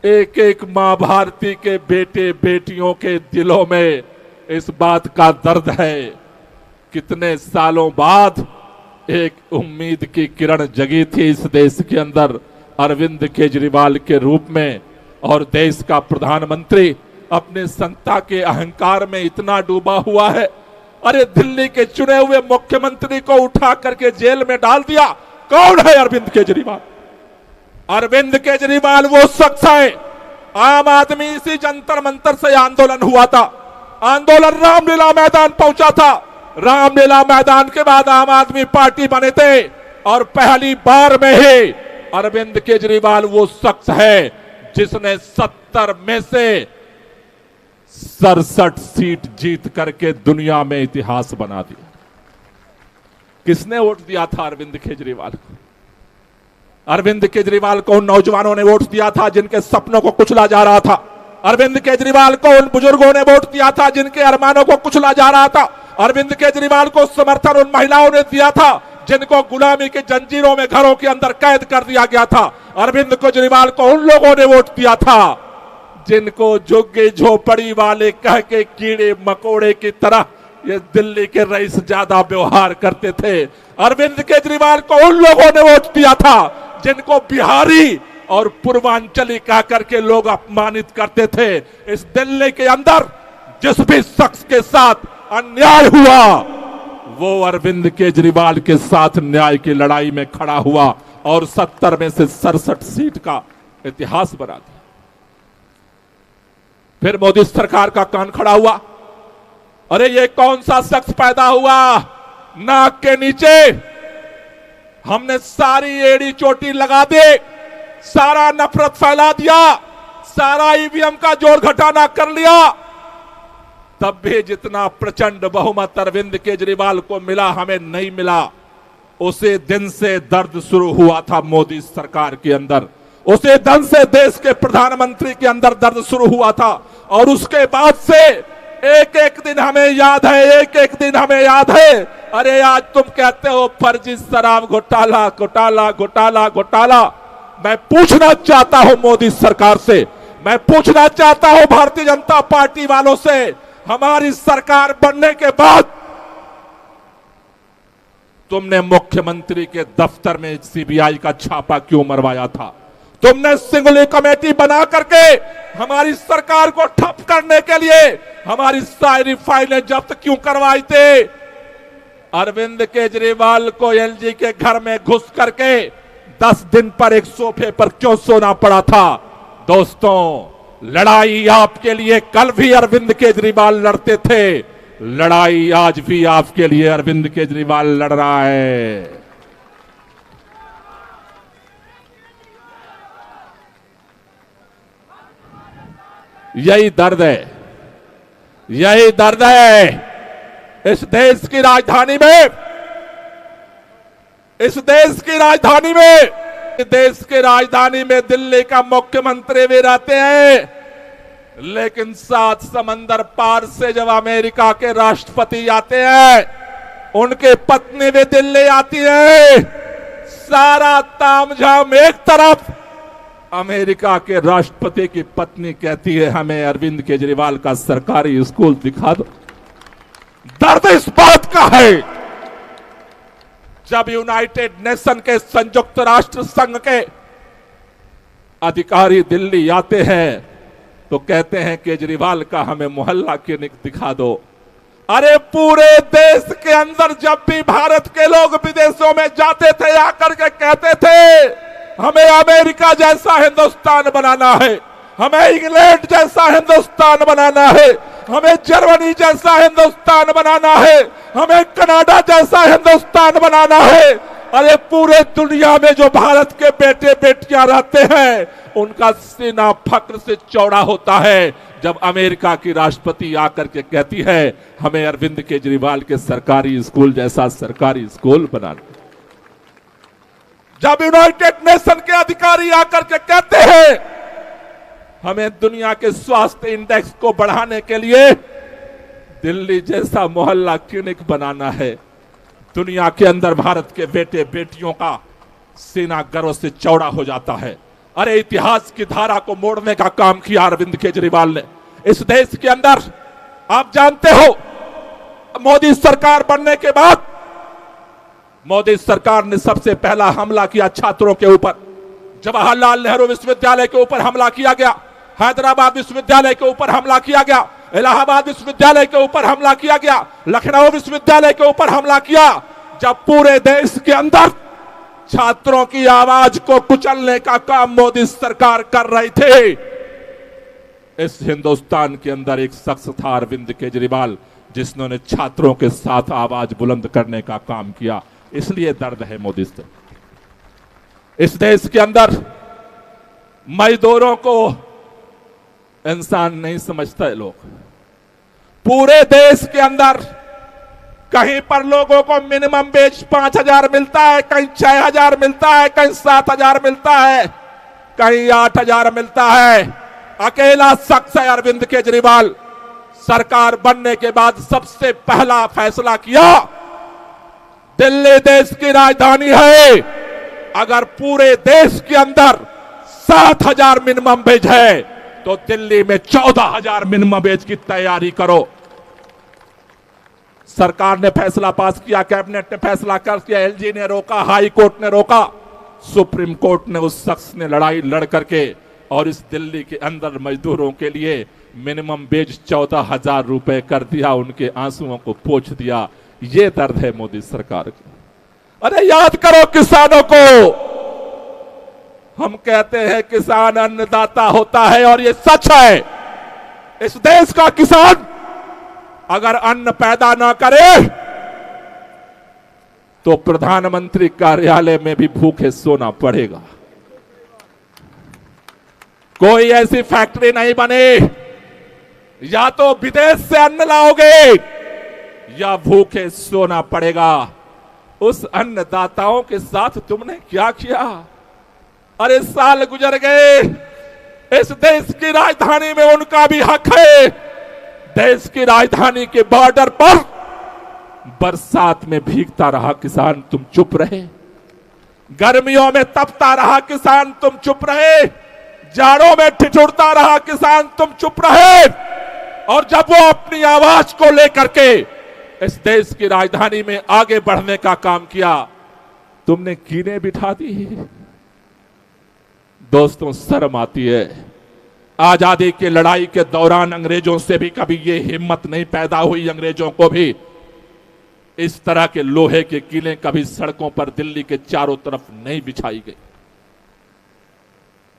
एक एक मां भारती के बेटे बेटियों के दिलों में इस बात का दर्द है। कितने सालों बाद एक उम्मीद की किरण जगी थी इस देश के अंदर अरविंद केजरीवाल के रूप में, और देश का प्रधानमंत्री अपने सत्ता के अहंकार में इतना डूबा हुआ है। अरे दिल्ली के चुने हुए मुख्यमंत्री को उठा करके जेल में डाल दिया, कौन है अरविंद केजरीवाल? अरविंद केजरीवाल वो शख्स है, आम आदमी इसी जंतर मंतर से आंदोलन हुआ था, आंदोलन रामलीला मैदान पहुंचा था, रामलीला मैदान के बाद आम आदमी पार्टी बने थे और पहली बार में ही अरविंद केजरीवाल वो शख्स है जिसने 70 में से 67 सीट जीत करके दुनिया में इतिहास बना दिया। किसने वोट दिया था अरविंद केजरीवाल को? अरविंद केजरीवाल को उन नौजवानों ने वोट दिया था जिनके सपनों को कुचला जा रहा था। अरविंद केजरीवाल को उन बुजुर्गों ने वोट दिया था जिनके अरमानों को कुचला जा रहा था। अरविंद केजरीवाल को समर्थन उन महिलाओं ने दिया था जिनको गुलामी की जंजीरों में घरों के अंदर कैद कर दिया गया था। अरविंद केजरीवाल को उन लोगों ने वोट दिया था जिनको झुग्गी झोपड़ी वाले कह के कीड़े मकोड़े की तरह ये दिल्ली के रईस ज्यादा व्यवहार करते थे। अरविंद केजरीवाल को उन लोगों ने वोट दिया था जिनको बिहारी और पूर्वांचली कह करके लोग अपमानित करते थे। इस दिल्ली के अंदर जिस भी शख्स के साथ अन्याय हुआ वो अरविंद केजरीवाल के साथ न्याय की लड़ाई में खड़ा हुआ और 70 में से 67 सीट का इतिहास बना दिया। फिर मोदी सरकार का कान खड़ा हुआ, अरे ये कौन सा शख्स पैदा हुआ नाक के नीचे, हमने सारी एड़ी चोटी लगा दे, सारा नफरत फैला दिया, सारा ईवीएम का जोड़ घटाना कर लिया, तब भी जितना प्रचंड बहुमत अरविंद केजरीवाल को मिला हमें नहीं मिला। उसी दिन से दर्द शुरू हुआ था मोदी सरकार के अंदर, उसी दिन से देश के प्रधानमंत्री के अंदर दर्द शुरू हुआ था और उसके बाद से एक एक दिन हमें याद है, एक एक दिन हमें याद है। अरे आज तुम कहते हो फर्जी शराब घोटाला घोटाला घोटाला घोटाला। मैं पूछना चाहता हूं मोदी सरकार से, मैं पूछना चाहता हूं भारतीय जनता पार्टी वालों से, हमारी सरकार बनने के बाद तुमने मुख्यमंत्री के दफ्तर में सीबीआई का छापा क्यों मरवाया था? तुमने सिंगुली कमेटी बना करके हमारी सरकार को ठप करने के लिए हमारी सारी फाइलें जब्त क्यों करवाई थे? अरविंद केजरीवाल को एलजी के घर में घुस करके 10 दिन पर एक सोफे पर क्यों सोना पड़ा था? दोस्तों, लड़ाई आपके लिए कल भी अरविंद केजरीवाल लड़ते थे, लड़ाई आज भी आपके लिए अरविंद केजरीवाल लड़ रहा है। यही दर्द है, यही दर्द है इस देश की राजधानी में, इस देश की राजधानी में, देश की राजधानी में दिल्ली का मुख्यमंत्री भी रहते हैं, लेकिन 7 समंदर पार से जब अमेरिका के राष्ट्रपति आते हैं उनके पत्नी भी दिल्ली आती है। सारा तामझाम एक तरफ, अमेरिका के राष्ट्रपति की पत्नी कहती है हमें अरविंद केजरीवाल का सरकारी स्कूल दिखा दो। दर्द इस बात का है जब यूनाइटेड नेशन के संयुक्त राष्ट्र संघ के अधिकारी दिल्ली आते हैं तो कहते हैं केजरीवाल का हमें मोहल्ला क्लिनिक दिखा दो। अरे पूरे देश के अंदर जब भी भारत के लोग विदेशों में जाते थे आकर के कहते थे हमें अमेरिका जैसा हिंदुस्तान बनाना है, हमें इंग्लैंड जैसा हिंदुस्तान बनाना है, हमें जर्मनी जैसा हिंदुस्तान बनाना है, हमें कनाडा जैसा हिंदुस्तान बनाना है। अरे पूरे दुनिया में जो भारत के बेटे बेटियां रहते हैं उनका सीना फक्र से चौड़ा होता है जब अमेरिका की राष्ट्रपति आकर के कहती है हमें अरविंद केजरीवाल के सरकारी स्कूल जैसा सरकारी स्कूल बनाना। जब यूनाइटेड नेशन के अधिकारी आकर के कहते हैं हमें दुनिया के स्वास्थ्य इंडेक्स को बढ़ाने के लिए दिल्ली जैसा मोहल्ला क्लिनिक बनाना है, दुनिया के अंदर भारत के बेटे बेटियों का सीना गर्व से चौड़ा हो जाता है। अरे इतिहास की धारा को मोड़ने का काम किया अरविंद केजरीवाल ने इस देश के अंदर। आप जानते हो मोदी सरकार बनने के बाद मोदी सरकार ने सबसे पहला हमला किया छात्रों के ऊपर। जवाहरलाल नेहरू विश्वविद्यालय के ऊपर हमला किया गया, हैदराबाद विश्वविद्यालय के ऊपर हमला किया गया, इलाहाबाद विश्वविद्यालय के ऊपर हमला किया गया, लखनऊ विश्वविद्यालय के ऊपर हमला किया। जब पूरे देश के अंदर छात्रों की आवाज को कुचलने का काम मोदी सरकार कर रही थी। इस हिंदुस्तान के अंदर एक शख्स था अरविंद केजरीवाल, जिसने छात्रों के साथ आवाज बुलंद करने का काम किया। इसलिए दर्द है मोदी से। इस देश के अंदर मजदूरों को इंसान नहीं समझता है लोग। पूरे देश के अंदर कहीं पर लोगों को मिनिमम वेज 5,000 मिलता है, कहीं 6,000 मिलता है, कहीं 7,000 मिलता है, कहीं 8,000 मिलता है। अकेला शख्स है अरविंद केजरीवाल। सरकार बनने के बाद सबसे पहला फैसला किया, दिल्ली देश की राजधानी है, अगर पूरे देश के अंदर 7,000 मिनिमम वेज है तो दिल्ली में 14,000 मिनिमम वेज की तैयारी करो। सरकार ने फैसला पास किया, कैबिनेट ने फैसला कर दिया, एलजी ने रोका, हाई कोर्ट ने रोका, सुप्रीम कोर्ट ने उस शख्स ने लड़ाई लड़ करके और इस दिल्ली के अंदर मजदूरों के लिए मिनिमम वेज 14,000 रुपए कर दिया, उनके आंसुओं को पोंछ दिया। ये दर्द है मोदी सरकार का। अरे याद करो किसानों को। हम कहते हैं किसान अन्नदाता होता है और ये सच है। इस देश का किसान अगर अन्न पैदा ना करे तो प्रधानमंत्री कार्यालय में भी भूखे सोना पड़ेगा। कोई ऐसी फैक्ट्री नहीं बने, या तो विदेश से अन्न लाओगे या भूखे सोना पड़ेगा। उस अन्नदाताओं के साथ तुमने क्या किया? अरे साल गुजर गए, इस देश की राजधानी में उनका भी हक है। देश की राजधानी के बॉर्डर पर बरसात में भीगता रहा किसान, तुम चुप रहे। गर्मियों में तपता रहा किसान, तुम चुप रहे। जाड़ों में ठिठुरता रहा किसान, तुम चुप रहे। और जब वो अपनी आवाज को लेकर के इस देश की राजधानी में आगे बढ़ने का काम किया, तुमने कीने बिठा दी। दोस्तों, शर्म आती है। आजादी की लड़ाई के दौरान अंग्रेजों से भी कभी ये हिम्मत नहीं पैदा हुई, अंग्रेजों को भी इस तरह के लोहे के कीलें कभी सड़कों पर दिल्ली के चारों तरफ नहीं बिछाई गई।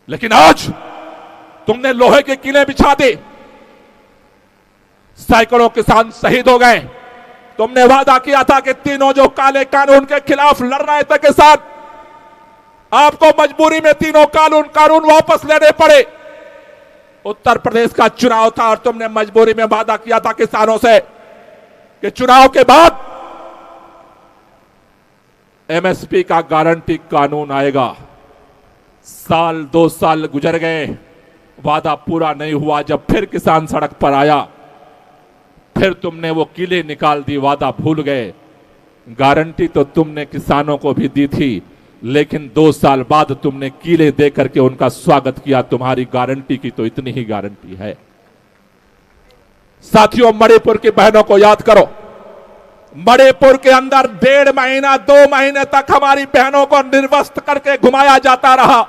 लेकिन आज तुमने लोहे के कीलें बिछा दी, सैकड़ों किसान शहीद हो गए। तुमने वादा किया था कि तीनों जो काले कानून के खिलाफ लड़ रहे थे किसान, आपको मजबूरी में तीनों कानून वापस लेने पड़े। उत्तर प्रदेश का चुनाव था और तुमने मजबूरी में वादा किया था किसानों से कि चुनाव के बाद एमएसपी का गारंटी कानून आएगा। साल 2 साल गुजर गए, वादा पूरा नहीं हुआ। जब फिर किसान सड़क पर आया, फिर तुमने वो किले निकाल दी, वादा भूल गए। गारंटी तो तुमने किसानों को भी दी थी, लेकिन 2 साल बाद तुमने किले दे करके उनका स्वागत किया। तुम्हारी गारंटी की तो इतनी ही गारंटी है। साथियों, मणिपुर की बहनों को याद करो। मणिपुर के अंदर 1.5 महीना 2 महीने तक हमारी बहनों को निर्वस्त्र करके घुमाया जाता रहा,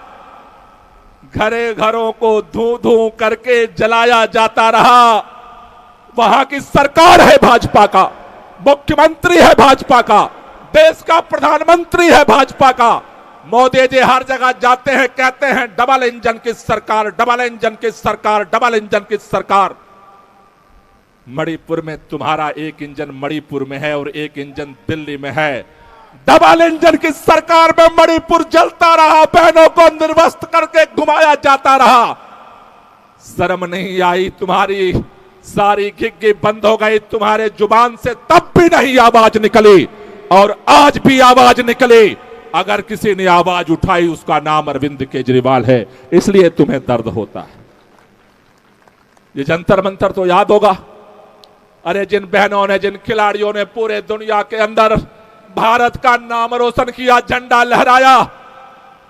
घरे घरों को धू धू करके जलाया जाता रहा। वहां की सरकार है भाजपा का, मुख्यमंत्री है भाजपा का, देश का प्रधानमंत्री है भाजपा का। मोदी जी हर जगह जाते हैं, कहते हैं डबल इंजन की सरकार, डबल इंजन की सरकार, डबल इंजन की सरकार। मणिपुर में तुम्हारा एक इंजन मणिपुर में है और एक इंजन दिल्ली में है। डबल इंजन की सरकार में मणिपुर जलता रहा, बहनों को निर्वस्त्र करके घुमाया जाता रहा। शर्म नहीं आई? तुम्हारी सारी घिग्गी बंद हो गई, तुम्हारे जुबान से तब भी नहीं आवाज निकली और आज भी आवाज निकली। अगर किसी ने आवाज उठाई, उसका नाम अरविंद केजरीवाल है। इसलिए तुम्हें दर्द होता है। ये जंतर मंतर तो याद होगा। अरे जिन बहनों ने, जिन खिलाड़ियों ने पूरे दुनिया के अंदर भारत का नाम रोशन किया, झंडा लहराया,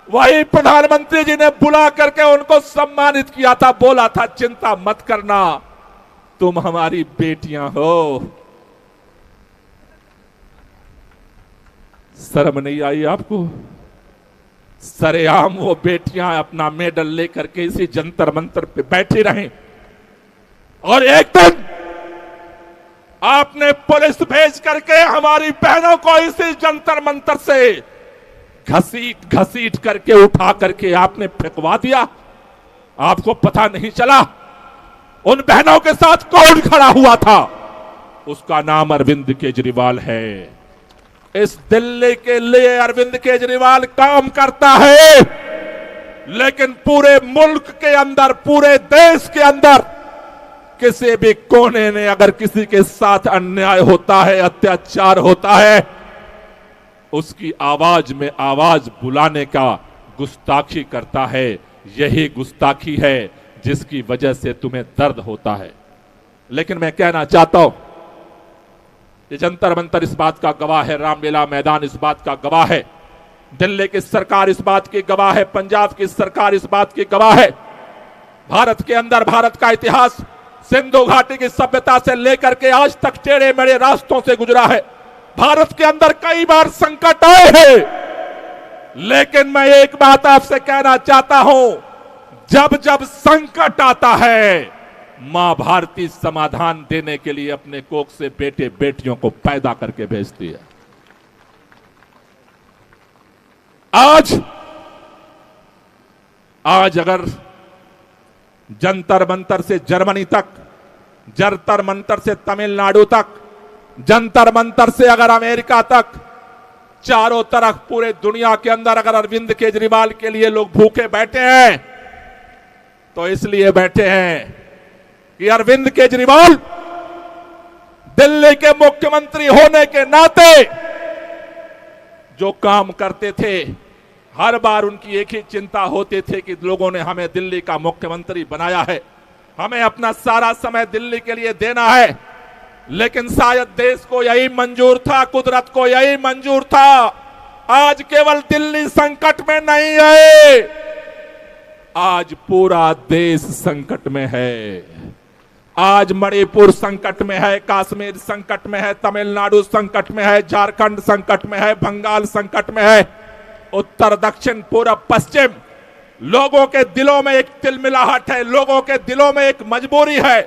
वही प्रधानमंत्री जी ने बुला करके उनको सम्मानित किया था, बोला था चिंता मत करना, तुम हमारी बेटियां हो। शर्म नहीं आई आपको? सरेआम वो बेटियां अपना मेडल लेकर के इसी जंतर मंतर पे बैठी रहीं और एक दिन आपने पुलिस भेज करके हमारी बहनों को इसी जंतर मंतर से घसीट घसीट करके उठा करके आपने फेंकवा दिया। आपको पता नहीं चला उन बहनों के साथ कौन खड़ा हुआ था? उसका नाम अरविंद केजरीवाल है। इस दिल्ली के लिए अरविंद केजरीवाल काम करता है, लेकिन पूरे मुल्क के अंदर, पूरे देश के अंदर किसी भी कोने ने अगर किसी के साथ अन्याय होता है, अत्याचार होता है, उसकी आवाज में आवाज बुलाने का गुस्ताखी करता है। यही गुस्ताखी है जिसकी वजह से तुम्हें दर्द होता है। लेकिन मैं कहना चाहता हूं, ये जंतर मंतर इस बात का गवाह है, रामलीला मैदान इस बात का गवाह है, दिल्ली की सरकार इस बात की गवाह है, पंजाब की सरकार इस बात की गवाह है। भारत के अंदर भारत का इतिहास सिंधु घाटी की सभ्यता से लेकर के आज तक टेढ़े मेढ़े रास्तों से गुजरा है। भारत के अंदर कई बार संकट आए हैं, लेकिन मैं एक बात आपसे कहना चाहता हूं, जब जब संकट आता है, मां भारती समाधान देने के लिए अपने कोख से बेटे बेटियों को पैदा करके भेजती है। आज अगर जंतर मंतर से जर्मनी तक, जंतर मंतर से तमिलनाडु तक, जंतर मंतर से अगर अमेरिका तक, चारों तरफ पूरे दुनिया के अंदर अगर अरविंद केजरीवाल के लिए लोग भूखे बैठे हैं, तो इसलिए बैठे हैं कि अरविंद केजरीवाल दिल्ली के मुख्यमंत्री होने के नाते जो काम करते थे, हर बार उनकी एक ही चिंता होती थी कि लोगों ने हमें दिल्ली का मुख्यमंत्री बनाया है, हमें अपना सारा समय दिल्ली के लिए देना है। लेकिन शायद देश को यही मंजूर था, कुदरत को यही मंजूर था। आज केवल दिल्ली संकट में नहीं है, आज पूरा देश संकट में है। आज मणिपुर संकट में है, कश्मीर संकट में है, तमिलनाडु संकट में है, झारखंड संकट में है, बंगाल संकट में है, उत्तर दक्षिण पूरब पश्चिम। लोगों के दिलों में एक तिलमिलाहट है, लोगों के दिलों में एक मजबूरी है।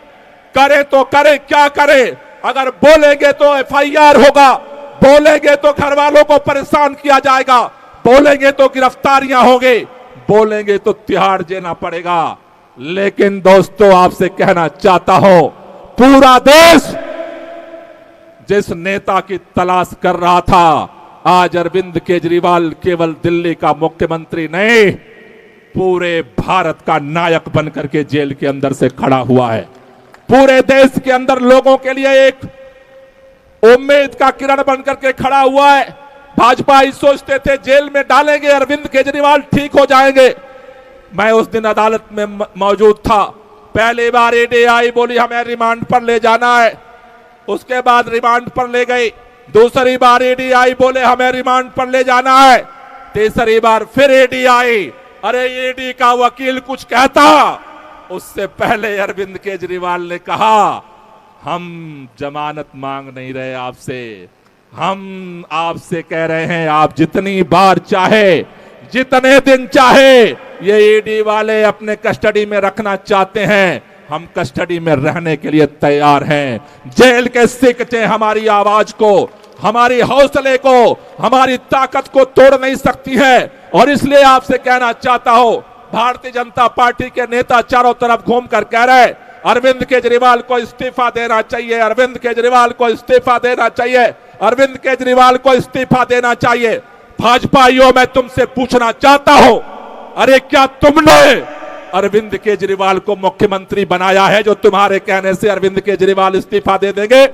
करे तो करे, क्या करे? अगर बोलेंगे तो एफआईआर होगा, बोलेंगे तो घर वालों को परेशान किया जाएगा, बोलेंगे तो गिरफ्तारियां होंगी, बोलेंगे तो तिहाड़ देना पड़ेगा। लेकिन दोस्तों, आपसे कहना चाहता हूं, पूरा देश जिस नेता की तलाश कर रहा था, आज अरविंद केजरीवाल केवल दिल्ली का मुख्यमंत्री नहीं, पूरे भारत का नायक बनकर के जेल के अंदर से खड़ा हुआ है। पूरे देश के अंदर लोगों के लिए एक उम्मीद का किरण बनकर के खड़ा हुआ है। भाजपा ही सोचते थे जेल में डालेंगे अरविंद केजरीवाल, ठीक हो जाएंगे। मैं उस दिन अदालत में मौजूद था। पहली बार ईडी आई, बोली हमें रिमांड पर ले जाना है, उसके बाद रिमांड पर ले गई। दूसरी बार ईडी आई, बोले हमें रिमांड पर ले जाना है। तीसरी बार फिर ईडी आई, अरे ईडी का वकील कुछ कहता, उससे पहले अरविंद केजरीवाल ने कहा हम जमानत मांग नहीं रहे आपसे, हम आपसे कह रहे हैं आप जितनी बार चाहे, जितने दिन चाहे ये ईडी वाले अपने कस्टडी में रखना चाहते हैं, हम कस्टडी में रहने के लिए तैयार हैं। जेल के सिकटे हमारी आवाज को, हमारी हौसले को, हमारी ताकत को तोड़ नहीं सकती है। और इसलिए आपसे कहना चाहता हूं, भारतीय जनता पार्टी के नेता चारों तरफ घूम कर कह रहे हैं अरविंद केजरीवाल को इस्तीफा देना चाहिए, अरविंद केजरीवाल को इस्तीफा देना चाहिए, अरविंद केजरीवाल को इस्तीफा देना चाहिए। भाजपाइयों, मैं तुमसे पूछना चाहता हूं, अरे क्या तुमने अरविंद केजरीवाल को मुख्यमंत्री बनाया है जो तुम्हारे कहने से अरविंद केजरीवाल इस्तीफा दे देंगे?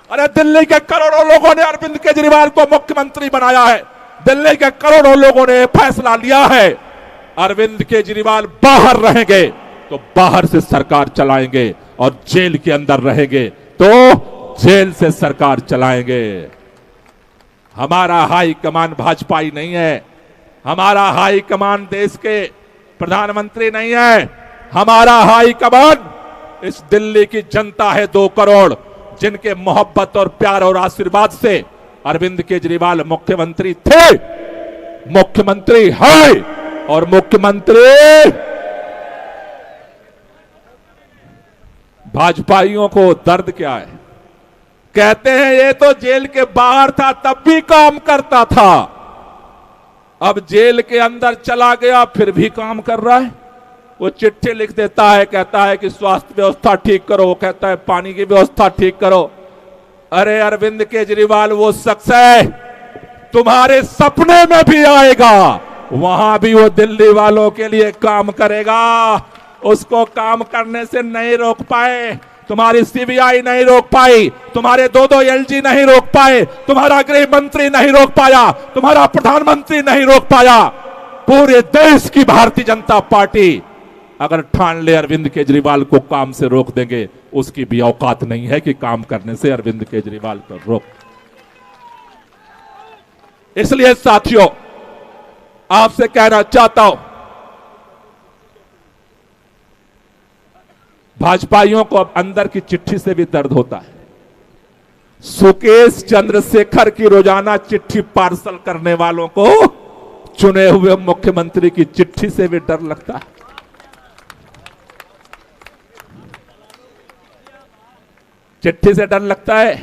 अरे दिल्ली के करोड़ों लोगों ने अरविंद केजरीवाल को मुख्यमंत्री बनाया है, दिल्ली के करोड़ों लोगों ने फैसला लिया है अरविंद केजरीवाल बाहर रहेंगे तो बाहर से सरकार चलाएंगे, और जेल के अंदर रहेंगे तो जेल से सरकार चलाएंगे। हमारा हाई कमान भाजपाई नहीं है, हमारा हाई कमान देश के प्रधानमंत्री नहीं है, हमारा हाई कमान इस दिल्ली की जनता है, 2 करोड़, जिनके मोहब्बत और प्यार और आशीर्वाद से अरविंद केजरीवाल मुख्यमंत्री थे, मुख्यमंत्री है, और मुख्यमंत्री भाजपाइयों को दर्द क्या है? कहते हैं ये तो जेल के बाहर था तब भी काम करता था, अब जेल के अंदर चला गया फिर भी काम कर रहा है। वो चिट्ठी लिख देता है, कहता है कि स्वास्थ्य व्यवस्था ठीक करो, वो कहता है पानी की व्यवस्था ठीक करो। अरे अरविंद केजरीवाल वो शख्स है, तुम्हारे सपने में भी आएगा, वहां भी वो दिल्ली वालों के लिए काम करेगा। उसको काम करने से नहीं रोक पाए, तुम्हारी सीबीआई नहीं रोक पाई, तुम्हारे दो एलजी नहीं रोक पाए, तुम्हारा गृह मंत्री नहीं रोक पाया, तुम्हारा प्रधानमंत्री नहीं रोक पाया। पूरे देश की भारतीय जनता पार्टी अगर ठान ले अरविंद केजरीवाल को काम से रोक देंगे, उसकी भी औकात नहीं है कि काम करने से अरविंद केजरीवाल को रोक। इसलिए साथियों, आपसे कहना चाहता हूं, भाजपाइयों को अब अंदर की चिट्ठी से भी दर्द होता है। सुकेश चंद्रशेखर की रोजाना चिट्ठी पार्सल करने वालों को चुने हुए मुख्यमंत्री की चिट्ठी से भी डर लगता है। चिट्ठी से डर लगता है।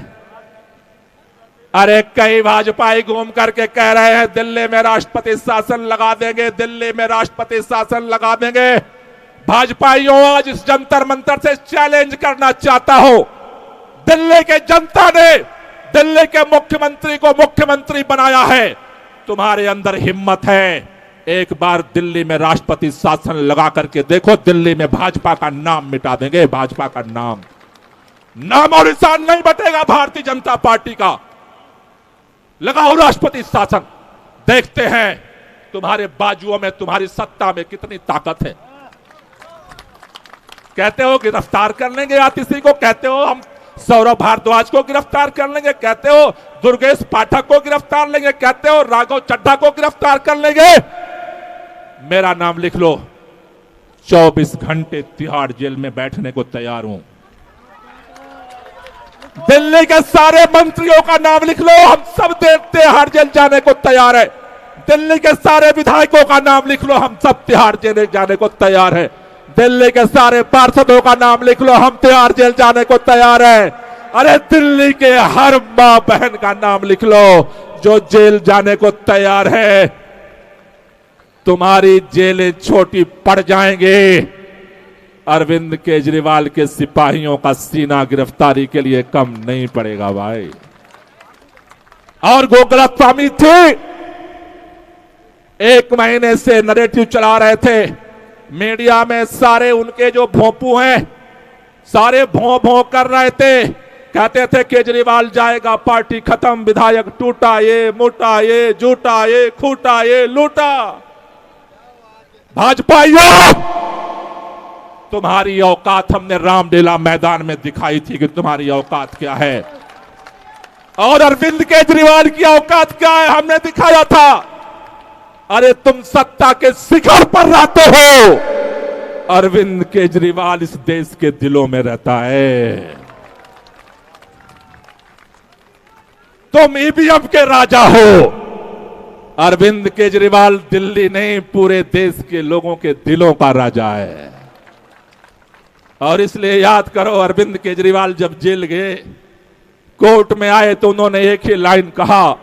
अरे कई भाजपाई घूम करके कह रहे हैं दिल्ली में राष्ट्रपति शासन लगा देंगे, दिल्ली में राष्ट्रपति शासन लगा देंगे। भाजपाइयों, आज इस जंतर मंतर से चैलेंज करना चाहता हूं, दिल्ली के जनता ने दिल्ली के मुख्यमंत्री को मुख्यमंत्री बनाया है, तुम्हारे अंदर हिम्मत है, एक बार दिल्ली में राष्ट्रपति शासन लगा करके देखो, दिल्ली में भाजपा का नाम मिटा देंगे। भाजपा का नाम और निशान नहीं बटेगा भारतीय जनता पार्टी का। लगाओ राष्ट्रपति शासन, देखते हैं तुम्हारे बाजुओं में, तुम्हारी सत्ता में कितनी ताकत है। कहते हो गिरफ्तार कर लेंगे आतिशी को, कहते हो हम सौरभ भारद्वाज को गिरफ्तार कर लेंगे, कहते हो दुर्गेश पाठक को गिरफ्तार लेंगे, कहते हो राघव चड्ढा को गिरफ्तार कर लेंगे। मेरा नाम लिख लो, 24 घंटे तिहाड़ जेल में बैठने को तैयार हूं। दिल्ली के सारे मंत्रियों का नाम लिख लो, हम सब तिहाड़ जेल जाने को तैयार है। दिल्ली के सारे विधायकों का नाम लिख लो, हम सब तिहाड़ जेल जाने को तैयार है। दिल्ली के सारे पार्षदों का नाम लिख लो, हम तिहाड़ जेल जाने को तैयार है। अरे दिल्ली के हर मां बहन का नाम लिख लो जो जेल जाने को तैयार है। तुम्हारी जेलें छोटी पड़ जाएंगे, अरविंद केजरीवाल के सिपाहियों का सीना गिरफ्तारी के लिए कम नहीं पड़ेगा भाई। और वो गलतफहमी थी, 1 महीने से नैरेटिव चला रहे थे मीडिया में, सारे उनके जो भोंपू हैं सारे भों भों कर रहे थे, कहते थे केजरीवाल जाएगा, पार्टी खत्म, विधायक टूटा, ये मोटा, ये झूठा, ये खूटा, ये लूटा। भाजपाइयों, तुम्हारी औकात हमने रामलीला मैदान में दिखाई थी कि तुम्हारी औकात क्या है, और अरविंद केजरीवाल की औकात क्या है हमने दिखाया था। अरे तुम सत्ता के शिखर पर रहते हो, अरविंद केजरीवाल इस देश के दिलों में रहता है। तुम ईवीएम के राजा हो, अरविंद केजरीवाल दिल्ली नहीं पूरे देश के लोगों के दिलों का राजा है। और इसलिए याद करो, अरविंद केजरीवाल जब जेल गए, कोर्ट में आए तो उन्होंने एक ही लाइन कहा,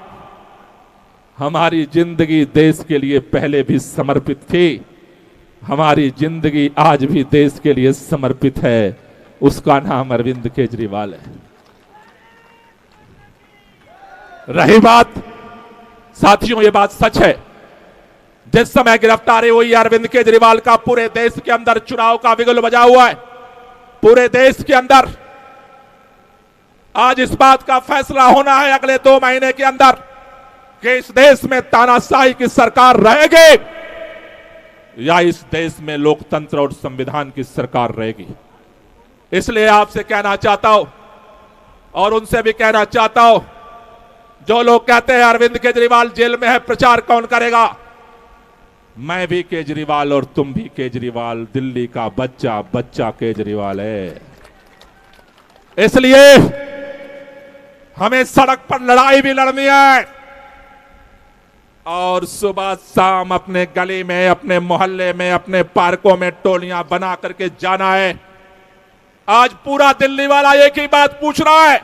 हमारी जिंदगी देश के लिए पहले भी समर्पित थी, हमारी जिंदगी आज भी देश के लिए समर्पित है, उसका नाम अरविंद केजरीवाल है। रही बात, साथियों ये बात सच है, जिस समय गिरफ्तारी हुई अरविंद केजरीवाल का पूरे देश के अंदर चुनाव का बिगुल बजा हुआ है। पूरे देश के अंदर आज इस बात का फैसला होना है अगले 2 महीने के अंदर कि इस देश में तानाशाही की सरकार रहेगी या इस देश में लोकतंत्र और संविधान की सरकार रहेगी। इसलिए आपसे कहना चाहता हूं और उनसे भी कहना चाहता हूं, जो लोग कहते हैं अरविंद केजरीवाल जेल में है, प्रचार कौन करेगा? मैं भी केजरीवाल और तुम भी केजरीवाल, दिल्ली का बच्चा बच्चा केजरीवाल है। इसलिए हमें सड़क पर लड़ाई भी लड़नी है और सुबह शाम अपने गली में, अपने मोहल्ले में, अपने पार्कों में टोलियां बना करके जाना है। आज पूरा दिल्ली वाला एक ही बात पूछ रहा है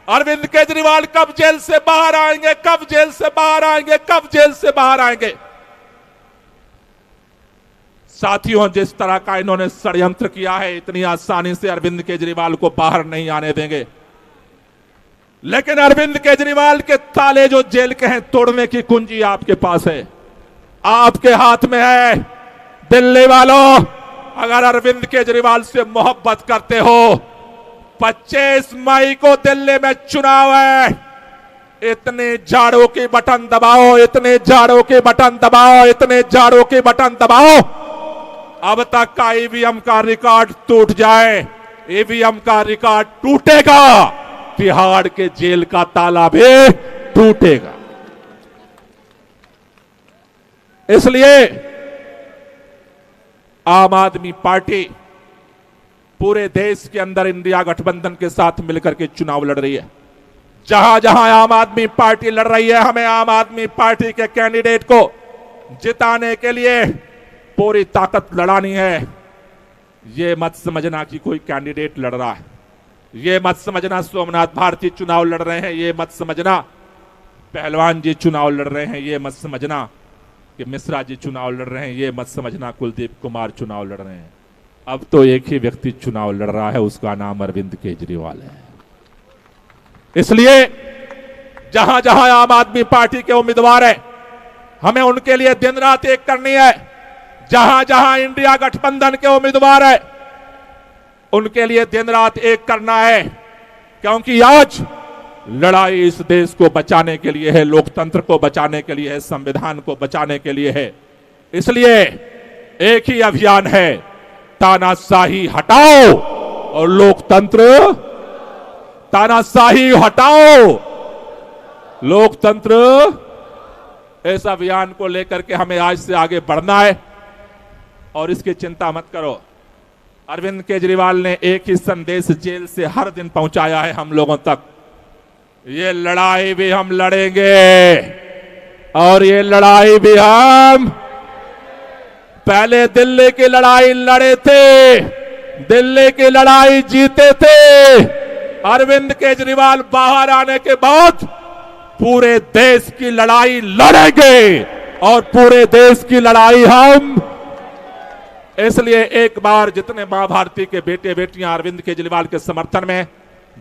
अरविंद केजरीवाल कब जेल से बाहर आएंगे, कब जेल से बाहर आएंगे, कब जेल से बाहर आएंगे। साथियों, जिस तरह का इन्होंने षड्यंत्र किया है, इतनी आसानी से अरविंद केजरीवाल को बाहर नहीं आने देंगे। लेकिन अरविंद केजरीवाल के ताले जो जेल के हैं, तोड़ने की कुंजी आपके पास है, आपके हाथ में है। दिल्ली वालों, अगर अरविंद केजरीवाल से मोहब्बत करते हो, 25 मई को दिल्ली में चुनाव है। इतने झाड़ों के बटन दबाओ, इतने झाड़ों के बटन दबाओ, इतने झाड़ों के बटन दबाओ, अब तक का ईवीएम का रिकॉर्ड टूट जाए। ईवीएम का रिकॉर्ड टूटेगा, तिहाड़ के जेल का ताला भी टूटेगा। इसलिए आम आदमी पार्टी पूरे देश के अंदर इंडिया गठबंधन के साथ मिलकर के चुनाव लड़ रही है। जहां जहां आम आदमी पार्टी लड़ रही है, हमें आम आदमी पार्टी के कैंडिडेट को जिताने के लिए पूरी ताकत लड़ानी है। ये मत समझना कि कोई कैंडिडेट लड़ रहा है, ये मत समझना सोमनाथ भारती चुनाव लड़ रहे हैं, ये मत समझना पहलवान जी चुनाव लड़ रहे हैं, ये मत समझना कि मिश्रा जी चुनाव लड़ रहे हैं, ये मत समझना कुलदीप कुमार चुनाव लड़ रहे हैं। अब तो एक ही व्यक्ति चुनाव लड़ रहा है, उसका नाम अरविंद केजरीवाल है। इसलिए जहां जहां आम आदमी पार्टी के उम्मीदवार हैं, हमें उनके लिए दिन रात एक करनी है। जहां जहां इंडिया गठबंधन के उम्मीदवार हैं, उनके लिए दिन रात एक करना है, क्योंकि आज लड़ाई इस देश को बचाने के लिए है, लोकतंत्र को बचाने के लिए है, संविधान को बचाने के लिए है। इसलिए एक ही अभियान है, तानाशाही हटाओ और लोकतंत्र, तानाशाही हटाओ लोकतंत्र। इस अभियान को लेकर के हमें आज से आगे बढ़ना है और इसकी चिंता मत करो। अरविंद केजरीवाल ने एक ही संदेश जेल से हर दिन पहुंचाया है हम लोगों तक, ये लड़ाई भी हम लड़ेंगे और ये लड़ाई भी हम पहले दिल्ली की लड़ाई लड़े थे, दिल्ली की लड़ाई जीते थे। अरविंद केजरीवाल बाहर आने के बाद पूरे देश की लड़ाई लड़ेंगे और पूरे देश की लड़ाई हम। इसलिए एक बार जितने मां भारती के बेटे बेटियां अरविंद केजरीवाल के समर्थन में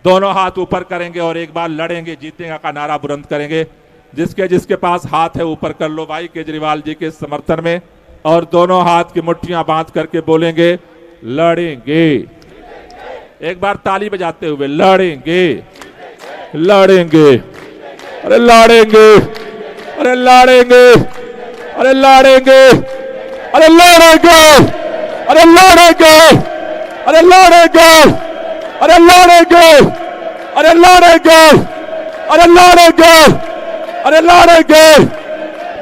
दोनों हाथ ऊपर करेंगे और एक बार लड़ेंगे, जीतेगा का नारा बुलंद करेंगे। जिसके जिसके पास हाथ है ऊपर कर लो भाई केजरीवाल जी के समर्थन में, और दोनों हाथ की मुट्ठियां बांध करके बोलेंगे लड़ेंगे। एक बार ताली बजाते हुए लड़ेंगे, लड़ेंगे, अरे लड़ेंगे, अरे लड़ेंगे, अरे लड़ेंगे, अरे लड़ेंगे, अरे लड़ेंगे, अरे लड़ेंगे, अरे लड़ेंगे, अरे लड़ेंगे, अरे लड़ेंगे, अरे लड़ेंगे।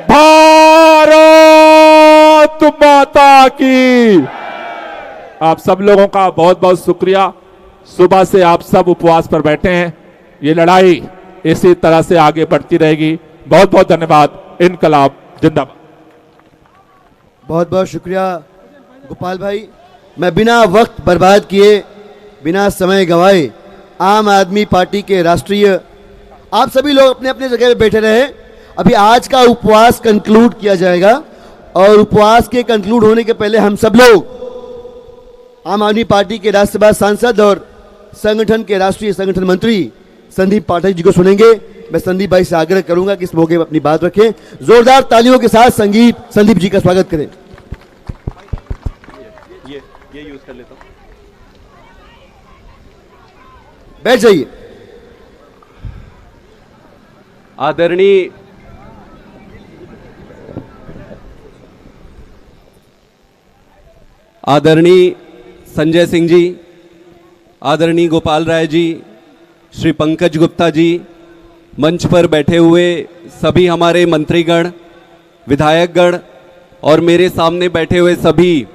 भारत माता की। आप सब लोगों का बहुत बहुत शुक्रिया। सुबह से आप सब उपवास पर बैठे हैं, ये लड़ाई इसी तरह से आगे बढ़ती रहेगी। बहुत बहुत धन्यवाद। इनकलाब जिंदाबाद। बहुत बहुत शुक्रिया गोपाल भाई। मैं बिना वक्त बर्बाद किए, बिना समय गंवाए, आम आदमी पार्टी के राष्ट्रीय, आप सभी लोग अपने अपने जगह पे बैठे रहे। अभी आज का उपवास कंक्लूड किया जाएगा और उपवास के कंक्लूड होने के पहले हम सब लोग आम आदमी पार्टी के राज्यसभा सांसद और संगठन के राष्ट्रीय संगठन मंत्री संदीप पाठक जी को सुनेंगे। मैं संदीप भाई से आग्रह करूंगा कि इस मौके पर अपनी बात रखें। जोरदार तालियों के साथ संदीप जी का स्वागत करें। ये यूज कर लेता हूं। बैठ जाइए। आदरणीय संजय सिंह जी, आदरणीय गोपाल राय जी, श्री पंकज गुप्ता जी, मंच पर बैठे हुए सभी हमारे मंत्रीगण, विधायकगण और मेरे सामने बैठे हुए सभी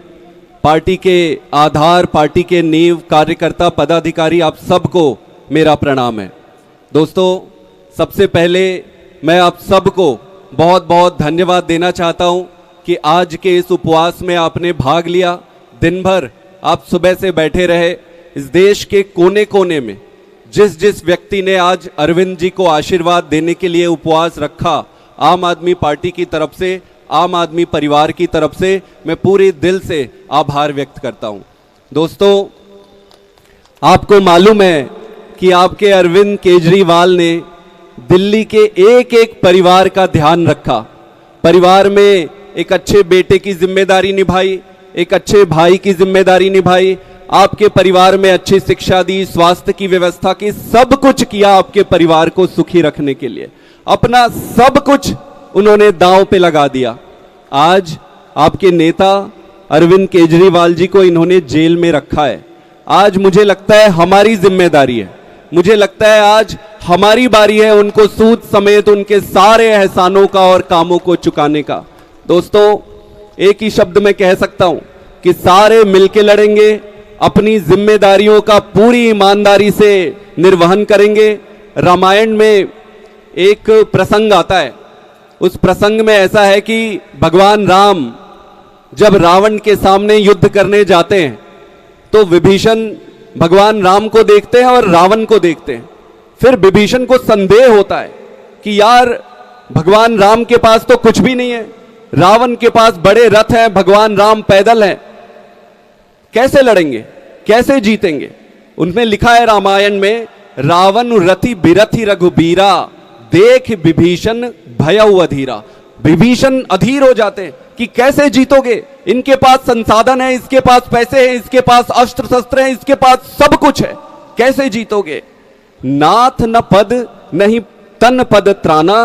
पार्टी के आधार, पार्टी के नींव, कार्यकर्ता, पदाधिकारी, आप सबको मेरा प्रणाम है। दोस्तों, सबसे पहले मैं आप सबको बहुत बहुत धन्यवाद देना चाहता हूं कि आज के इस उपवास में आपने भाग लिया। दिन भर आप सुबह से बैठे रहे। इस देश के कोने कोने में जिस जिस व्यक्ति ने आज अरविंद जी को आशीर्वाद देने के लिए उपवास रखा, आम आदमी पार्टी की तरफ से, आम आदमी परिवार की तरफ से मैं पूरे दिल से आभार व्यक्त करता हूं। दोस्तों, आपको मालूम है कि आपके अरविंद केजरीवाल ने दिल्ली के एक एक परिवार का ध्यान रखा, परिवार में एक अच्छे बेटे की जिम्मेदारी निभाई, एक अच्छे भाई की जिम्मेदारी निभाई, आपके परिवार में अच्छी शिक्षा दी, स्वास्थ्य की व्यवस्था की, सब कुछ किया आपके परिवार को सुखी रखने के लिए। अपना सब कुछ उन्होंने दांव पे लगा दिया। आज आपके नेता अरविंद केजरीवाल जी को इन्होंने जेल में रखा है। आज मुझे लगता है हमारी जिम्मेदारी है, मुझे लगता है आज हमारी बारी है उनको सूद समेत उनके सारे एहसानों का और कामों को चुकाने का। दोस्तों, एक ही शब्द में कह सकता हूं कि सारे मिलके लड़ेंगे, अपनी जिम्मेदारियों का पूरी ईमानदारी से निर्वहन करेंगे। रामायण में एक प्रसंग आता है, उस प्रसंग में ऐसा है कि भगवान राम जब रावण के सामने युद्ध करने जाते हैं तो विभीषण भगवान राम को देखते हैं और रावण को देखते हैं। फिर विभीषण को संदेह होता है कि यार भगवान राम के पास तो कुछ भी नहीं है, रावण के पास बड़े रथ हैं, भगवान राम पैदल हैं, कैसे लड़ेंगे, कैसे जीतेंगे। उनमें लिखा है रामायण में, रावण रति बिरथि रघुबीरा देख विभीषण भयउ अधीरा। विभीषण अधीर हो जाते हैं कि कैसे जीतोगे, इनके पास संसाधन है, इसके पास पैसे हैं, इसके पास अस्त्र शस्त्र हैं, इसके पास सब कुछ है, कैसे जीतोगे। नाथ न पद नहीं तन पद त्राना,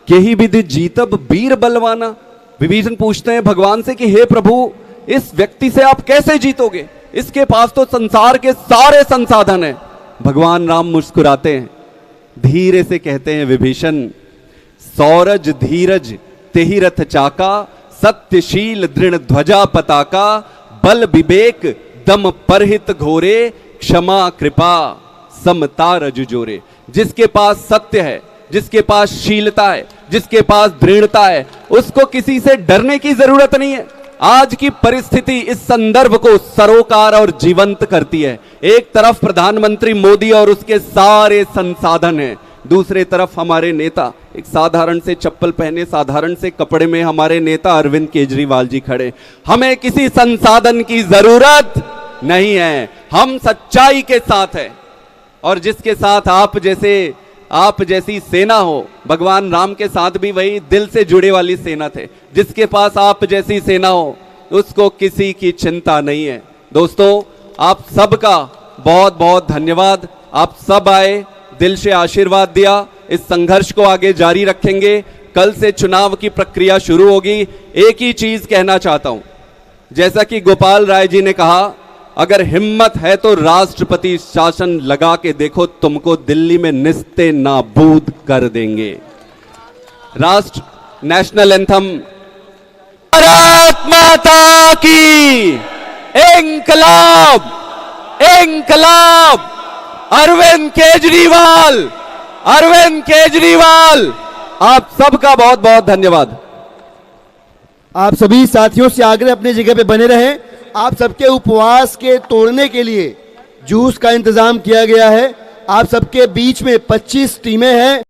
यही विधि जीतब वीर बलवाना। विभीषण पूछते हैं भगवान से कि हे प्रभु, इस व्यक्ति से आप कैसे जीतोगे, इसके पास तो संसार के सारे संसाधन हैं। भगवान राम मुस्कुराते हैं, धीरे से कहते हैं विभीषण, सौरज धीरज तेहि रथ चाका, सत्यशील दृढ़ ध्वजा पताका, बल विवेक दम परहित घोरे, क्षमा कृपा समता रजु जोरे। जिसके पास सत्य है, जिसके पास शीलता है, जिसके पास दृढ़ता है, उसको किसी से डरने की जरूरत नहीं है। आज की परिस्थिति इस संदर्भ को सरोकार और जीवंत करती है। एक तरफ प्रधानमंत्री मोदी और उसके सारे संसाधन हैं, दूसरे तरफ हमारे नेता, एक साधारण से चप्पल पहने, साधारण से कपड़े में हमारे नेता अरविंद केजरीवाल जी खड़े। हमें किसी संसाधन की जरूरत नहीं है, हम सच्चाई के साथ हैं। और जिसके साथ आप जैसी सेना हो, भगवान राम के साथ भी वही दिल से जुड़े वाली सेना थे, जिसके पास आप जैसी सेना हो उसको किसी की चिंता नहीं है। दोस्तों, आप सबका बहुत बहुत धन्यवाद। आप सब आए, दिल से आशीर्वाद दिया, इस संघर्ष को आगे जारी रखेंगे। कल से चुनाव की प्रक्रिया शुरू होगी। एक ही चीज कहना चाहता हूं, जैसा कि गोपाल राय जी ने कहा, अगर हिम्मत है तो राष्ट्रपति शासन लगा के देखो, तुमको दिल्ली में निस्ते नाबूद कर देंगे। राष्ट्र नेशनल एंथम, भारत माता की इंकलाब, इंकलाब। अरविंद केजरीवाल, अरविंद केजरीवाल। आप सबका बहुत बहुत धन्यवाद। आप सभी साथियों से आग्रह अपनी जगह पे बने रहें। आप सबके उपवास के तोड़ने के लिए जूस का इंतजाम किया गया है। आप सबके बीच में 25 टीमें हैं।